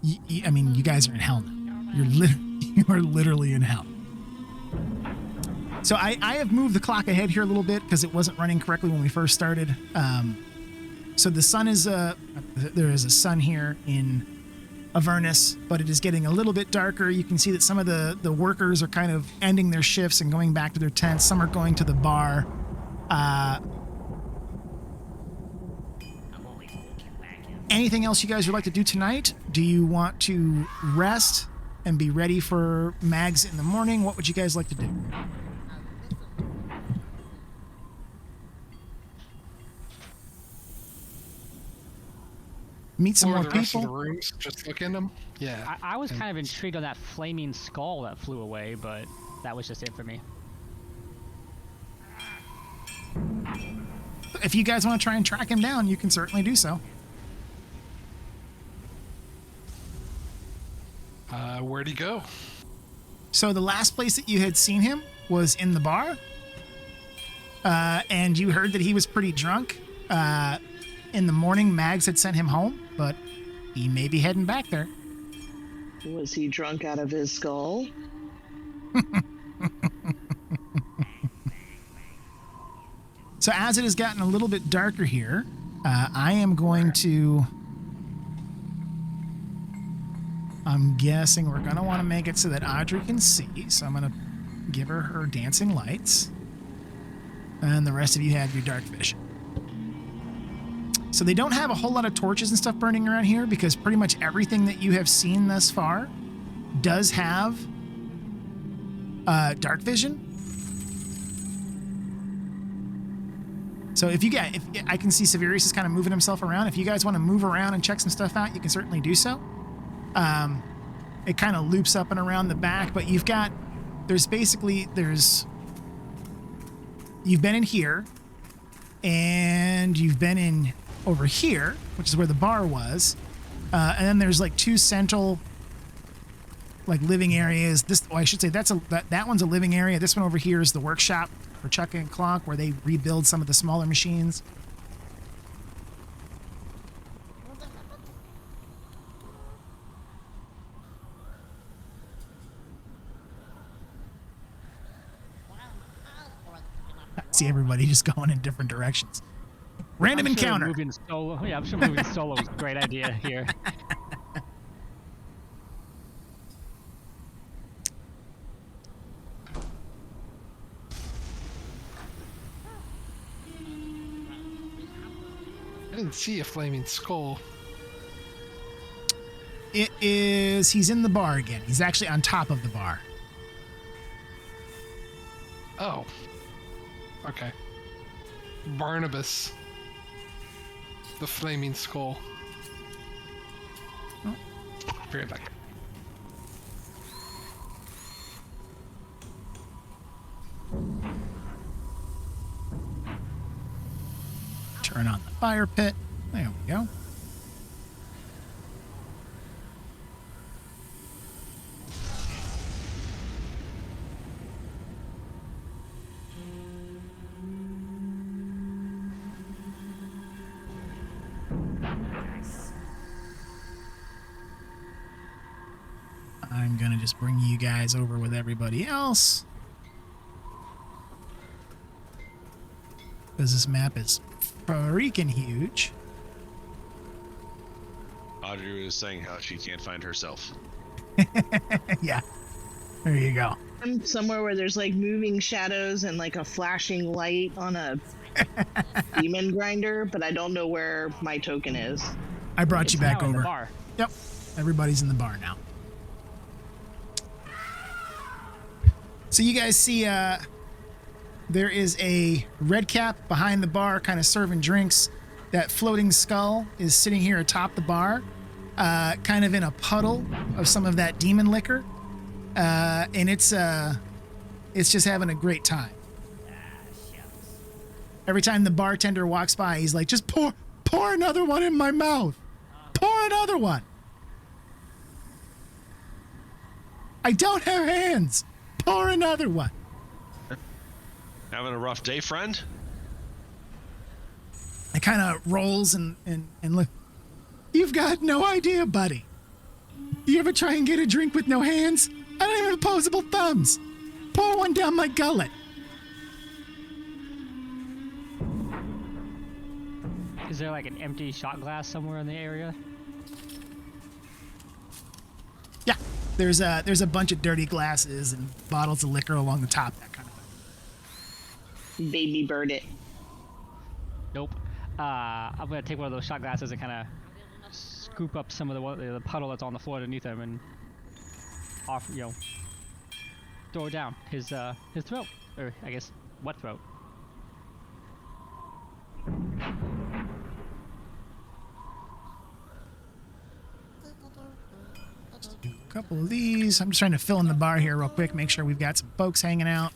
you guys are in hell now. You are literally in hell. So I have moved the clock ahead here a little bit because it wasn't running correctly when we first started. So the sun is there is a sun here in Avernus, but it is getting a little bit darker. You can see that some of the workers are kind of ending their shifts and going back to their tents. Some are going to the bar. Anything else you guys would like to do tonight? Do you want to rest and be ready for Mags in the morning? What would you guys like to do? Meet some Or more the rest of the people. rooms, just look in them. Yeah. I was kind of intrigued on that flaming skull that flew away, but that was just it for me. If you guys want to try and track him down, you can certainly do so. Where'd he go? So the last place that you had seen him was in the bar, and you heard that he was pretty drunk. In the morning, Mags had sent him home, but he may be heading back there. Was he drunk out of his skull? So as it has gotten a little bit darker here, I am going to... I'm guessing we're going to want to make it so that Audrey can see. So I'm going to give her her dancing lights. And the rest of you have your dark vision. So they don't have a whole lot of torches and stuff burning around here because pretty much everything that you have seen thus far does have dark vision. So if I can see Severius is kind of moving himself around. If you guys want to move around and check some stuff out, you can certainly do so. It kind of loops up and around the back, but you've been in here, and you've been in over here, which is where the bar was, And then there's like 2 central like living areas. I should say that one's a living area. This one over here is the workshop for Chuck and Clonk, where they rebuild some of the smaller machines. I see everybody just going in different directions. Random I'm sure encounter. Moving solo. Yeah, I'm sure moving solo is a great idea here. I didn't see a flaming skull. He's in the bar again. He's actually on top of the bar. Oh. Okay. Barnabas. The flaming skull. Oh. Be right back. Turn on the fire pit. There we go. I'm gonna just bring you guys over with everybody else, because this map is freaking huge. Audrey was saying how she can't find herself. Yeah, there you go. I'm somewhere where there's like moving shadows and like a flashing light on a demon grinder, but I don't know where my token is. I brought you back Now in the over. bar. Yep, everybody's in the bar now. So you guys see there is a red cap behind the bar kind of serving drinks. That floating skull is sitting here atop the bar, kind of in a puddle of some of that demon liquor. And it's just having a great time. Every time the bartender walks by, he's like, just pour another one in my mouth. Pour another one. I don't have hands. Pour another one. Having a rough day, friend? It kind of rolls and look. You've got no idea, buddy. You ever try and get a drink with no hands? I don't even have opposable thumbs. Pour one down my gullet. Is there like an empty shot glass somewhere in the area? Yeah, there's a bunch of dirty glasses and bottles of liquor along the top, that kind of thing. Baby bird it. Nope. I'm gonna take one of those shot glasses and kind of scoop up some of the puddle that's on the floor underneath him and throw it down his throat, or I guess what throat? Do a couple of these. I'm just trying to fill in the bar here real quick, make sure we've got some folks hanging out.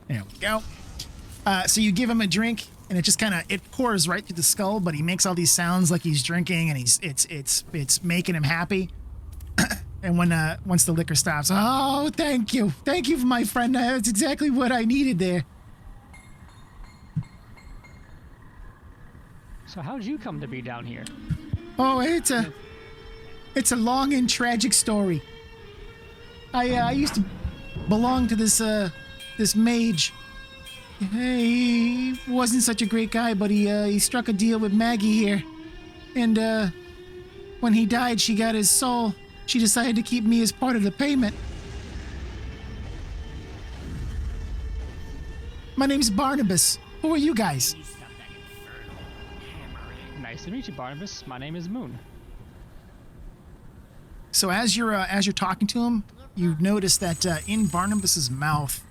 There we go. So you give him a drink, and it just kind of pours right through the skull, but he makes all these sounds like he's drinking, and it's making him happy. And once the liquor stops, oh, thank you, my friend. That's exactly what I needed there. So how did you come to be down here? Oh, it's a long and tragic story. I used to belong to this mage. He wasn't such a great guy, but he struck a deal with Maggie here. And when he died, she got his soul. She decided to keep me as part of the payment. My name's Barnabas. Who are you guys? Nice to meet you, Barnabas. My name is Moon. So as you're talking to him, you notice that in Barnabas's mouth,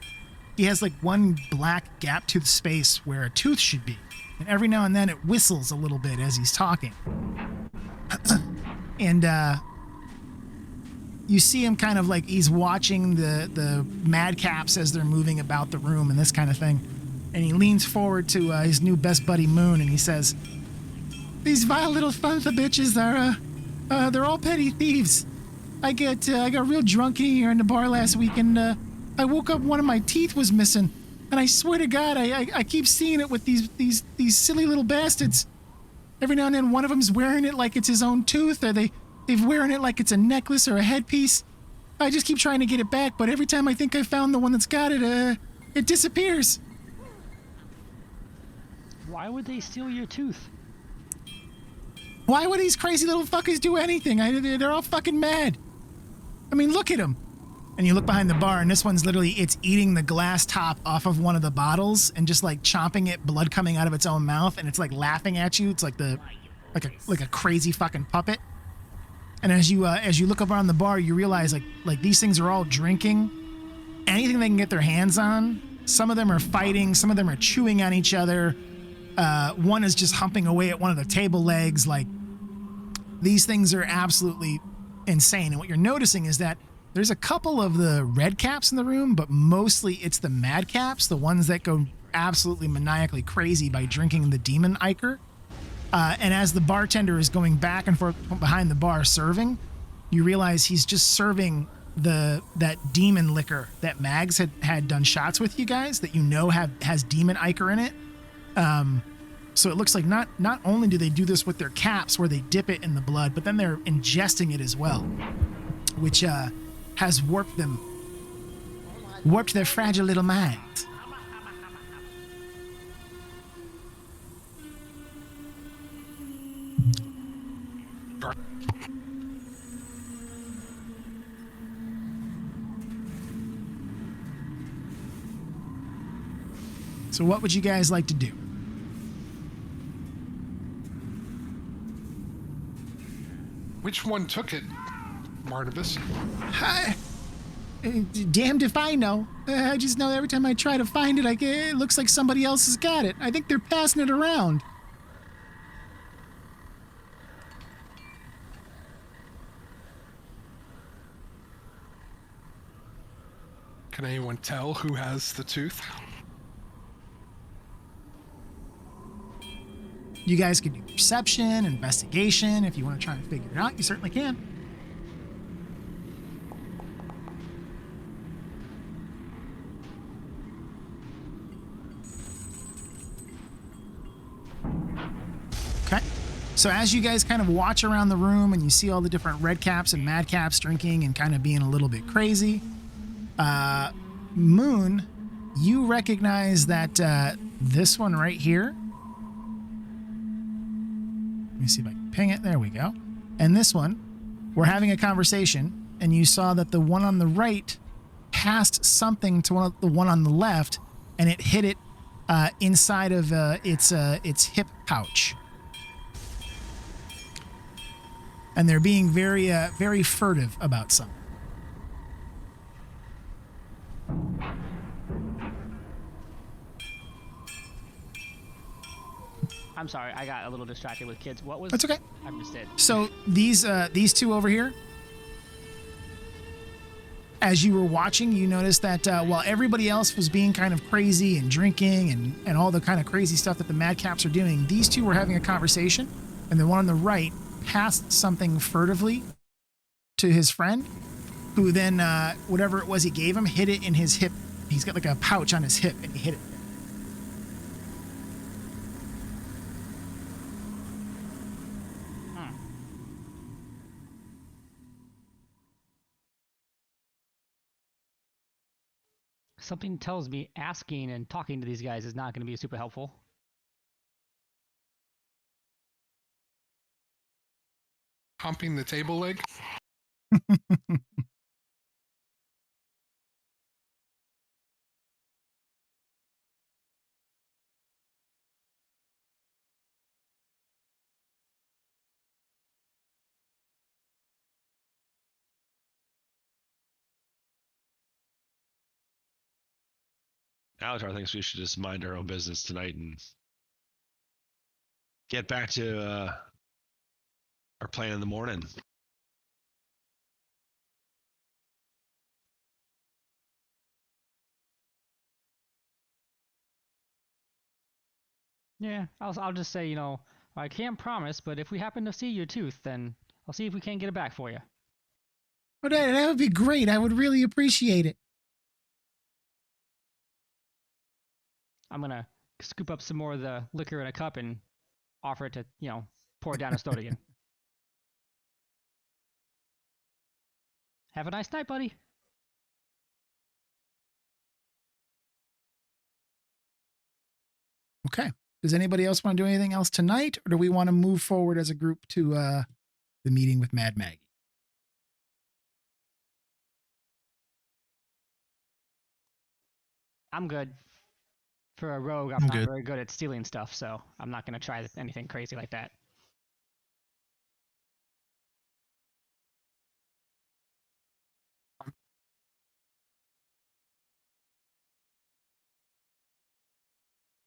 he has like one black gap-toothed space where a tooth should be, and every now and then it whistles a little bit as he's talking. And you see him kind of like he's watching the madcaps as they're moving about the room and this kind of thing. And he leans forward to his new best buddy Moon, and he says, These vile little sons of bitches are, they're all petty thieves. I got real drunk in here in the bar last week, and I woke up, one of my teeth was missing, and I swear to God, I keep seeing it with these silly little bastards. Every now and then, one of them's wearing it like it's his own tooth, or they're wearing it like it's a necklace or a headpiece. I just keep trying to get it back, but every time I think I found the one that's got it, it disappears. Why would they steal your tooth? Why would these crazy little fuckers do anything? They're all fucking mad. I mean, look at them. And you look behind the bar, and this one's literally, it's eating the glass top off of one of the bottles and just like chomping it, blood coming out of its own mouth, and it's like laughing at you. It's like a crazy fucking puppet. And as you look up around the bar, you realize like these things are all drinking anything they can get their hands on. Some of them are fighting, some of them are chewing on each other. One is just humping away at one of the table legs. Like, these things are absolutely insane. And what you're noticing is that there's a couple of the red caps in the room, but mostly it's the mad caps, the ones that go absolutely maniacally crazy by drinking the demon ichor. And as the bartender is going back and forth behind the bar serving, you realize he's just serving that demon liquor that Mags had done shots with you guys that has demon ichor in it. So it looks like not only do they do this with their caps where they dip it in the blood, but then they're ingesting it as well, which has warped their fragile little minds. So what would you guys like to do? Which one took it, Martivus? Damned if I know. I just know every time I try to find it, it looks like somebody else has got it. I think they're passing it around. Can anyone tell who has the tooth? You guys can do perception, investigation. If you want to try and figure it out, you certainly can. Okay. So as you guys kind of watch around the room and you see all the different red caps and mad caps drinking and kind of being a little bit crazy, Moon, you recognize that this one right here. Let me see if I can ping it. There we go. And this one, we're having a conversation, and you saw that the one on the right passed something to the one on the left, and it hit it inside of its hip pouch. And they're being very very furtive about something. I'm sorry, I got a little distracted with kids. What was? That's okay. I missed it. So these two over here, as you were watching, you noticed that while everybody else was being kind of crazy and drinking and all the kind of crazy stuff that the madcaps are doing, these two were having a conversation, and the one on the right passed something furtively to his friend, who then, whatever it was he gave him, hit it in his hip. He's got like a pouch on his hip, and he hit it. Something tells me asking and talking to these guys is not going to be super helpful. Humping the table leg? Alatar thinks we should just mind our own business tonight and get back to our plan in the morning. Yeah, I'll just say, I can't promise, but if we happen to see your tooth, then I'll see if we can't get it back for you. Oh, that would be great. I would really appreciate it. I'm gonna scoop up some more of the liquor in a cup and offer it to, pour it down his throat again. Have a nice night, buddy. Okay. Does anybody else want to do anything else tonight, or do we want to move forward as a group to the meeting with Mad Maggie? I'm good. For a rogue, I'm not very good at stealing stuff, so I'm not going to try anything crazy like that.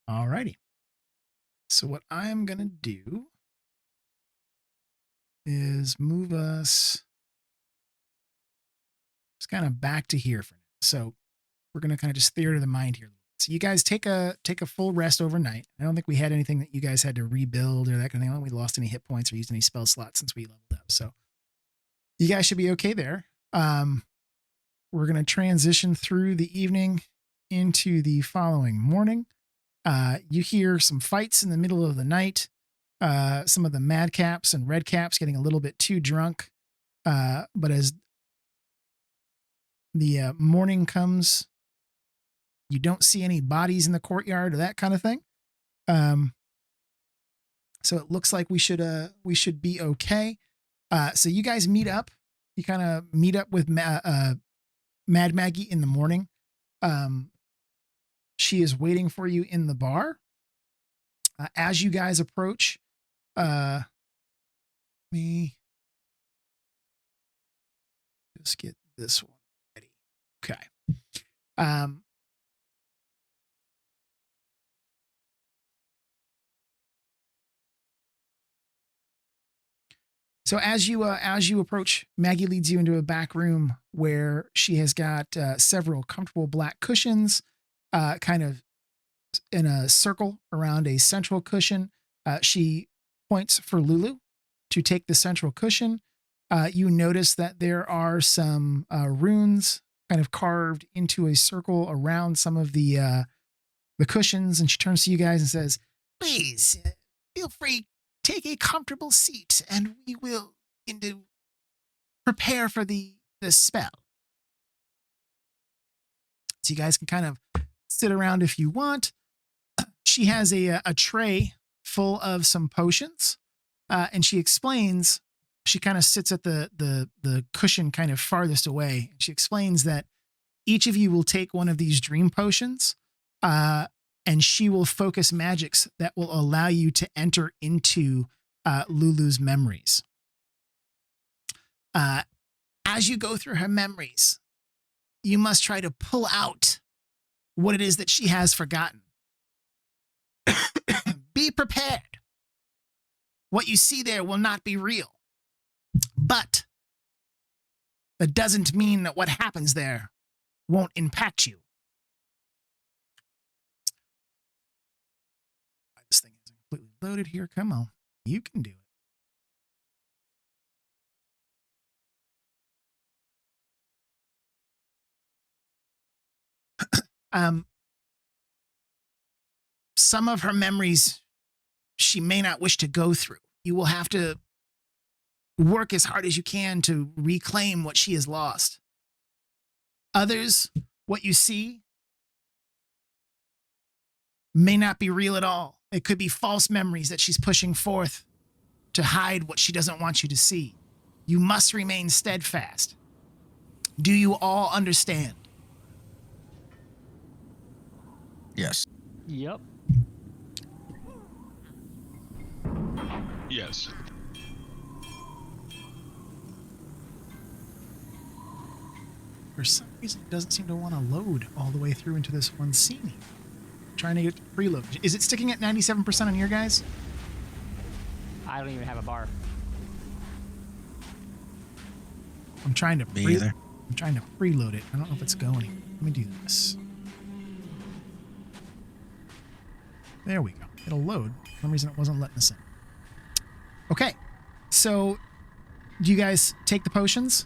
Alrighty. So what I'm going to do is move us just kind of back to here for now. So we're going to kind of just theater the mind here. So you guys take a full rest overnight. I don't think we had anything that you guys had to rebuild or that kind of thing. I don't think we lost any hit points or used any spell slots since we leveled up. So you guys should be okay there. We're going to transition through the evening into the following morning. You hear some fights in the middle of the night. Some of the madcaps and redcaps getting a little bit too drunk. But as the morning comes, you don't see any bodies in the courtyard or that kind of thing. So it looks like we should be okay. So you guys meet up. You kind of meet up with Mad Maggie in the morning. She is waiting for you in the bar. As you guys approach, me just get this one ready. Okay. So as you approach, Maggie leads you into a back room where she has got several comfortable black cushions, kind of in a circle around a central cushion. She points for Lulu to take the central cushion. You notice that there are some runes kind of carved into a circle around some of the cushions, and she turns to you guys and says, "Please, feel free. Take a comfortable seat, and we will begin to prepare for the spell." So you guys can kind of sit around if you want. She has a tray full of some potions, and she explains. She kind of sits at the cushion kind of farthest away. She explains that each of you will take one of these dream potions, and she will focus magics that will allow you to enter into Lulu's memories. As you go through her memories, you must try to pull out what it is that she has forgotten. Be prepared. What you see there will not be real. But that doesn't mean that what happens there won't impact you. This thing isn't completely loaded here. Come on. You can do it. Some of her memories she may not wish to go through. You will have to work as hard as you can to reclaim what she has lost. Others, what you see may not be real at all. It could be false memories that she's pushing forth to hide what she doesn't want you to see. You must remain steadfast. Do you all understand? Yes. Yep. Yes. For some reason, it doesn't seem to want to load all the way through into this one scene. Trying to get preload. Is it sticking at 97% on your guys? I don't even have a bar. I'm trying to Me either. I'm trying to preload it. I don't know if it's going. Let me do this. There we go. It'll load. For some reason it wasn't letting us in. Okay. So, do you guys take the potions?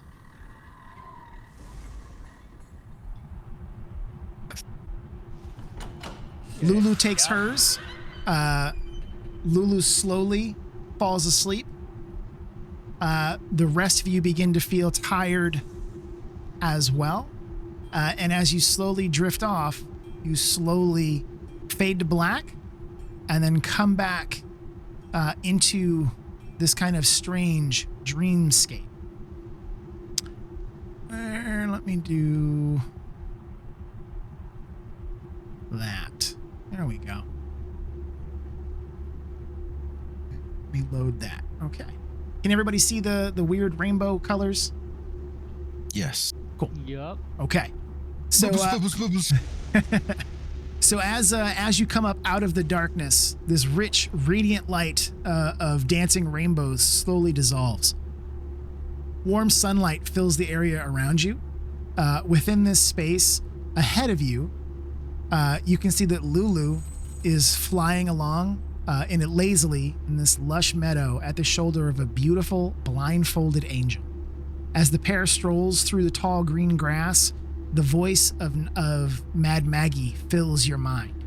Lulu takes hers. Lulu slowly falls asleep. The rest of you begin to feel tired as well. And as you slowly drift off, you slowly fade to black and then come back into this kind of strange dreamscape. Let me do that. There we go. Let me load that. Okay. Can everybody see the weird rainbow colors? Yes. Cool. Yup. Okay. So, so as you come up out of the darkness, this rich, radiant light of dancing rainbows slowly dissolves. Warm sunlight fills the area around you. Within this space, ahead of you, you can see that Lulu is flying along in it lazily in this lush meadow at the shoulder of a beautiful, blindfolded angel. As the pair strolls through the tall green grass, the voice of Mad Maggie fills your mind.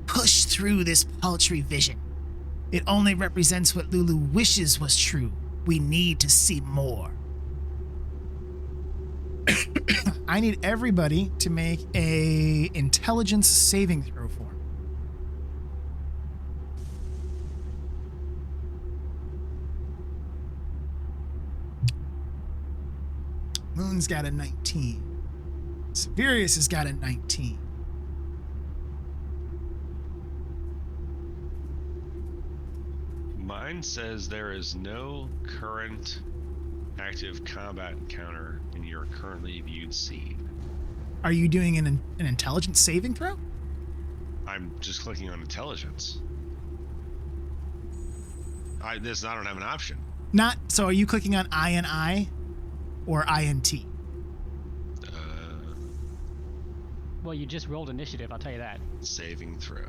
Push through this paltry vision. It only represents what Lulu wishes was true. We need to see more. I need everybody to make a intelligence saving throw for me. Moon's got a 19. Siberius has got a 19. Mine says there is no current active combat encounter in your currently viewed scene. Are you doing an intelligence saving throw? I'm just clicking on intelligence. I don't have an option. Not so. Are you clicking on I or INT? Well, you just rolled initiative, I'll tell you that. Saving throw.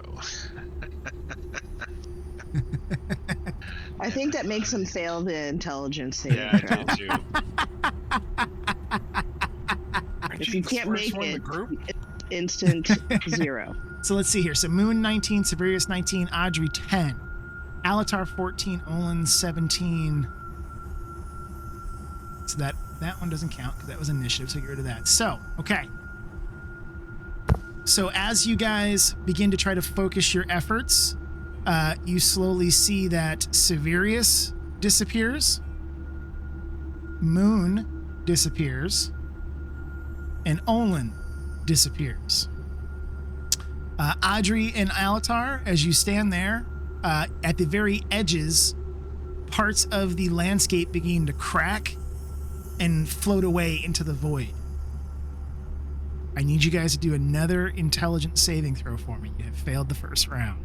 I think that makes him fail the intelligence saving Yeah, throw. I did too. If you can't make it, group? it's instant 0. So let's see here. So Moon 19, Siberius 19, Audrey 10, Alatar 14, Olin 17. So that one doesn't count because that was initiative, so get rid of that. So, okay. So as you guys begin to try to focus your efforts, you slowly see that Siberius disappears, Moon disappears, and Olin disappears. Audrey and Alatar, as you stand there, at the very edges, parts of the landscape begin to crack and float away into the void. I need you guys to do another intelligence saving throw for me. You have failed the first round.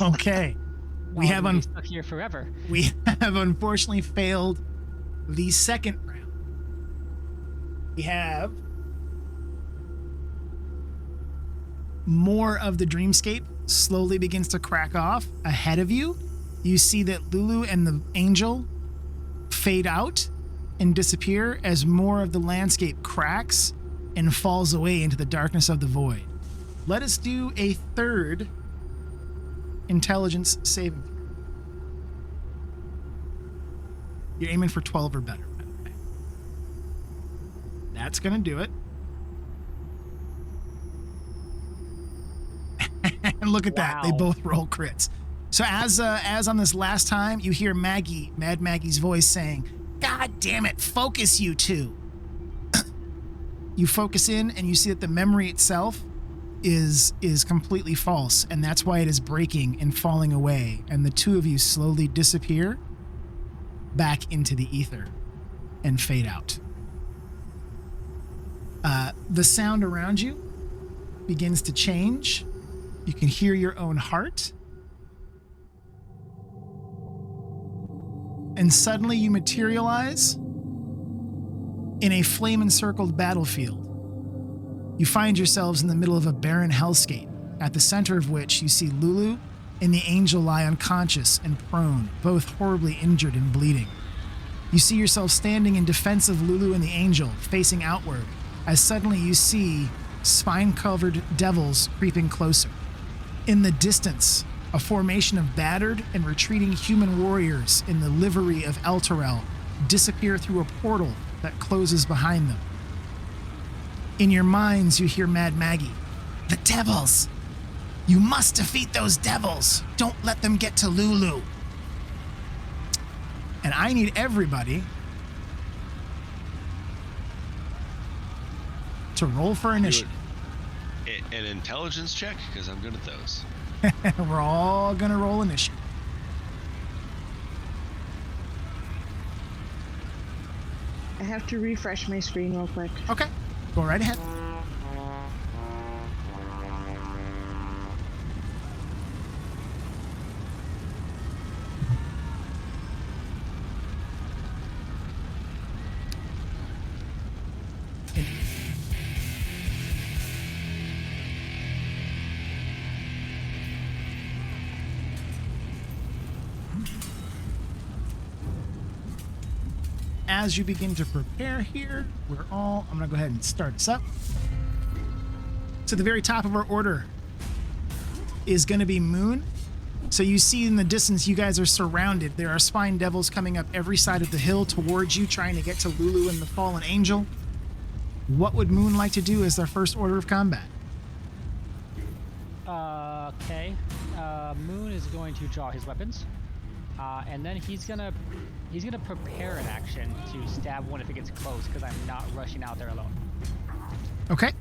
Okay. We have We'll be stuck here forever. We have unfortunately failed the second round. We have more of the dreamscape slowly begins to crack off ahead of you. You see that Lulu and the angel fade out and disappear as more of the landscape cracks and falls away into the darkness of the void. Let us do a third intelligence saving throw. You're aiming for 12 or better, by the way. That's gonna do it. And look at that. They Wow. both roll crits. So as on this last time, you hear Mad Maggie's voice saying, "God damn it, focus you two." You focus in and you see that the memory itself is completely false, and that's why it is breaking and falling away, and the two of you slowly disappear back into the ether and fade out. The sound around you begins to change. You can hear your own heart. and suddenly you materialize in a flame-encircled battlefield. You find yourselves in the middle of a barren hellscape, at the center of which you see Lulu and the angel lie unconscious and prone, both horribly injured and bleeding. You see yourself standing in defense of Lulu and the angel, facing outward, as suddenly you see spine-covered devils creeping closer. In the distance, a formation of battered and retreating human warriors in the livery of Elturel disappear through a portal that closes behind them. In your minds, you hear Mad Maggie. The devils! You must defeat those devils! Don't let them get to Lulu! And I need everybody to roll for initiative. An intelligence check, because I'm good at those. We're all gonna roll initiative. I have to refresh my screen real quick. Okay, go right ahead. As you begin to prepare here, I'm going to go ahead and start this up. So the very top of our order is going to be Moon. So you see in the distance, you guys are surrounded. There are spine devils coming up every side of the hill towards you, trying to get to Lulu and the fallen angel. What would Moon like to do as their first order of combat? Okay. Moon is going to draw his weapons, and then he's gonna prepare an action to stab one if it gets close, because I'm not rushing out there alone. Okay.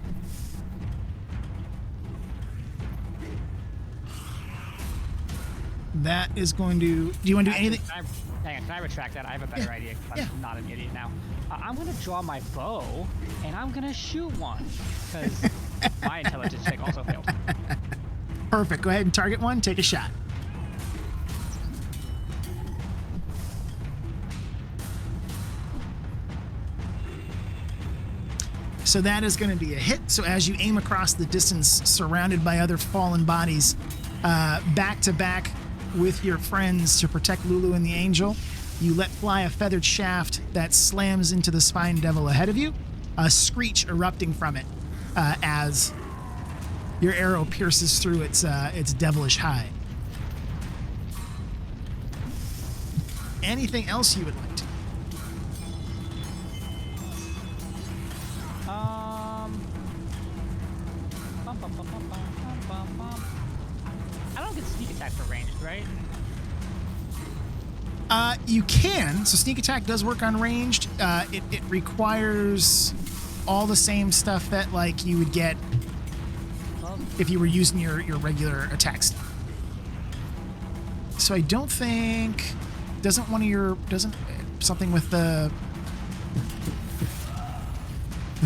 That is going to... Do you want to do anything? Can I retract that? I have a better idea, because I'm not an idiot now. I'm going to draw my bow, and I'm going to shoot one, because my intelligence check also failed. Perfect. Go ahead and target one. Take a shot. So that is going to be a hit. So as you aim across the distance, surrounded by other fallen bodies, back to back with your friends to protect Lulu and the angel, you let fly a feathered shaft that slams into the spine devil ahead of you, a screech erupting from it as your arrow pierces through its devilish hide. Anything else you would like to? I don't get sneak attack for ranged, right? You can. So sneak attack does work on ranged. It requires all the same stuff that like you would get if you were using your regular attack stuff. So I don't think doesn't something with the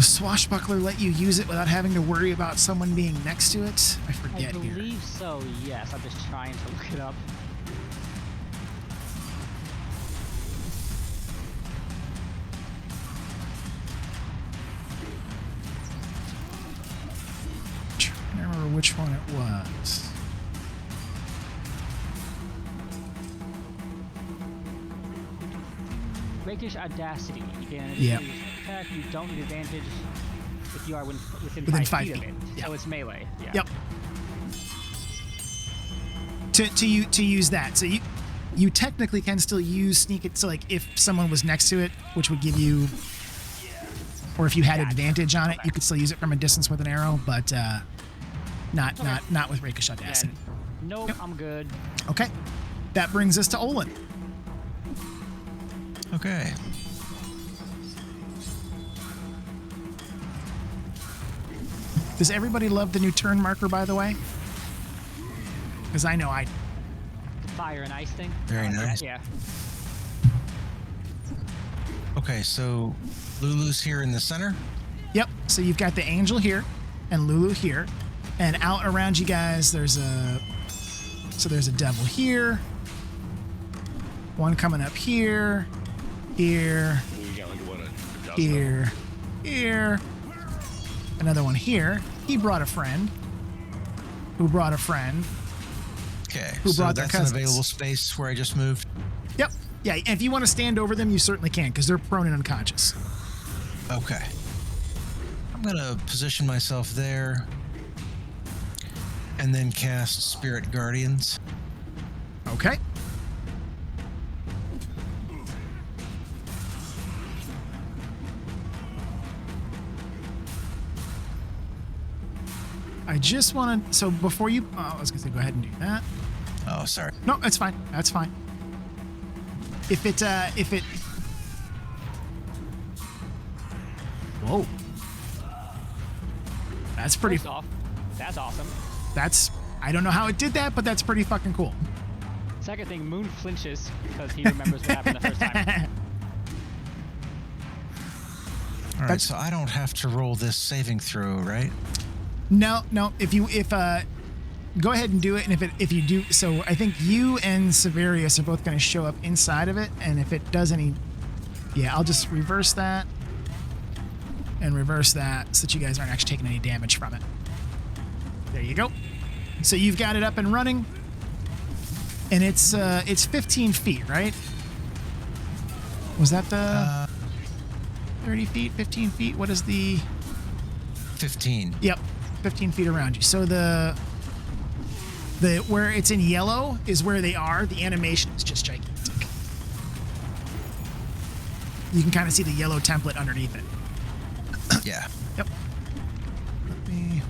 swashbuckler let you use it without having to worry about someone being next to it? I forget here. I believe so, yes. I'm just trying to look it up. I can't remember which one it was. Rakish Audacity. You can Yep. use attack. You don't need advantage if you are within 5 feet of it. Yep. So it's melee. Yeah. Yep. To use that, so you technically can still use sneak it. So like if someone was next to it, which would give you, or if you had advantage on it, you could still use it from a distance with an arrow, but not with Rakish Audacity. Nope, Yep. I'm good. Okay, that brings us to Olin. Okay. Does everybody love the new turn marker, by the way? Because I know I do. The fire and ice thing. Very nice. Yeah. Okay, so Lulu's here in the center. Yep. So you've got the angel here and Lulu here, and out around you guys there's a devil here. One coming up here, here, We got like what a dozen. here, here. Another one here. He brought a friend. Who brought a friend. Okay, Who so brought their that's an cousins. available space where I just moved. Yep. Yeah, and if you want to stand over them, you certainly can, because they're prone and unconscious. Okay. I'm going to position myself there and then cast Spirit Guardians. Okay. I just want to, so before you, I was going to say go ahead and do that. Oh, sorry. No, that's fine. That's fine. If it, whoa. That's pretty, First off, that's awesome. that's, I don't know how it did that, but that's pretty fucking cool. Second thing, Moon flinches because he remembers what happened the first time. All right, That's- so I don't have to roll this saving throw, right? No, go ahead and do it, and if you do, so I think you and Severius are both going to show up inside of it, and if it does any, yeah, I'll just reverse that and reverse that so that you guys aren't actually taking any damage from it. There you go. So you've got it up and running, and it's 15 feet, right? Was that the 30 feet, 15 feet? What is the? 15. Yep, 15 feet around you. So the where it's in yellow is where they are. The animation is just gigantic. You can kind of see the yellow template underneath it. Yeah. Yep. Let me.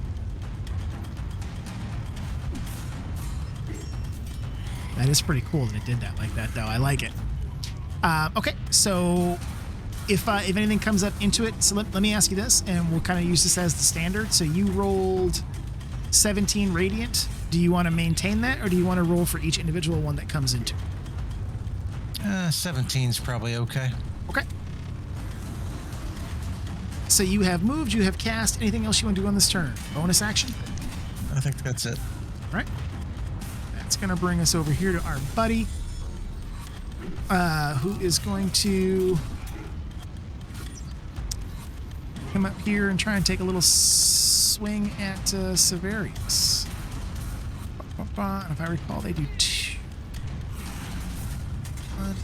That is pretty cool that it did that like that, though. I like it. Okay, so if anything comes up into it, so let me ask you this, and we'll kind of use this as the standard. So you rolled 17 radiant. Do you want to maintain that, or do you want to roll for each individual one that comes into it? 17's probably okay. Okay. So you have moved, you have cast. Anything else you want to do on this turn? Bonus action? I think that's it. All right. That's going to bring us over here to our buddy, who is going to come up here and try and take a little swing at Severius. And if I recall, they do two. One.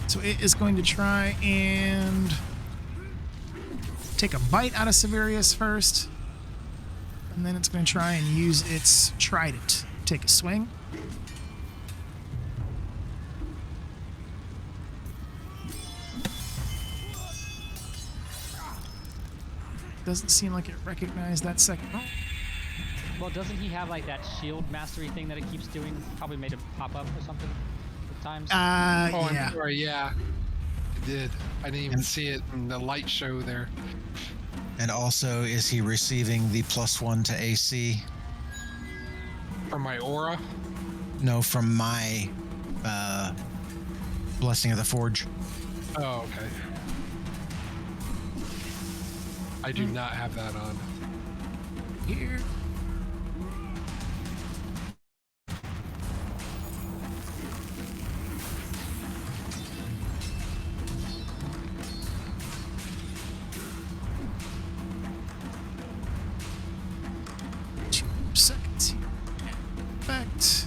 So it is going to try and take a bite out of Severius first. And then it's going to try and use its trident. Take a swing. Doesn't seem like it recognized that second roll. Well, doesn't he have like that shield mastery thing that it keeps doing? Probably made it pop up or something at times. Oh, Yeah. I'm sorry, yeah. It did. I didn't even see it in the light show there. And also, is he receiving the +1 to AC? For my aura? No, from my Blessing of the Forge. Oh, okay. I do not have that on. Here. Seconds here. Effect.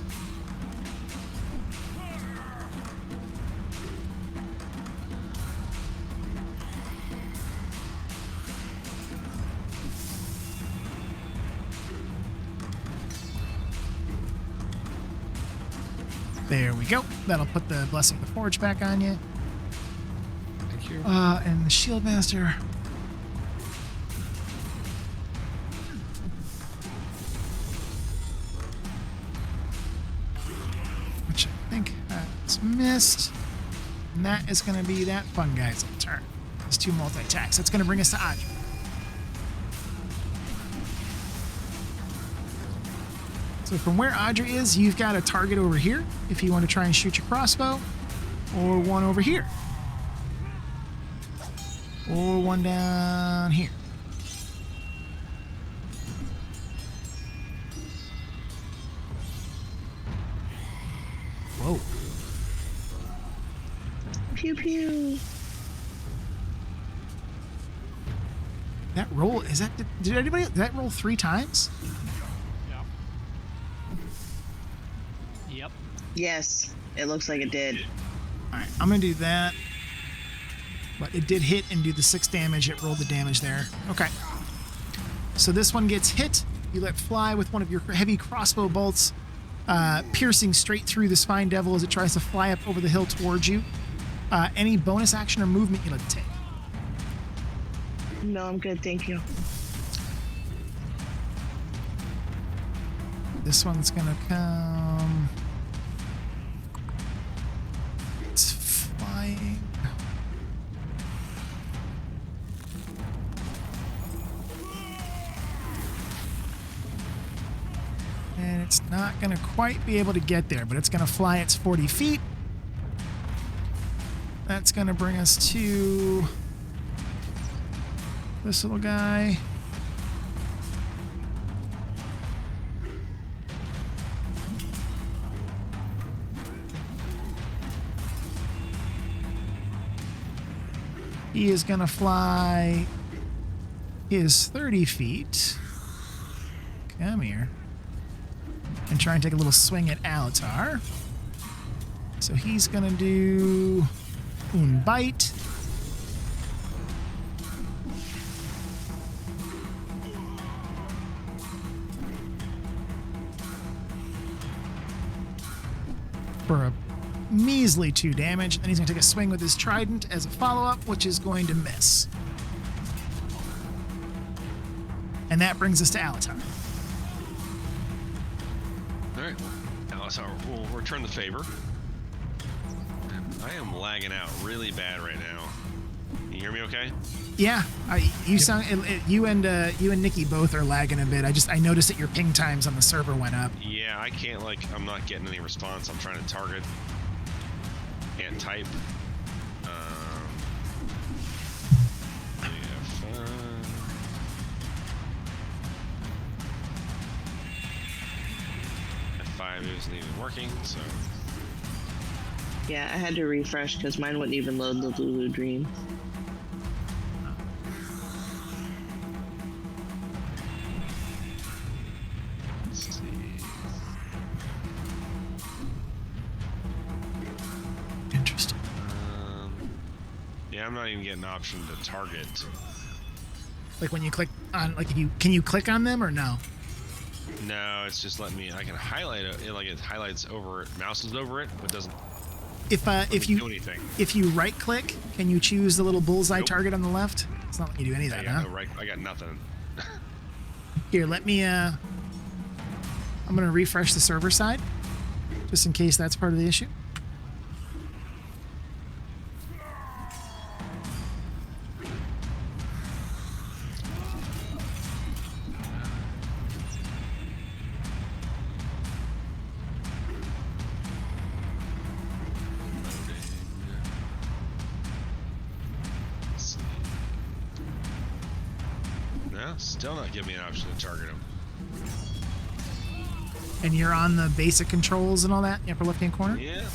There we go. That'll put the Blessing of the Forge back on you. Thank you. And the Shield Master. Which I think has missed. And that is going to be that fun guy's turn. It's 2 multi-attacks. That's going to bring us to Audrey. So from where Audrey is, you've got a target over here if you want to try and shoot your crossbow, or one over here. or one down here. Whoa. Pew pew. That roll, is that, did that roll 3 times? Yep. Yes, it looks like it did. Alright, I'm gonna do that. But it did hit and do the 6 damage. It rolled the damage there. Okay. So this one gets hit. You let fly with one of your heavy crossbow bolts, piercing straight through this fine devil as it tries to fly up over the hill towards you. Any bonus action or movement you'd like to take? No, I'm good, thank you. This one's gonna come. It's flying. And it's not gonna quite be able to get there, but it's gonna fly its 40 feet. That's gonna bring us to this little guy. He is going to fly his 30 feet. Come here. And try and take a little swing at Alatar. So he's going to do bite. For a measly 2 damage. Then he's going to take a swing with his trident as a follow-up, which is going to miss. And that brings us to Alatar. Alright, Alatar will return the favor. I am lagging out really bad right now. Can you hear me okay? Yeah, you sound you and Nikki both are lagging a bit. I noticed that your ping times on the server went up. Yeah, I can't, I'm not getting any response. I'm trying to target. Can't type. F5 isn't even working, so. Yeah, I had to refresh because mine wouldn't even load the Lulu Dream. Let's see. Interesting. Yeah, I'm not even getting an option to target. Like when you click on, can you click on them or no? No, it's just letting me. I can highlight it. It highlights over it, mouses over it, but doesn't. If you do anything. If you right click, can you choose the little bullseye Nope. target on the left? It's not letting you do any of that, huh? I got nothing. Here, let me. I'm gonna refresh the server side, just in case that's part of the issue. Still not giving me an option to target him. And you're on the basic controls and all that, in the upper left-hand corner? Yeah.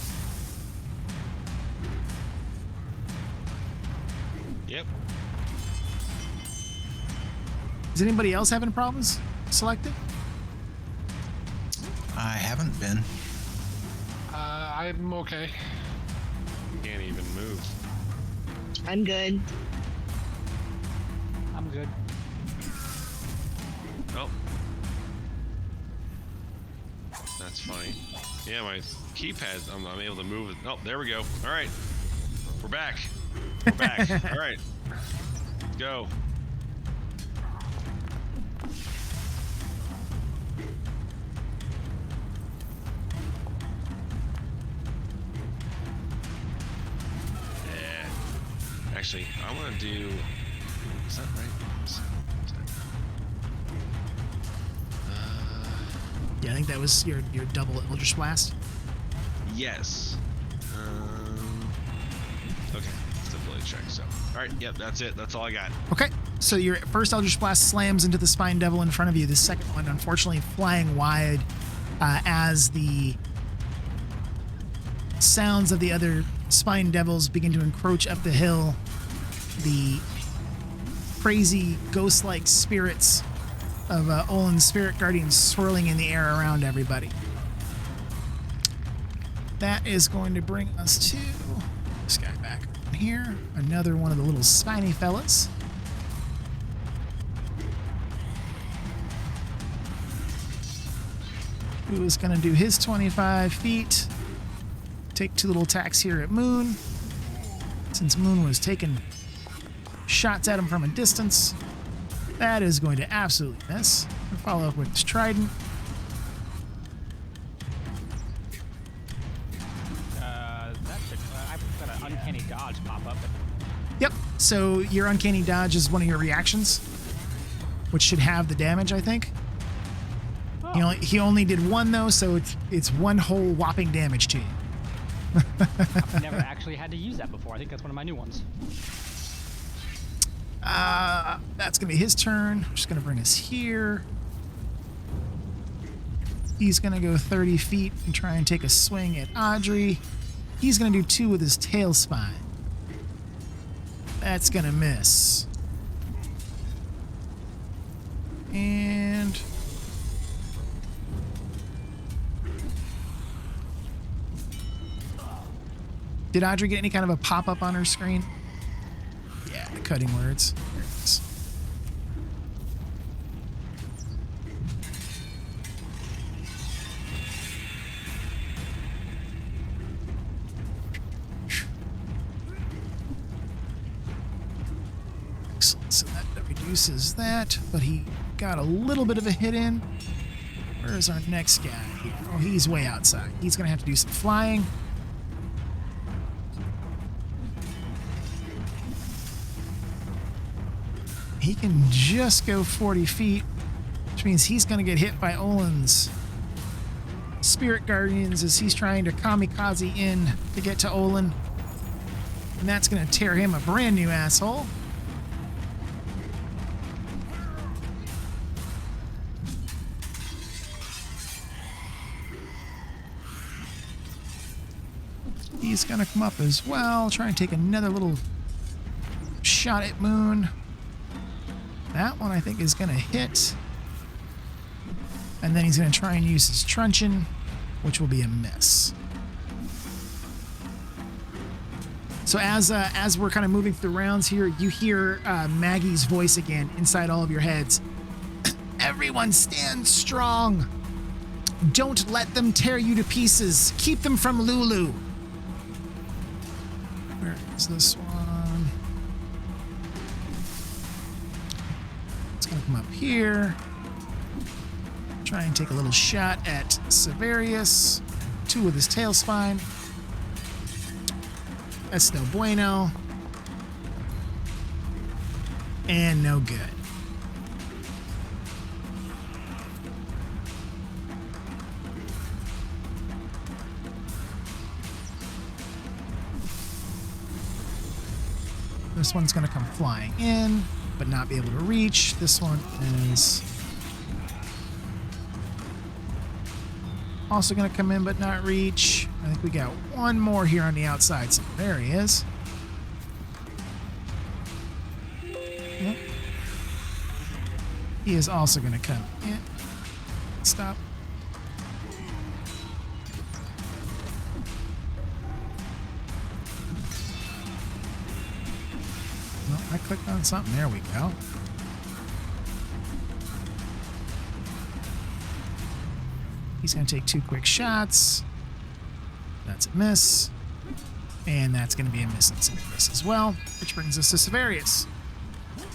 Yep. Is anybody else having problems selecting? I haven't been. I'm okay. Can't even move. I'm good. I'm good. Oh. That's funny. Yeah, my keypad, I'm able to move it. Oh, there we go. All right. We're back. We're back. All right. Let's go. Yeah. Actually, I want to do... Is that right? Yeah, I think that was your double Eldritch Blast. Yes. Okay. It's the ability check. So, all right, yep, that's it. That's all I got. Okay, so your first Eldritch Blast slams into the Spine Devil in front of you. The second one, unfortunately, flying wide as the sounds of the other Spine Devils begin to encroach up the hill. The crazy ghost-like spirits of Olin's Spirit Guardians swirling in the air around everybody. That is going to bring us to this guy back here. Another one of the little spiny fellas. Who is going to do his 25 feet. Take 2 little attacks here at Moon. Since Moon was taking shots at him from a distance, that is going to absolutely miss. We'll follow up with his trident. I've got an uncanny dodge pop up. Yep. So your uncanny dodge is one of your reactions, which should have the damage, I think. Oh. He only did 1 though, so it's 1 whole whopping damage to you. I've never actually had to use that before. I think that's one of my new ones. That's gonna be his turn. Just gonna bring us here. He's gonna go 30 feet and try and take a swing at Audrey. He's gonna do 2 with his tail spine. That's gonna miss. And did Audrey get any kind of a pop-up on her screen? Yeah, the cutting words. There it is. Excellent. So that reduces that, but he got a little bit of a hit in. Where's our next guy here? Oh, he's way outside. He's going to have to do some flying. He can just go 40 feet, which means he's going to get hit by Olin's Spirit Guardians as he's trying to kamikaze in to get to Olin. And that's going to tear him a brand new asshole. He's going to come up as well, try and take another little shot at Moon. That one I think is going to hit. And then he's going to try and use his truncheon, which will be a miss. So as we're kind of moving through rounds here, you hear Maggie's voice again inside all of your heads. Everyone stand strong. Don't let them tear you to pieces. Keep them from Lulu. Where is this one? Come up here. Try and take a little shot at Severius. 2 with his tail spine. That's no bueno. And no good. This one's going to come flying in, but not be able to reach. This one is also going to come in but not reach. I think we got 1 more here on the outside. So there he is. Yep. He is also going to come in. Stop. Well, I clicked on something. There we go. He's going to take 2 quick shots. That's a miss. And that's going to be a miss and Severius as well, which brings us to Severius.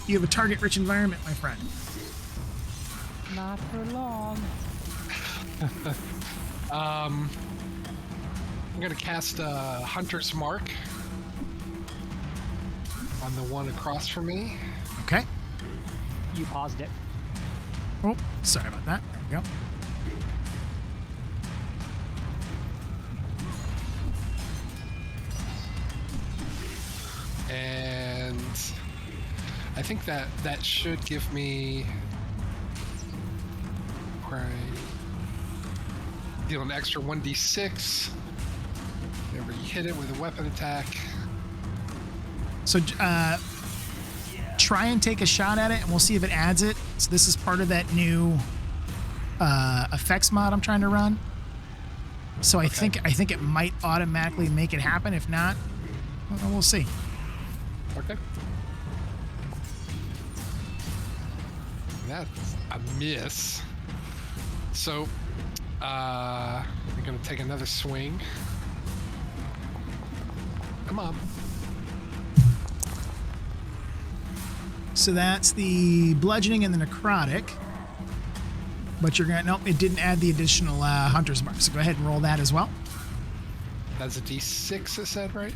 You have a target-rich environment, my friend. Not for long. I'm going to cast Hunter's Mark on the one across from me. Okay. You paused it. Oh, sorry about that. There we go. And I think that should give me deal an extra 1d6 whenever you hit it with a weapon attack. So try and take a shot at it, and we'll see if it adds it. So this is part of that new effects mod I'm trying to run. So I think it might automatically make it happen. If not, well, we'll see. Okay. That's a miss. So, I'm gonna take another swing. Come on. So that's the bludgeoning and the necrotic. But you're gonna, nope, it didn't add the additional hunter's mark. So go ahead and roll that as well. That's a d6, it said, right?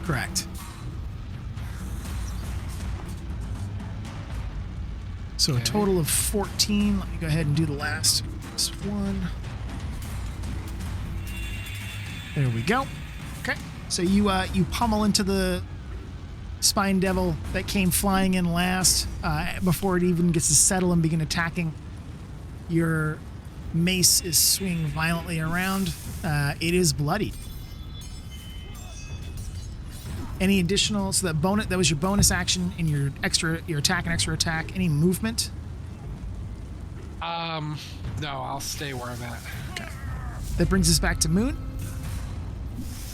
Correct. So a total of 14. Let me go ahead and do the last one. There we go. Okay. So you pummel into the spine devil that came flying in last before it even gets to settle and begin attacking. Your mace is swinging violently around. It is bloodied. Any additional? So that was your bonus action in your attack and extra attack. Any movement? No, I'll stay where I'm at. Okay. That brings us back to Moon.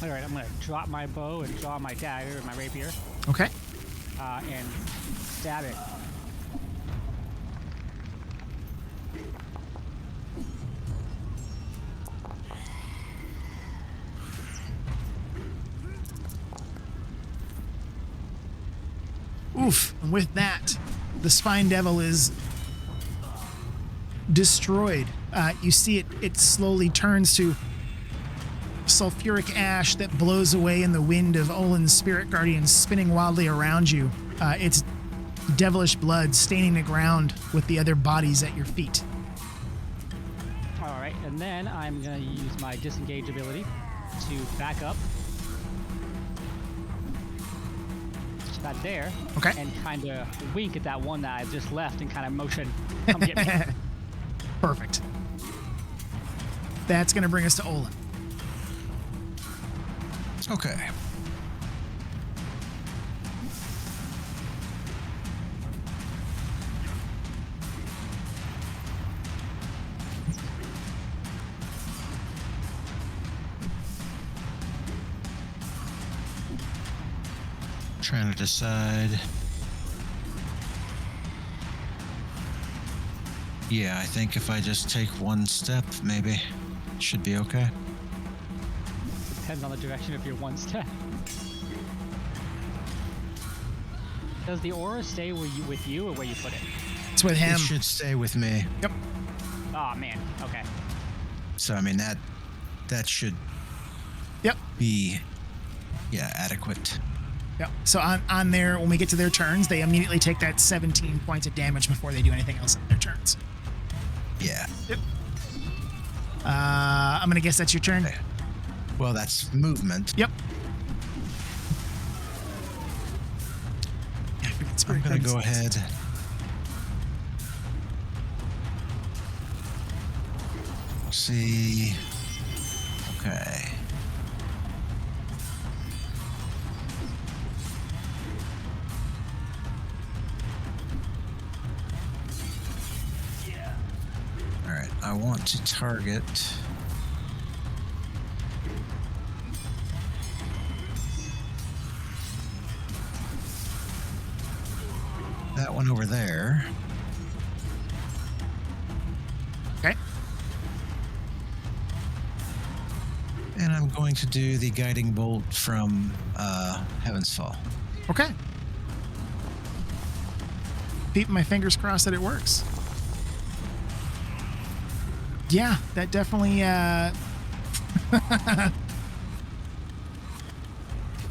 All right, I'm gonna drop my bow and draw my dagger and my rapier, Okay. and stab it. Oof. And with that, the spine devil is destroyed. You see it slowly turns to sulfuric ash that blows away in the wind of Olin's spirit guardians spinning wildly around you. It's devilish blood staining the ground with the other bodies at your feet. All right, and then I'm gonna use my disengage ability to back up. That there. Okay. And kind of wink at that one that I just left and kind of motion, come get me. Perfect. That's going to bring us to Olin. Okay. Trying to decide. Yeah, I think if I just take one step, maybe it should be okay. Depends on the direction of your one step. Does the aura stay with you or where you put it? It's with him. It should stay with me. Yep. Oh man. Okay. So I mean that should Yep. be adequate. Yep. So on their, when we get to their turns, they immediately take that 17 points of damage before they do anything else on their turns. Yeah. Yep. I'm gonna guess that's your turn. Well, that's movement. Yep. Yeah, I'm gonna go ahead. See. Okay. All right. I want to target. That one over there. Okay. And I'm going to do the guiding bolt from Heaven's Fall. Okay. Keeping my fingers crossed that it works. Yeah, that definitely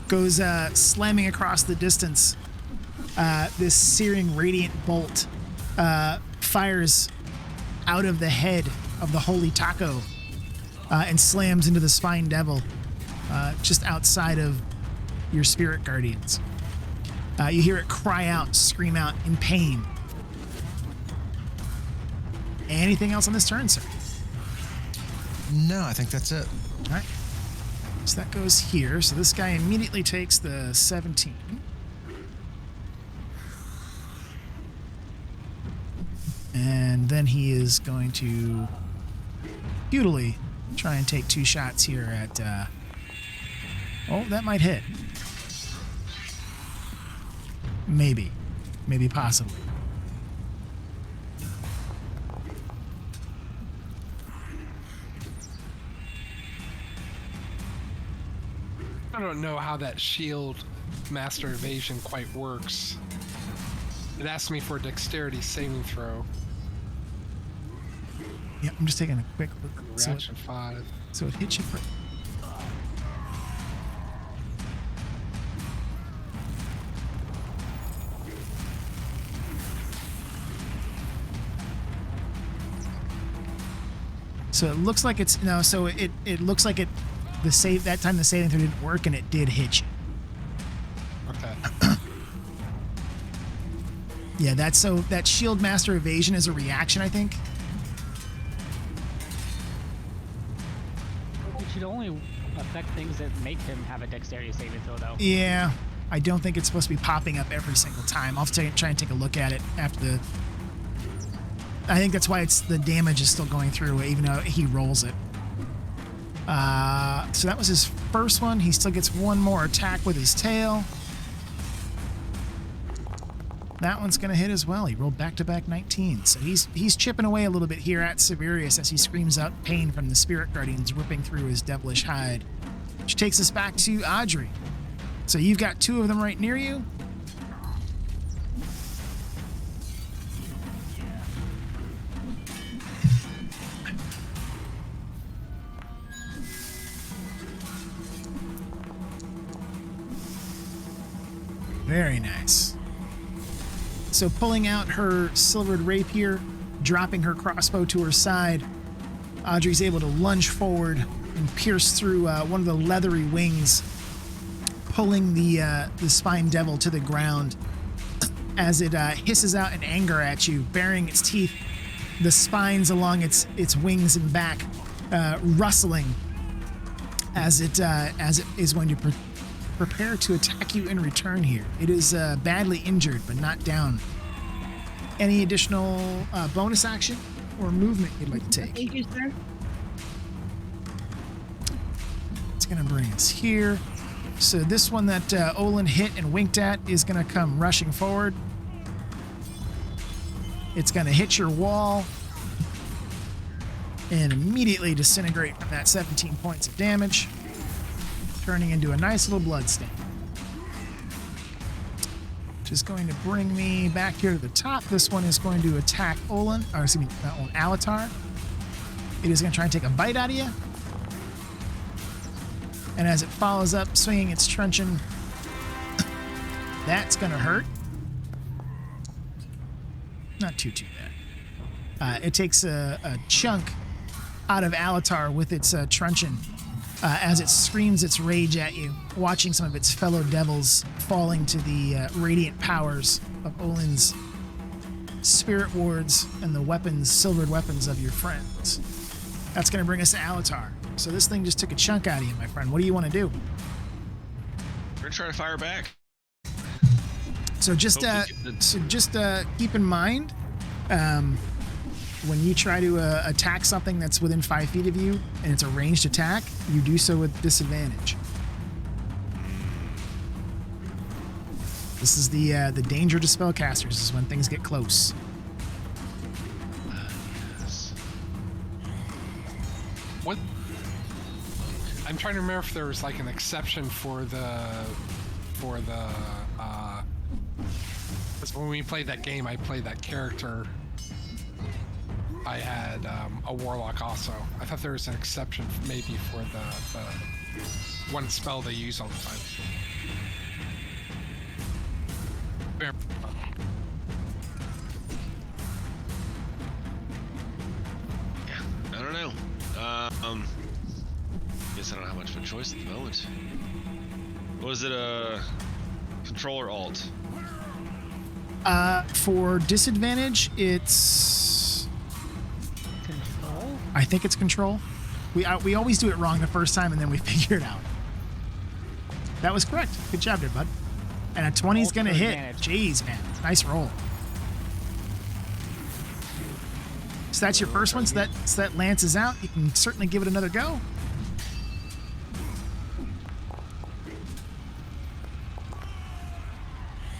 goes slamming across the distance. This searing radiant bolt fires out of the head of the holy taco and slams into the spine devil just outside of your spirit guardians. You hear it cry out, scream out in pain. Anything else on this turn, sir? No, I think that's it. All right. So that goes here. So this guy immediately takes the 17. And then he is going to futilely try and take 2 shots here at... oh, that might hit. Maybe. Maybe possibly. I don't know how that shield master evasion quite works. It asked me for a dexterity saving throw. Yeah, I'm just taking a quick look. Reaction 5. So it hits you for... So it looks like it's... No, so it looks like it... The save... That time the saving throw didn't work and it did hit you. Okay. Yeah, that's so... That shield master evasion is a reaction, I think. It should only affect things that make him have a dexterity saving throw, though. Yeah, I don't think it's supposed to be popping up every single time. I'll have to try and take a look at it after the... I think that's why the damage is still going through, even though he rolls it. So that was his first one. He still gets one more attack with his tail. That one's going to hit as well. He rolled back-to-back 19. So he's chipping away a little bit here at Severius as he screams out pain from the spirit guardians ripping through his devilish hide. Which takes us back to Audrey. So you've got 2 of them right near you. Very nice. So pulling out her silvered rapier, dropping her crossbow to her side, Audrey's able to lunge forward and pierce through one of the leathery wings, pulling the spine devil to the ground as it hisses out in anger at you, baring its teeth, the spines along its wings and back rustling as it is going to prepare to attack you in return here. It is badly injured, but not down. Any additional bonus action or movement you'd like to take? Thank you, sir. It's going to bring us here. So this one that Olin hit and winked at is going to come rushing forward. It's going to hit your wall and immediately disintegrate from that 17 points of damage, turning into a nice little blood stain. Which is going to bring me back here to the top. This one is going to attack Olin, or excuse me, not Olin, Alatar. It is going to try and take a bite out of you. And as it follows up, swinging its truncheon, that's going to hurt. Not too bad. It takes a chunk out of Alatar with its truncheon as it screams its rage at you, watching some of its fellow devils falling to the radiant powers of Olin's spirit wards and the weapons, silvered weapons of your friends. That's going to bring us to Alatar. So this thing just took a chunk out of you, my friend. What do you want to do? We're gonna try to fire back. So just keep in mind, when you try to attack something that's within 5 feet of you and it's a ranged attack, you do so with disadvantage. This is the danger to spellcasters, is when things get close. Yes. What? I'm trying to remember if there was like an exception for the because when we played that game, I played that character. I had a warlock also. I thought there was an exception maybe for the one spell they use all the time. Fair. Yeah, I don't know. Guess I don't have much of a choice at the moment. Was it Control or Alt? For disadvantage, it's... Control? I think it's control. We always do it wrong the first time, and then we figure it out. That was correct. Good job there, bud. And a 20's Alt going to for hit. advantage. Jeez, man. Nice roll. So that's your first one. So that lances out. You can certainly give it another go.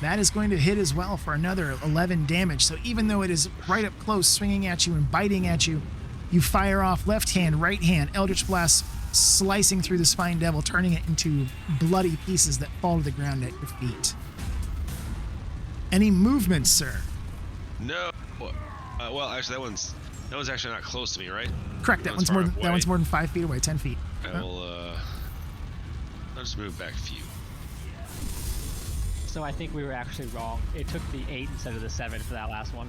That is going to hit as well for another 11 damage. So even though it is right up close, swinging at you and biting at you, you fire off left hand, right hand, Eldritch Blast slicing through the Spine Devil, turning it into bloody pieces that fall to the ground at your feet. Any movement, sir? No. Well, actually, that one's actually not close to me, right? Correct. That one's more than 5 feet away, 10 feet. I will. I'll just move back a few. So I think we were actually wrong. It took the 8 instead of the 7 for that last one.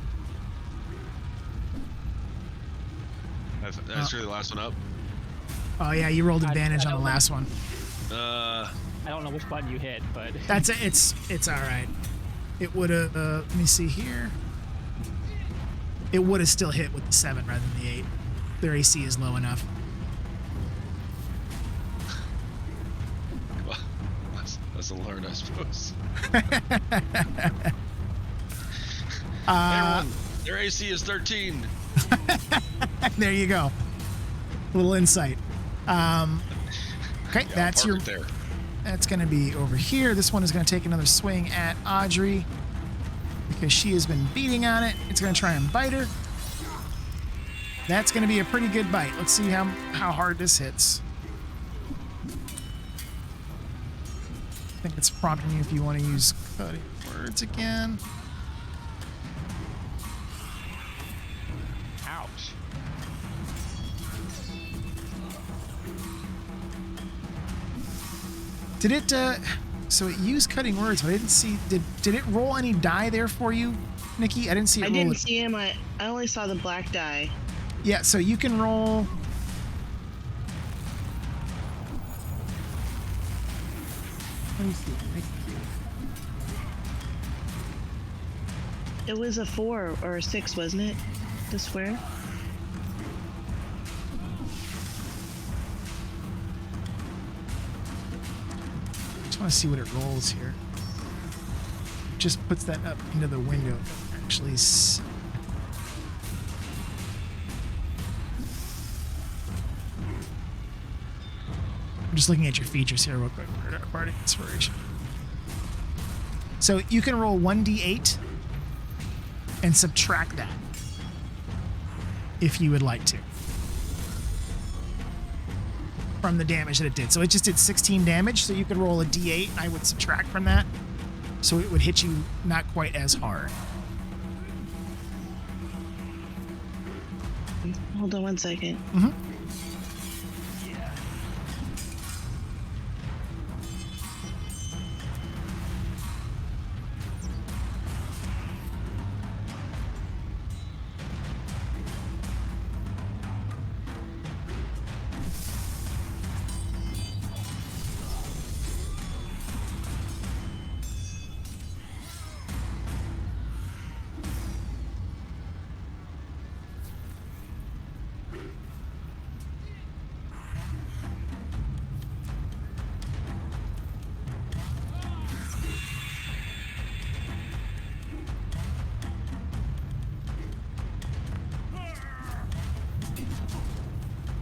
That's really the last one up. Oh yeah, you rolled advantage I on the don't last one. I don't know which button you hit, but That's it. It's all right. It would have. Let me see here. It would have still hit with the 7 rather than the 8. Their AC is low enough. Well, lesson learned, I suppose. Everyone, their AC is 13. There you go. A little insight. Okay, Yeah, that's your. there. That's going to be over here. This one is going to take another swing at Audrey because she has been beating on it. It's going to try and bite her. That's going to be a pretty good bite. Let's see how hard this hits. I think it's prompting you if you want to use cutting words again. ouch. Did it, so it used cutting words, but I didn't see, did it roll any die there for you, Nikki? I didn't see it I roll. didn't see him. I only saw the black die. Yeah, so you can roll. Let me see. It was a 4 or a 6, wasn't it? The square? Just want to see what it rolls here. Just puts that up into the window. Actually, I'm just looking at your features here real quick. Bardic Inspiration. So you can roll 1d8 and subtract that if you would like to from the damage that it did. So it just did 16 damage, so you could roll a d8 and I would subtract from that, so it would hit you not quite as hard. Hold on one second. Mm-hmm.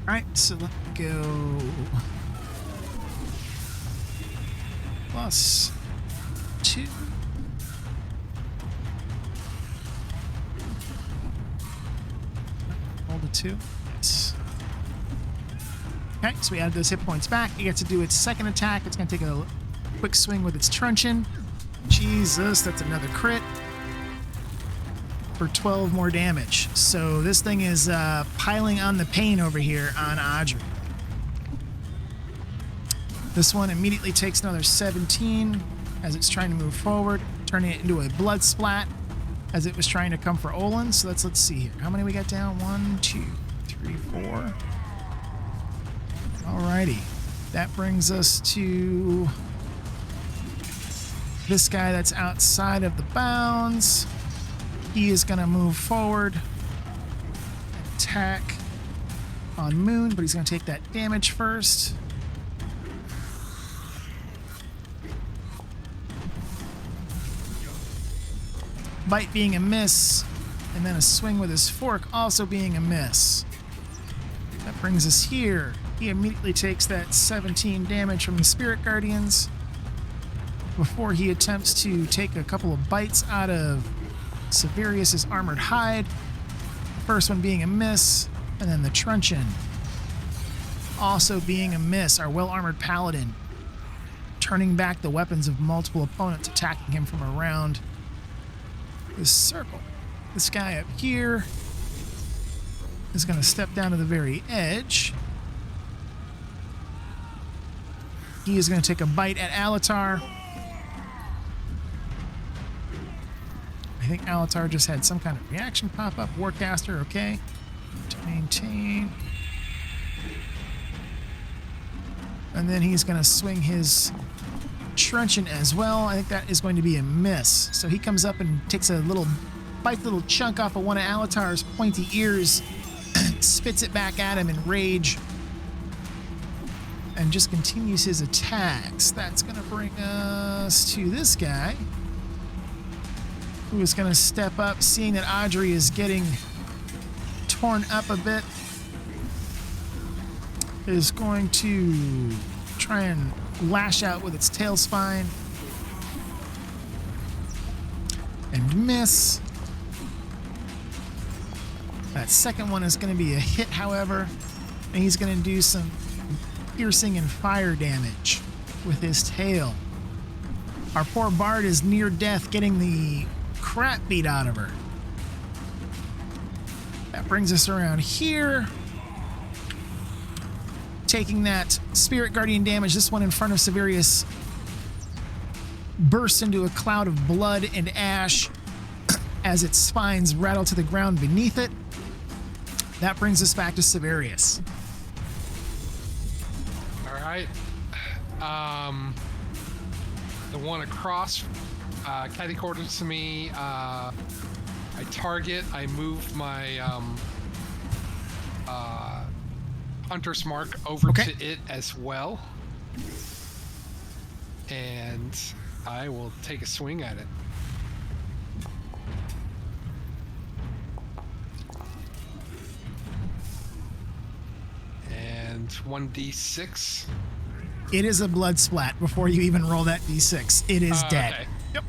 Alright, so let me go +2. Roll the 2. Yes. Okay, so we add those hit points back. It gets to do its second attack. It's going to take a quick swing with its truncheon. Jesus, that's another crit. For 12 more damage. So this thing is piling on the pain over here on Audrey. This one immediately takes another 17 as it's trying to move forward, turning it into a blood splat as it was trying to come for Olin. So let's see here. How many we got down? 1, 2, 3, 4. Alrighty. That brings us to this guy that's outside of the bounds. He is going to move forward, attack on Moon, but he's going to take that damage first. Bite being a miss, and then a swing with his fork also being a miss. That brings us here. He immediately takes that 17 damage from the Spirit Guardians before he attempts to take a couple of bites out of Severius's armored hide. The first one being a miss, and then the truncheon also being a miss. Our well-armored paladin turning back the weapons of multiple opponents attacking him from around this circle. This guy up here is going to step down to the very edge. He is going to take a bite at Alatar. I think Alatar just had some kind of reaction pop up. Warcaster, okay. To maintain. And then he's going to swing his truncheon as well. I think that is going to be a miss. So he comes up and takes a little chunk off of one of Alatar's pointy ears, spits it back at him in rage, and just continues his attacks. That's going to bring us to this guy, who is going to step up, seeing that Audrey is getting torn up a bit. Is going to try and lash out with its tail spine and miss. That second one is going to be a hit, however, and he's going to do some piercing and fire damage with his tail. Our poor Bard is near death, getting the crap beat out of her. That brings us around here, taking that Spirit Guardian damage. This one in front of Severius bursts into a cloud of blood and ash as its spines rattle to the ground beneath it. That brings us back to Severius. All right. The one across, catty quarters to me. I target. I move my Hunter's Mark over to it as well, and I will take a swing at it. And 1d6. It is a blood splat before you even roll that d6. It is dead. Okay. Yep.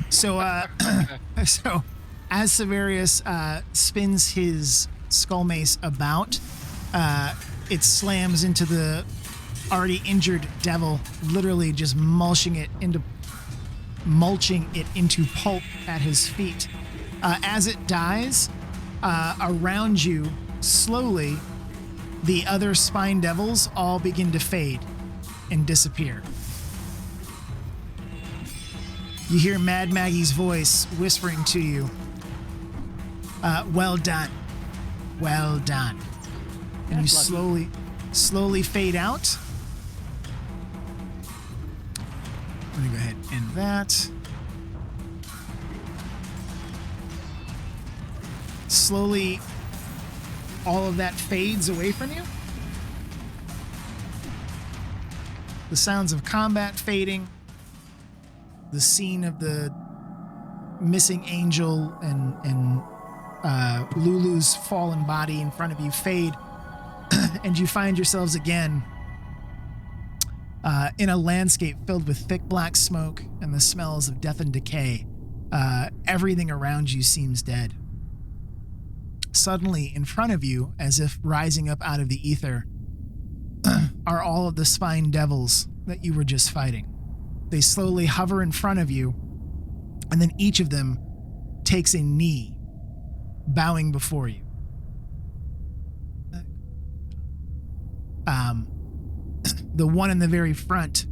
So, so as Severius spins his skull mace about, it slams into the already injured devil, literally just mulching it into pulp at his feet. As it dies, around you, slowly, the other spine devils all begin to fade and disappear. You hear Mad Maggie's voice whispering to you, well done. Well done. And you slowly fade out. Let me go ahead and end that. Slowly, all of that fades away from you. The sounds of combat fading. The scene of the missing angel and Lulu's fallen body in front of you fade. And you find yourselves again in a landscape filled with thick black smoke and the smells of death and decay. Everything around you seems dead. Suddenly, in front of you, as if rising up out of the ether, are all of the spine devils that you were just fighting. They slowly hover in front of you, and then each of them takes a knee, bowing before you. The one in the very front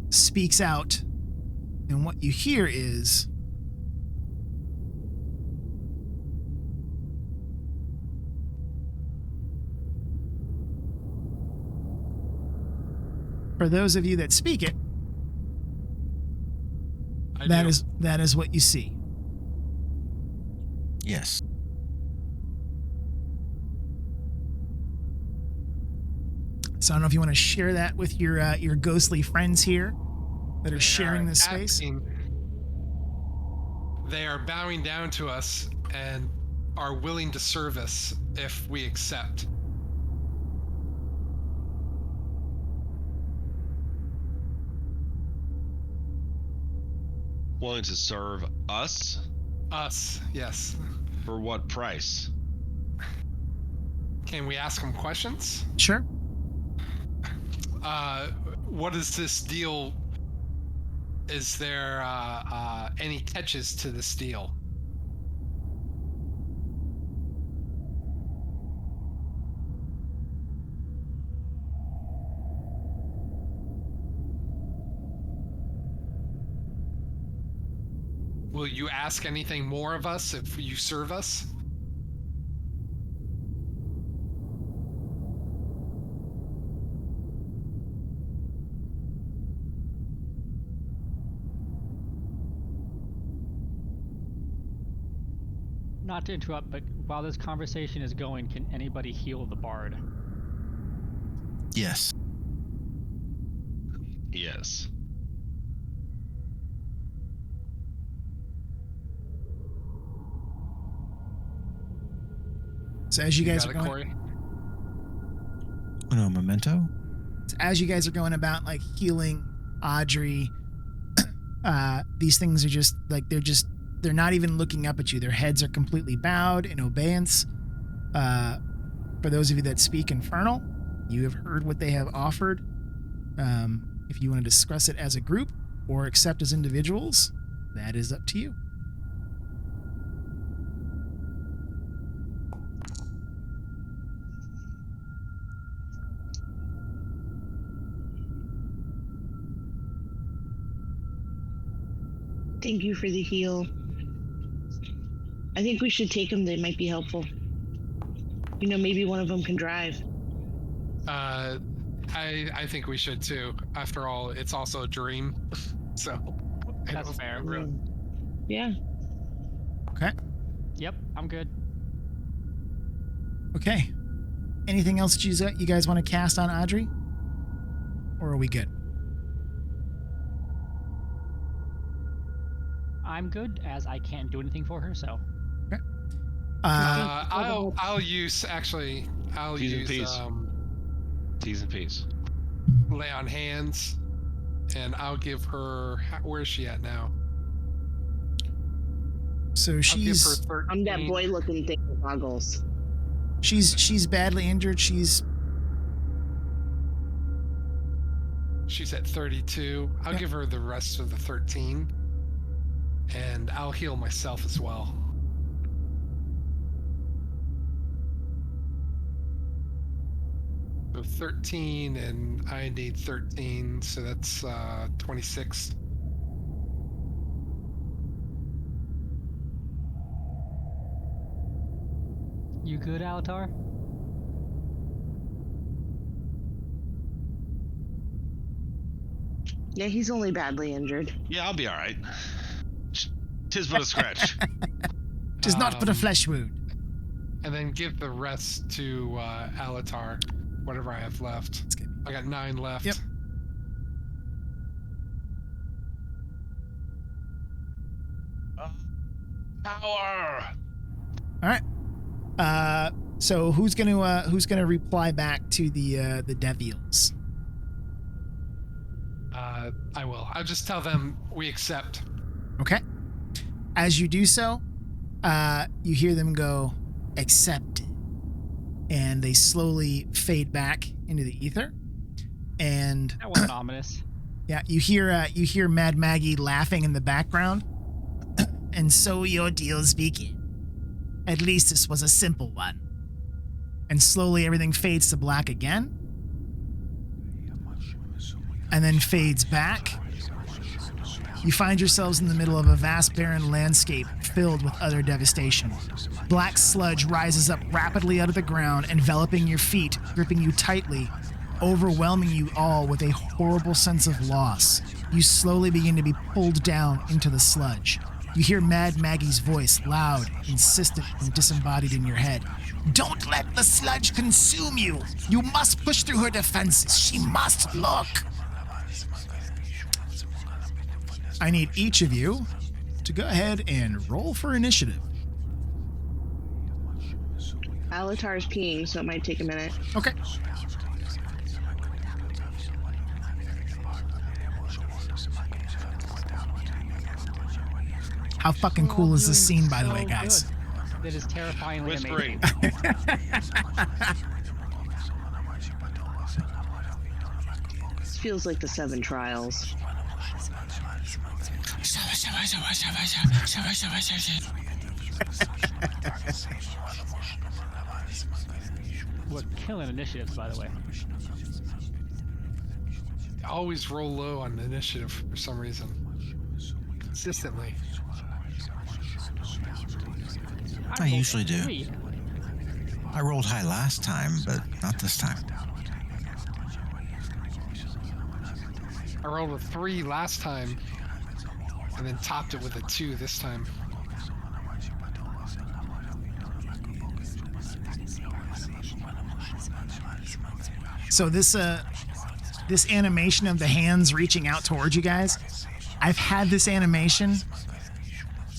speaks out, and what you hear is, For those of you that speak it, I that do. is what you see. Yes. So I don't know if you want to share that with your ghostly friends here that are They sharing this space. asking- They are bowing down to us and are willing to serve us if we accept. Willing to serve us? Us, yes. For what price? Can we ask them questions? Sure. What is this deal? Is there any catches to this deal? Will you ask anything more of us if you serve us? Not to interrupt, but while this conversation is going, can anybody heal the bard? Yes. Yes. So as you guys got are it, going, Corey? No memento. as you guys are going about like healing Audrey, these things are just like they're not even looking up at you. Their heads are completely bowed in obeyance. For those of you that speak Infernal, you have heard what they have offered. If you want to discuss it as a group or accept as individuals, that is up to you. Thank you for the heal. I think we should take them. They might be helpful. You know, maybe one of them can drive. I think we should too. After all, it's also a dream. So I That's don't fair. really- Yeah. Okay. Yep, I'm good. Okay. Anything else that you guys want to cast on Audrey? Or are we good? I'm good as I can't do anything for her, so. I'll use actually. I'll T's and use P's. T's and P's. lay on hands, and I'll give her. Where is she at now? So I'll give she's her 13. I'm that boy-looking thing with goggles. she's badly injured. She's She's at 32. I'll Yeah. give her the rest of the 13, and I'll heal myself as well. So 13, and I need 13, so that's 26. You good, Alatar? Yeah, he's only badly injured. Yeah, I'll be all right. Tis but a scratch. just not but a Um, flesh wound. And then give the rest to Alatar, whatever I have left. That's good. I got 9 left. Yep. Power. All right. So who's gonna reply back to the Devils? I will. I'll just tell them we accept. Okay. As you do so, you hear them go, accepted. And they slowly fade back into the ether. And That wasn't ominous. yeah, you hear Mad Maggie laughing in the background. And so your deals begin. At least this was a simple one. And slowly everything fades to black again. And then fades back. You find yourselves in the middle of a vast barren landscape filled with utter devastation. Black sludge rises up rapidly out of the ground, enveloping your feet, gripping you tightly, overwhelming you all with a horrible sense of loss. You slowly begin to be pulled down into the sludge. You hear Mad Maggie's voice, loud, insistent, and disembodied in your head. Don't let the sludge consume you. You must push through her defenses. She must look. I need each of you to go ahead and roll for initiative. Alatar's peeing, so it might take a minute. Okay. How fucking cool is this scene, by the way, guys? That is terrifyingly Whispering. amazing. This feels like the 7 Trials. We're killing initiatives, by the way. I always roll low on initiative for some reason. Consistently. I usually do. 3. I rolled high last time, but not this time. I rolled a 3 last time, and then topped it with a 2 this time. So this animation of the hands reaching out towards you guys, I've had this animation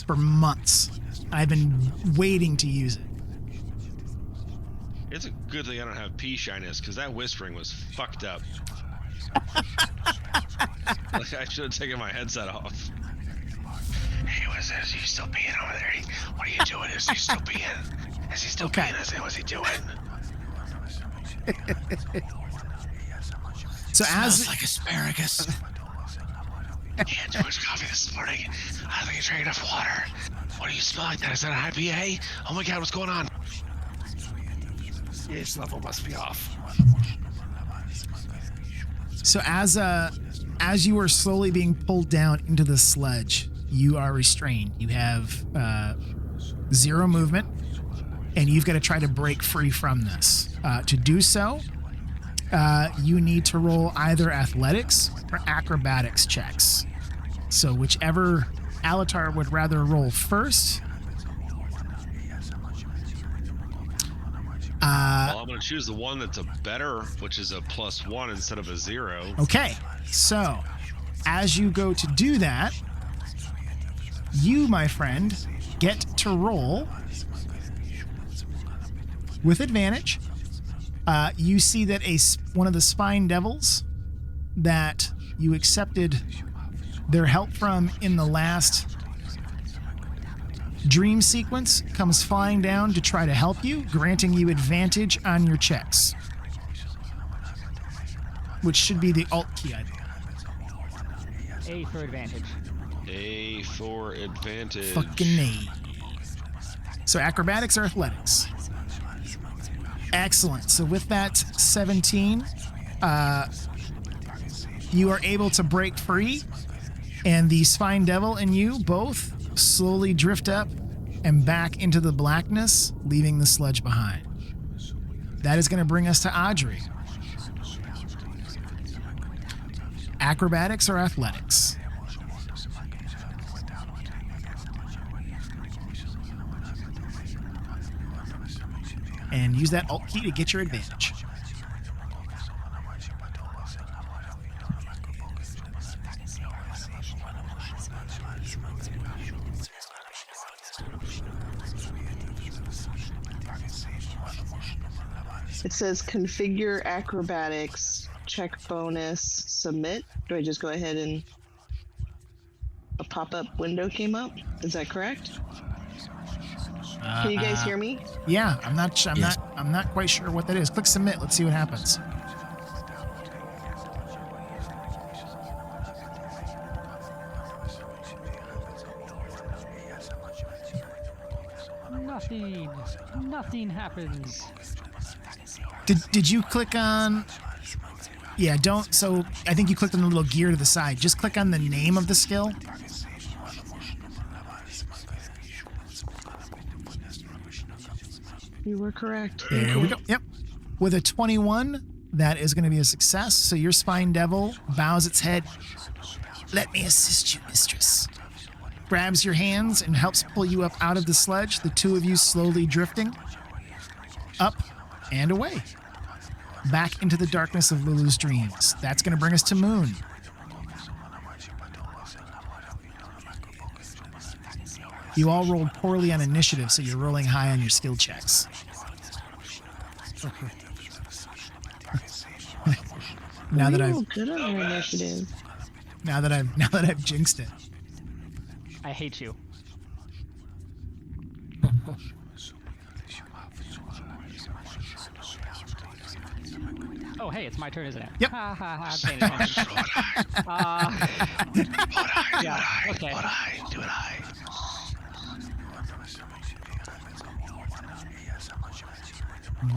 for months. I've been waiting to use it. It's a good thing I don't have pea shyness, because that whispering was fucked up. Like, I should have taken my headset off. Hey, what is this? Are you still peeing over there? What are you doing? Is he still peeing? Is he still Okay. peeing? What's he doing? So Smells like asparagus. He had too much coffee this morning. I don't think he drank enough water. What do you smell like that? Is that an IPA? Oh my god, what's going on? Age level must be off. So as you are slowly being pulled down into the sludge, you are restrained. You have 0 movement, and you've got to try to break free from this. To do so, you need to roll either athletics or acrobatics checks. So whichever Alatar would rather roll first. Well, I'm going to choose the one that's a better, which is a +1 instead of a 0. Okay, so as you go to do that, you, my friend, get to roll with advantage. You see that one of the spine devils that you accepted their help from in the last dream sequence comes flying down to try to help you, granting you advantage on your checks, which should be the alt key, I think. A for advantage. A for advantage. Fucking A. So acrobatics or athletics? Excellent. So with that 17, you are able to break free, and the spine devil and you both slowly drift up and back into the blackness, leaving the sludge behind. That is going to bring us to Audrey. Acrobatics or athletics? And use that alt key to get your advantage. It says configure acrobatics, check bonus, submit. Do I just go ahead and a pop-up window came up? Is that correct? Can you guys hear me? Yeah, I'm not quite sure what that is. Click submit. Let's see what happens. Nothing happens. Did you click on? Yeah, don't. So I think you clicked on the little gear to the side. Just click on the name of the skill. You were correct. There we go. Yep. With a 21, That is going to be a success. So your spine devil bows its head. Let me assist you, mistress. Grabs your hands and helps pull you up out of the sludge, the two of you slowly drifting up and away. Back into the darkness of Lulu's dreams. That's going to bring us to Moon. You all rolled poorly on initiative, so you're rolling high on your skill checks. Now that I've good on our initiative. now that I've jinxed it. I hate you. Oh, hey, it's my turn, isn't it? Yep. Ha ha ha. I'm paying attention. Yeah. Okay.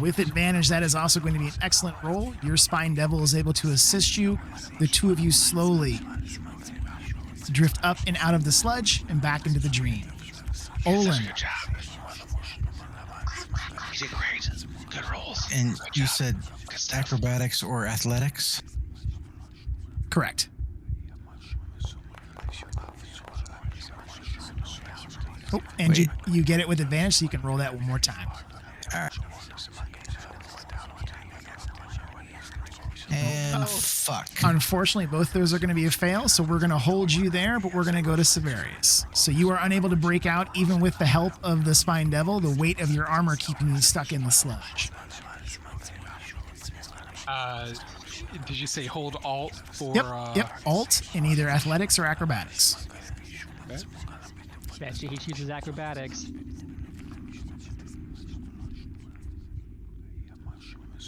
With advantage, that is also going to be an excellent roll. Your spine devil is able to assist you. The two of you slowly drift up and out of the sludge and back into the dream. Olin. Good job. You did great. Good rolls. And Good you job. said Good stuff. acrobatics or athletics? Correct. Oh, and you get it with advantage, so you can roll that one more time. All right. And fuck. Unfortunately, both those are going to be a fail, so we're going to hold you there, but we're going to go to Severius. So you are unable to break out, even with the help of the Spine Devil, the weight of your armor keeping you stuck in the sludge. Did you say hold Alt for? Yep. Alt in either athletics or acrobatics. Bet you he chooses acrobatics.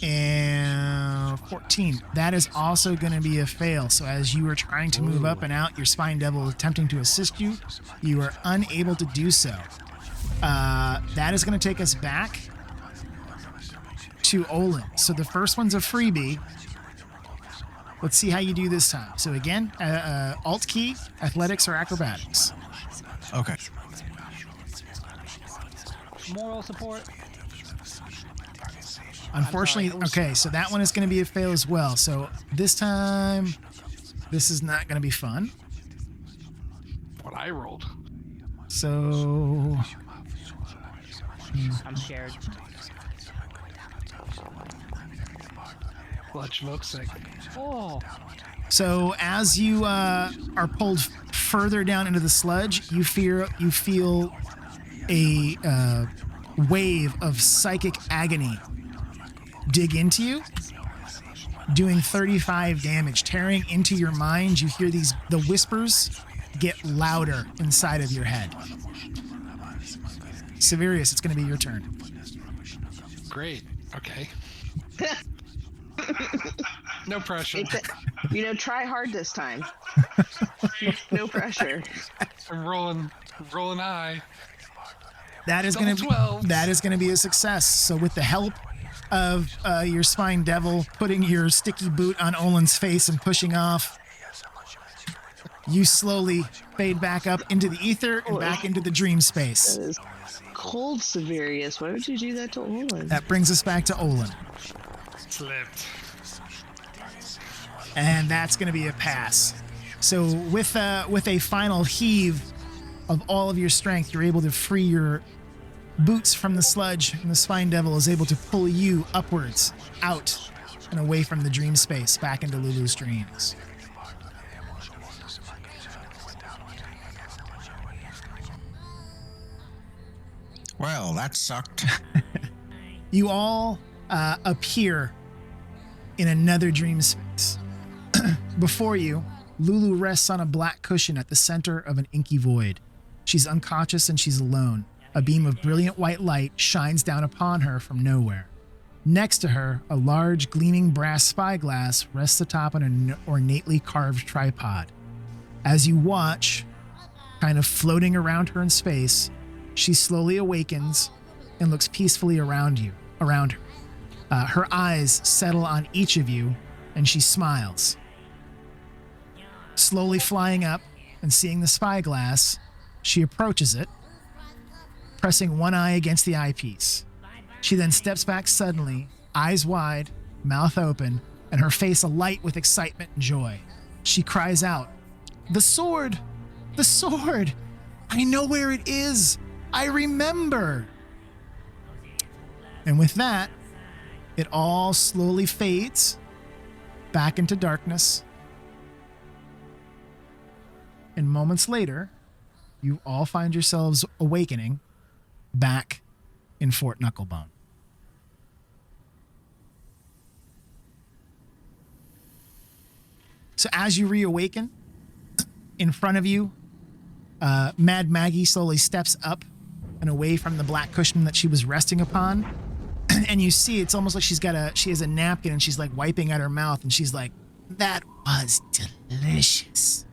And 14. That is also going to be a fail. So as you are trying to move up and out, your Spine Devil is attempting to assist you. You are unable to do so. That is going to take us back to Olin. So the first one's a freebie. Let's see how you do this time. So again, Alt key, athletics or acrobatics. Okay. Moral support. Unfortunately, okay, so that one is going to be a fail as well. So this time, this is not going to be fun. What I rolled. So I'm scared. Blood smoke sick. Oh. So as you are pulled further down into the sludge, you feel a wave of psychic agony dig into you, doing 35 damage, tearing into your mind. You hear the whispers get louder inside of your head. Severius, it's going to be your turn. Great. Okay. No pressure. Try hard this time. No pressure. I'm rolling high. That is Double going to 12s. That is going to be a success. So with the help of your Spine Devil putting your sticky boot on Olin's face and pushing off, you slowly fade back up into the ether and back into the dream space. That is cold, Severius. Why would you do that to Olin? That brings us back to Olin. Slipped. And that's going to be a pass. So with a final heave of all of your strength, you're able to free your boots from the sludge, and the Spine Devil is able to pull you upwards, out, and away from the dream space, back into Lulu's dreams. Well, that sucked. You all appear in another dream space. Before you, Lulu rests on a black cushion at the center of an inky void. She's unconscious and she's alone. A beam of brilliant white light shines down upon her from nowhere. Next to her, a large, gleaming brass spyglass rests atop an ornately carved tripod. As you watch, kind of floating around her in space, she slowly awakens and looks peacefully around her. Her eyes settle on each of you, and she smiles. Slowly flying up and seeing the spyglass, she approaches it, pressing one eye against the eyepiece. She then steps back suddenly, eyes wide, mouth open, and her face alight with excitement and joy. She cries out, "The sword! The sword! I know where it is! I remember!" And with that, it all slowly fades back into darkness. And moments later, you all find yourselves awakening back in Fort Knucklebone. So as you reawaken, in front of you, Mad Maggie slowly steps up and away from the black cushion that she was resting upon. And you see, it's almost like she has a napkin and she's like wiping at her mouth and she's like, "That was delicious.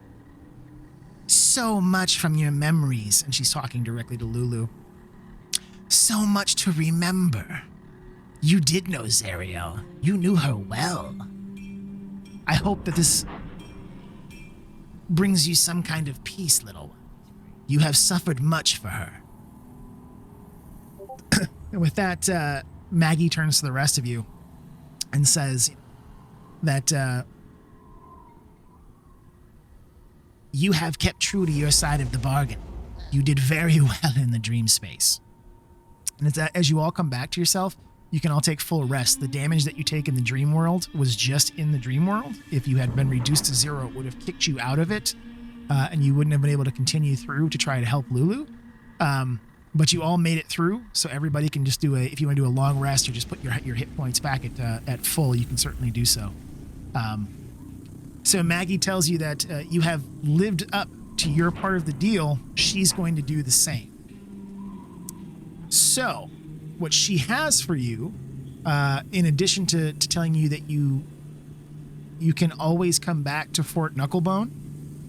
So much from your memories." And she's talking directly to Lulu. "So much to remember. You did know Zariel. You knew her well. I hope that this brings you some kind of peace, little one. You have suffered much for her." And with that, Maggie turns to the rest of you and says that you have kept true to your side of the bargain. You did very well in the dream space. And it's as you all come back to yourself, you can all take full rest. The damage that you take in the dream world was just in the dream world. If you had been reduced to 0, it would have kicked you out of it, and you wouldn't have been able to continue through to try to help Lulu. But you all made it through, so everybody can just do if you want to do a long rest or just put your hit points back at full, you can certainly do so. So Maggie tells you that you have lived up to your part of the deal. She's going to do the same. So what she has for you, in addition to telling you that you can always come back to Fort Knucklebone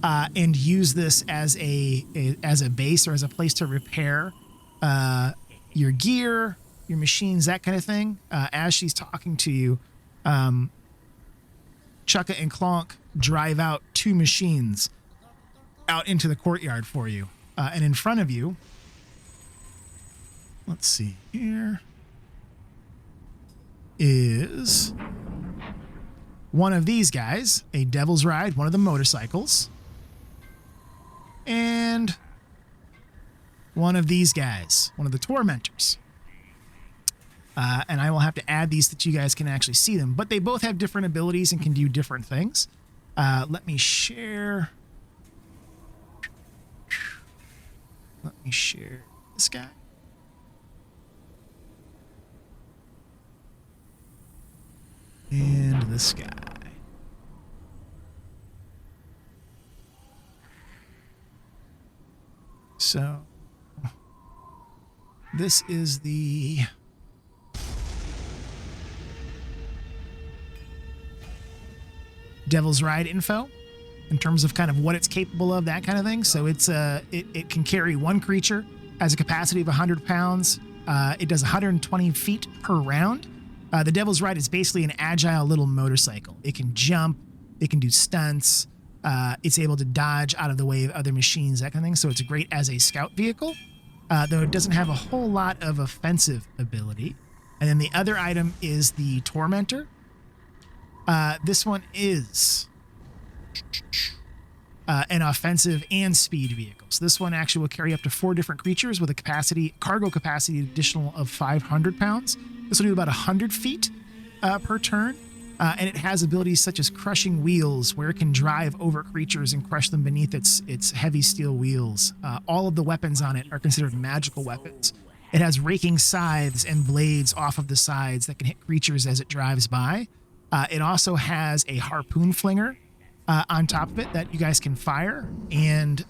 and use this as a base or as a place to repair your gear, your machines, that kind of thing. As she's talking to you, Chukka and Clonk drive out 2 machines out into the courtyard for you. And in front of you, let's see here, is one of these guys, a Devil's Ride, one of the motorcycles, and one of these guys, one of the Tormentors. And I will have to add these so that you guys can actually see them. But they both have different abilities and can do different things. Let me share. Let me share this guy. And this guy. So this is the Devil's Ride info in terms of kind of what it's capable of, that kind of thing. So it's it can carry 1 creature, has a capacity of 100 pounds. It does 120 feet per round. The Devil's Ride is basically an agile little motorcycle. It can jump, it can do stunts, it's able to dodge out of the way of other machines, that kind of thing. So it's great as a scout vehicle, though it doesn't have a whole lot of offensive ability. And then the other item is the Tormentor. This one is an offensive and speed vehicle. So this one actually will carry up to 4 different creatures with a cargo capacity additional of 500 pounds. This will do about 100 feet per turn. And it has abilities such as crushing wheels, where it can drive over creatures and crush them beneath its heavy steel wheels. All of the weapons on it are considered magical weapons. It has raking scythes and blades off of the sides that can hit creatures as it drives by. It also has a harpoon flinger on top of it that you guys can fire. And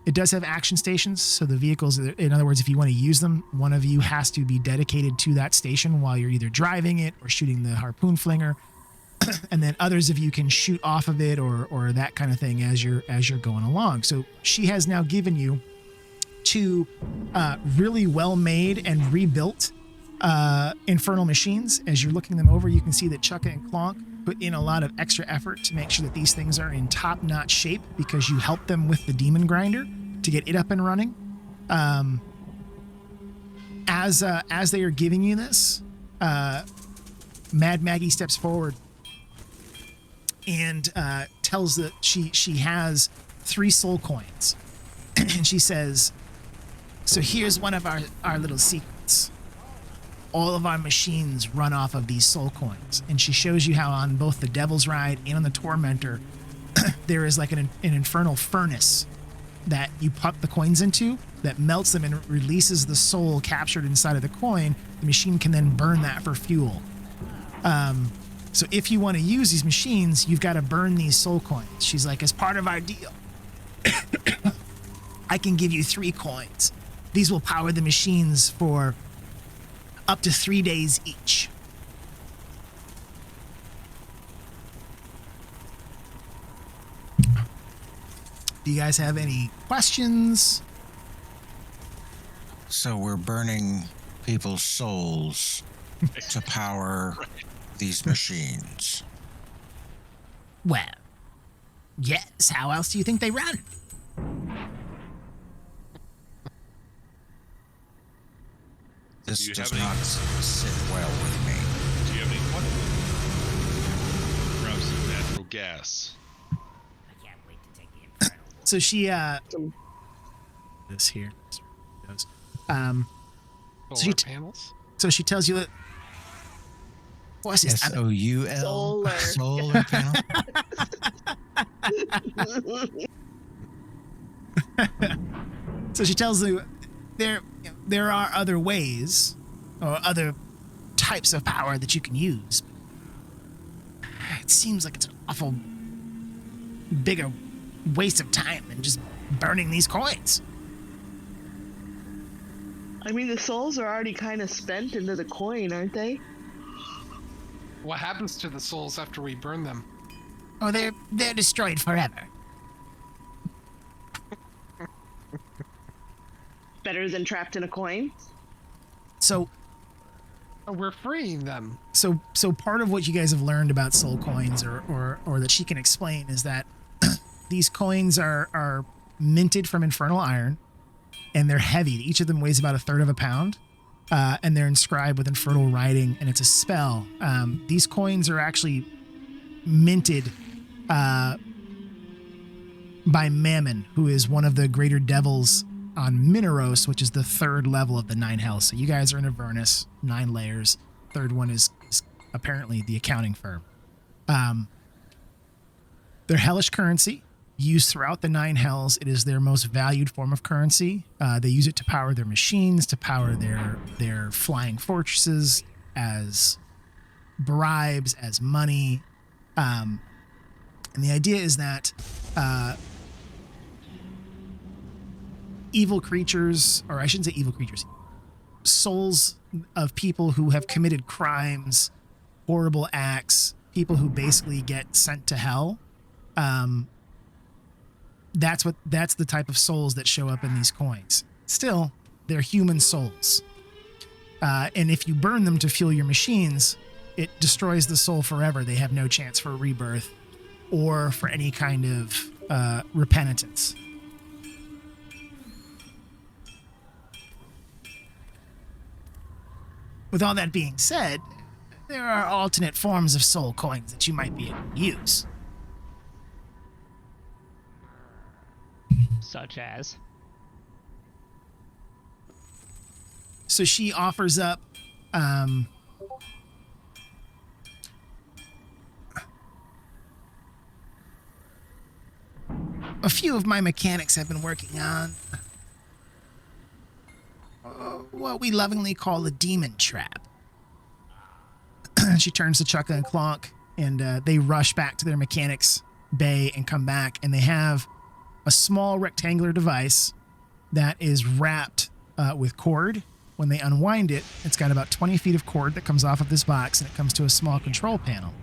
it does have action stations. So the vehicles, in other words, if you want to use them, one of you has to be dedicated to that station while you're either driving it or shooting the harpoon flinger. And then others of you can shoot off of it or that kind of thing as you're going along. So she has now given you 2 really well-made and rebuilt Infernal machines. As you're looking them over, you can see that Chukka and Clonk put in a lot of extra effort to make sure that these things are in top-notch shape because you helped them with the demon grinder to get it up and running. As they are giving you this, Mad Maggie steps forward and tells that she has 3 soul coins. And she says, so here's one of our little secrets. All of our machines run off of these soul coins. And she shows you how on both the Devil's Ride and on the Tormentor, there is like an infernal furnace that you pop the coins into that melts them and releases the soul captured inside of the coin. The machine can then burn that for fuel. So if you want to use these machines, you've got to burn these soul coins. She's like, as part of our deal, I can give you 3 coins. These will power the machines for up to 3 days each. Do you guys have any questions? So we're burning people's souls to power these machines. Well, yes. How else do you think they run? This Do you does have any- not sit well with me. Do you have any grab some natural gas? I can't wait to take the Infernal. So she this here. So Solar she panels? so she tells you that what's this? SOUL Solar. solar panel. So she tells you there are other ways or other types of power that you can use. It seems like it's an awful bigger waste of time than just burning these coins. I mean, the souls are already kind of spent into the coin, aren't they? What happens to the souls after we burn them? Oh, they're destroyed forever. Better than trapped in a coin. So Oh, we're freeing them. so part of what you guys have learned about soul coins or that she can explain is that these coins are minted from infernal iron, and they're heavy. Each of them weighs about 1/3 of a pound, and they're inscribed with infernal writing, and it's a spell. These coins are actually minted by Mammon, who is one of the greater devils on Mineros, which is the 3rd level of the 9 hells. So you guys are in Avernus, 9 layers. 3rd one is apparently the accounting firm. They're hellish currency used throughout the 9 hells. It is their most valued form of currency. They use it to power their machines, to power their flying fortresses, as bribes, as money. And the idea is that evil creatures, or I shouldn't say evil creatures, souls of people who have committed crimes, horrible acts, people who basically get sent to hell. That's the type of souls that show up in these coins. Still, they're human souls. And if you burn them to fuel your machines, it destroys the soul forever. They have no chance for rebirth or for any kind of repentance. With all that being said, there are alternate forms of soul coins that you might be able to use. Such as. So she offers up a few of my mechanics have been working on what we lovingly call a demon trap. She turns to Chucka and Clonk, and they rush back to their mechanics bay and come back, and they have a small rectangular device that is wrapped with cord. When they unwind it, it's got about 20 feet of cord that comes off of this box, and it comes to a small control panel.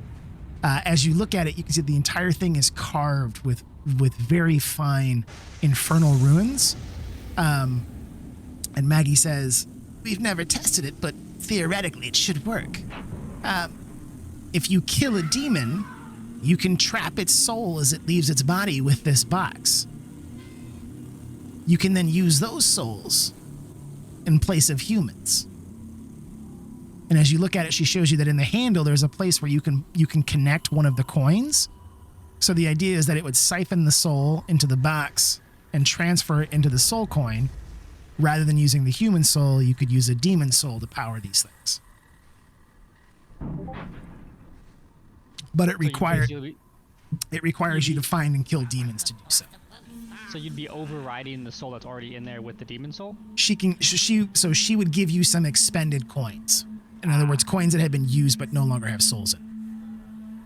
As you look at it, you can see the entire thing is carved with very fine infernal runes. And Maggie says, "We've never tested it, but theoretically it should work. If you kill a demon, you can trap its soul as it leaves its body with this box. You can then use those souls in place of humans." And as you look at it, she shows you that in the handle, there's a place where you can connect one of the coins. So the idea is that it would siphon the soul into the box and transfer it into the soul coin. Rather than using the human soul, you could use a demon soul to power these things. But it requires you to find and kill demons to do so. So you'd be overriding the soul that's already in there with the demon soul? She would give you some expended coins. In other words, coins that had been used but no longer have souls in.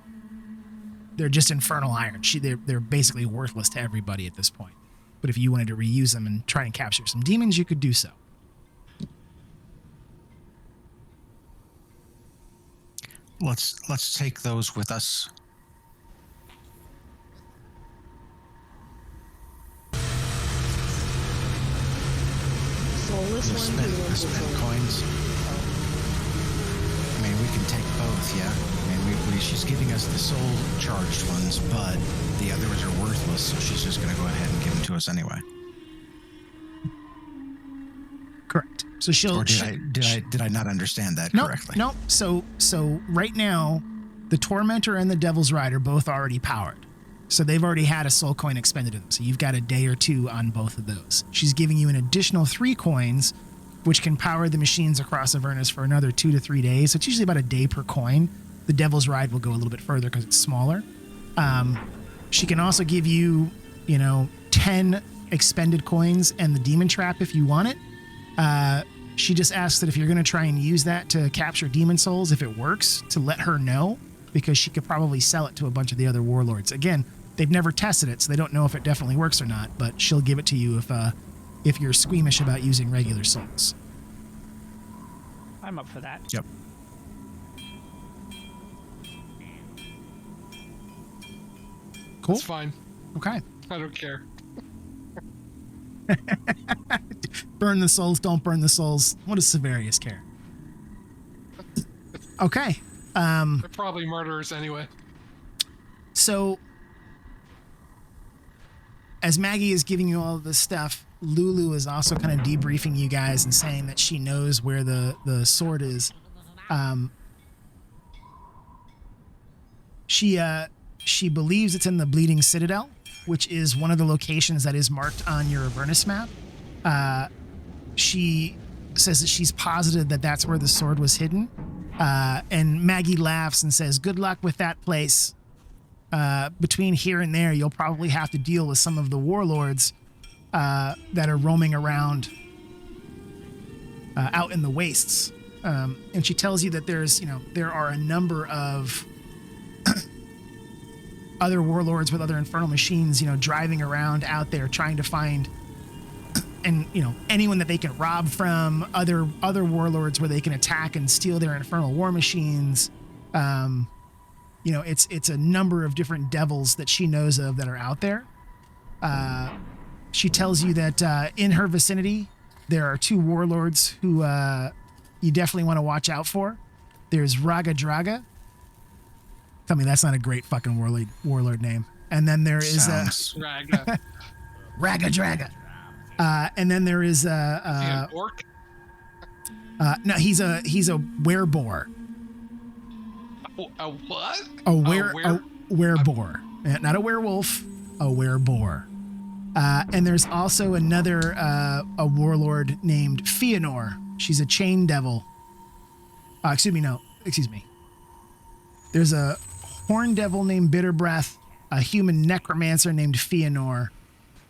They're just infernal iron. They're basically worthless to everybody at this point. But if you wanted to reuse them and try and capture some demons, you could do so. Let's take those with us. Soulless The ones. spent coins. I mean, we can take both, yeah. I mean, she's giving us the soul charged ones, but the others are worthless, so she's just going to go ahead and give them to us anyway. Correct. So she'll. Or did I not understand that correctly? Nope. So right now, the Tormentor and the Devil's Ride are both already powered. So they've already had a soul coin expended to them. So you've got a day or two on both of those. She's giving you an additional 3 coins, which can power the machines across Avernus for another 2 to 3 days. So it's usually about a day per coin. The Devil's Ride will go a little bit further because it's smaller. She can also give you, 10 expended coins and the Demon Trap if you want it. She just asks that if you're going to try and use that to capture demon souls, if it works, to let her know, because she could probably sell it to a bunch of the other warlords. Again, they've never tested it, so they don't know if it definitely works or not, but she'll give it to you if you're squeamish about using regular souls. I'm up for that. Yep. Cool. It's fine. Okay. I don't care. Burn the souls, don't burn the souls. What does Severius care? Okay. They're probably murderers anyway. So, as Maggie is giving you all of this stuff, Lulu is also kind of debriefing you guys and saying that she knows where the sword is. She believes it's in the Bleeding Citadel, which is one of the locations that is marked on your Avernus map. She says that she's positive that that's where the sword was hidden. And Maggie laughs and says, "Good luck with that place. Between here and there, you'll probably have to deal with some of the warlords that are roaming around out in the wastes." And she tells you that there are a number of other warlords with other infernal machines, driving around out there trying to find and anyone that they can rob from, other warlords where they can attack and steal their infernal war machines. It's a number of different devils that she knows of that are out there. She tells you that in her vicinity there are 2 warlords who you definitely want to watch out for. There's Raga Draga. Tell me that's not a great fucking warlord name. And then there is Raga. Raga Draga. And then there is an orc? No, he's a wereboar. A what? A wereboar. Not a werewolf, a wereboar. And there's also another a warlord named Fëanor. She's a chain devil. Excuse me. There's a horn devil named Bitterbreath, a human necromancer named Fëanor,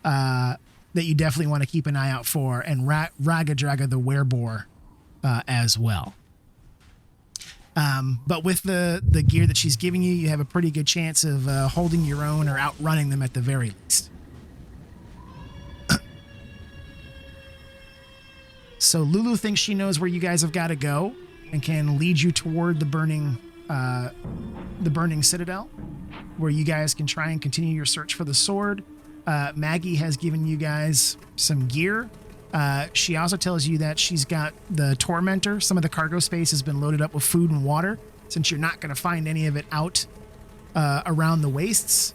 that you definitely want to keep an eye out for, and Raga Draga the wereboar as well. But with the gear that she's giving you, you have a pretty good chance of holding your own or outrunning them at the very least. So Lulu thinks she knows where you guys have got to go and can lead you toward the burning citadel, where you guys can try and continue your search for the sword. Maggie has given you guys some gear. She also tells you that she's got the Tormentor. Some of the cargo space has been loaded up with food and water, since you're not going to find any of it out around the wastes.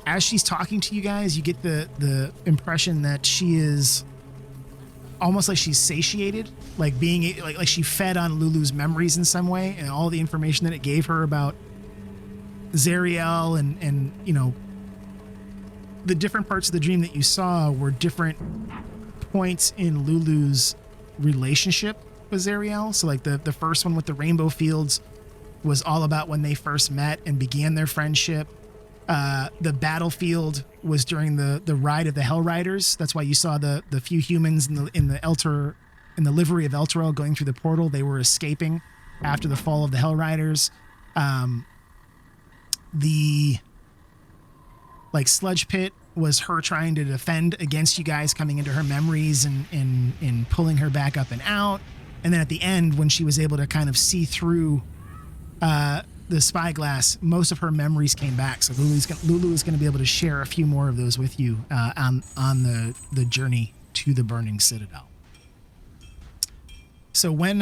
As she's talking to you guys, you get the impression that she is almost like she's satiated, like being like she fed on Lulu's memories in some way, and all the information that it gave her about Zariel and you know, the different parts of the dream that you saw were different points in Lulu's relationship with Zariel. So like the first one with the rainbow fields was all about when they first met and began their friendship. The battlefield was during the ride of the Hell Riders. That's why you saw the few humans in the livery of Elturel going through the portal. They were escaping after the fall of the Hell Riders. The like sludge pit was her trying to defend against you guys coming into her memories and pulling her back up and out. And then at the end, when she was able to kind of see through the spyglass, most of her memories came back. So Lulu is going to be able to share a few more of those with you on the journey to the Burning Citadel. So when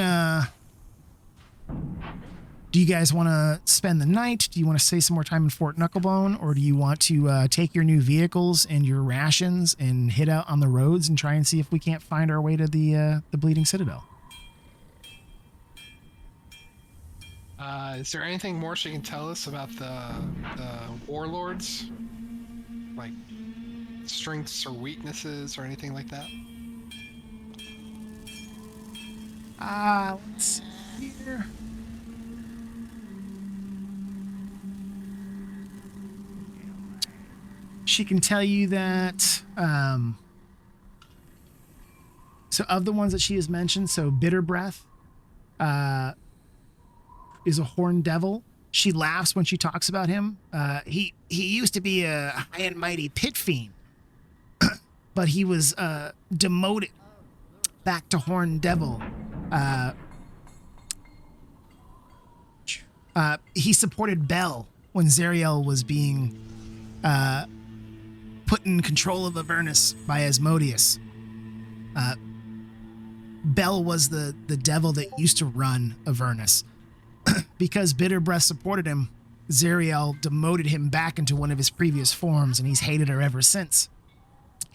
do you guys want to spend the night? Do you want to stay some more time in Fort Knucklebone, or do you want to take your new vehicles and your rations and hit out on the roads and try and see if we can't find our way to the Bleeding Citadel? Is there anything more she can tell us about the warlords? Like strengths or weaknesses or anything like that? Let's see here. She can tell you that, so of the ones that she has mentioned, so Bitter Breath is a horned devil. She laughs when she talks about him. He used to be a high and mighty pit fiend, but he was demoted back to horned devil. He supported Bel when Zariel was being put in control of Avernus by Asmodeus. Bel was the devil that used to run Avernus. Because Bitter Breath supported him, Zariel demoted him back into one of his previous forms, and he's hated her ever since.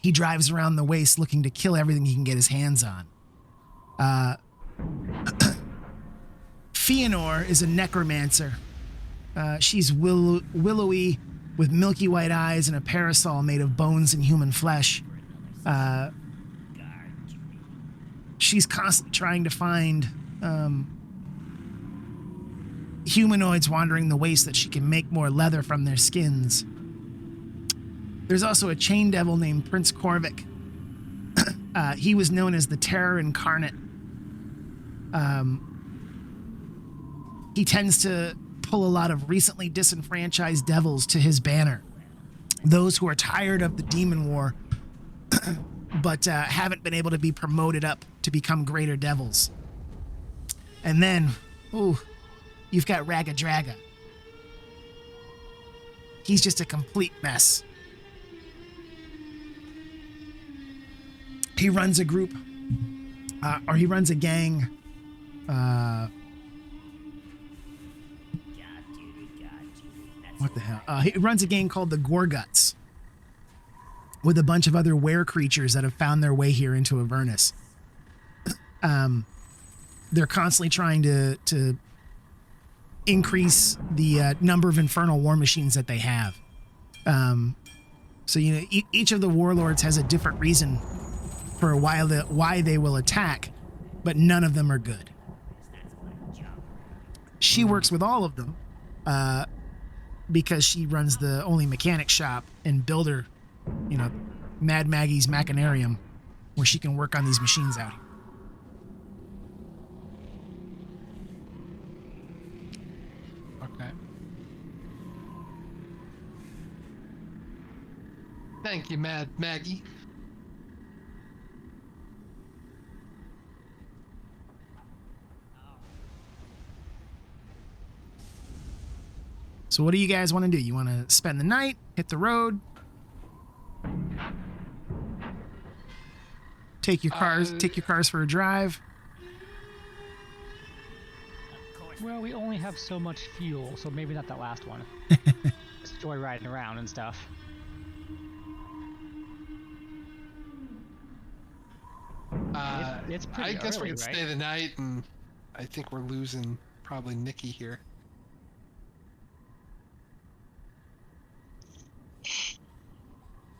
He drives around the waste looking to kill everything he can get his hands on. Fëanor is a necromancer. She's willowy with milky white eyes and a parasol made of bones and human flesh. She's constantly trying to find humanoids wandering the waste that she can make more leather from their skins. There's also a chain devil named Prince Corvic. He was known as the Terror Incarnate. He tends to pull a lot of recently disenfranchised devils to his banner. Those who are tired of the demon war, but haven't been able to be promoted up to become greater devils. And then, you've got Raga Draga. He's just a complete mess. He runs a group, or he runs a gang. What the hell? He runs a gang called the Gorguts, with a bunch of other were creatures that have found their way here into Avernus. They're constantly trying to increase the number of infernal war machines that they have. So you know, each of the warlords has a different reason for why they will attack, but none of them are good. She works with all of them because she runs the only mechanic shop and builder, you know, Mad Maggie's Machinarium, where she can work on these machines out here. Okay. Thank you, Mad Maggie. So what do you guys want to do? You want to spend the night, hit the road, take your cars for a drive? Well, we only have so much fuel, so maybe not that last one. Just joyriding around and stuff. It's pretty I guess early, we can right? stay the night, and I think we're losing probably Nikki here.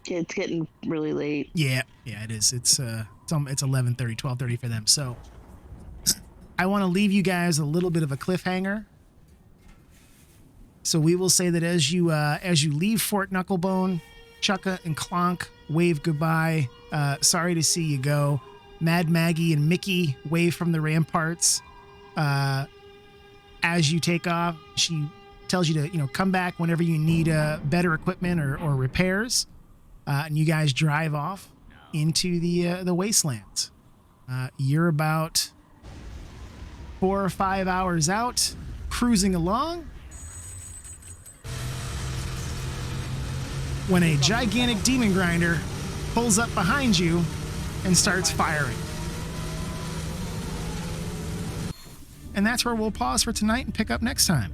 It's getting really late. Yeah, it is. It's 11:30, 12:30 for them. So I want to leave you guys a little bit of a cliffhanger. So we will say that as you leave Fort Knucklebone, Chukka and Clonk wave goodbye. Sorry to see you go. Mad Maggie and Mickey wave from the ramparts. As you take off, she tells you to come back whenever you need better equipment or repairs. And you guys drive off into the wastelands. You're about 4 or 5 hours out, cruising along, when a gigantic demon grinder pulls up behind you and starts firing. And that's where we'll pause for tonight and pick up next time.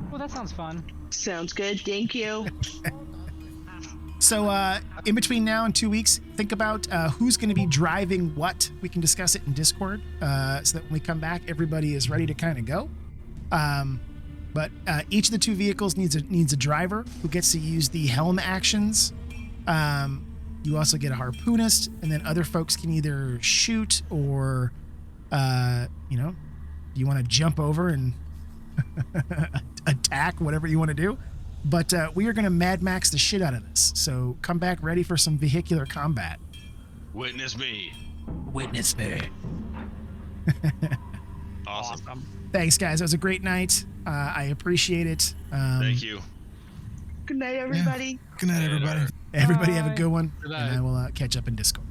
Well, that sounds fun. Sounds good. Thank you. So in between now and 2 weeks, think about who's going to be driving what. We can discuss it in Discord so that when we come back, everybody is ready to kind of go. But each of the 2 vehicles needs a driver who gets to use the helm actions. You also get a harpoonist, and then other folks can either shoot or, you want to jump over and attack, whatever you want to do. But we are going to Mad Max the shit out of this. So come back ready for some vehicular combat. Witness me. Witness me. Awesome. Thanks, guys. It was a great night. I appreciate it. Thank you. Good night, everybody. Good night, everybody. Everybody have a good one. Good And night. I will catch up in Discord.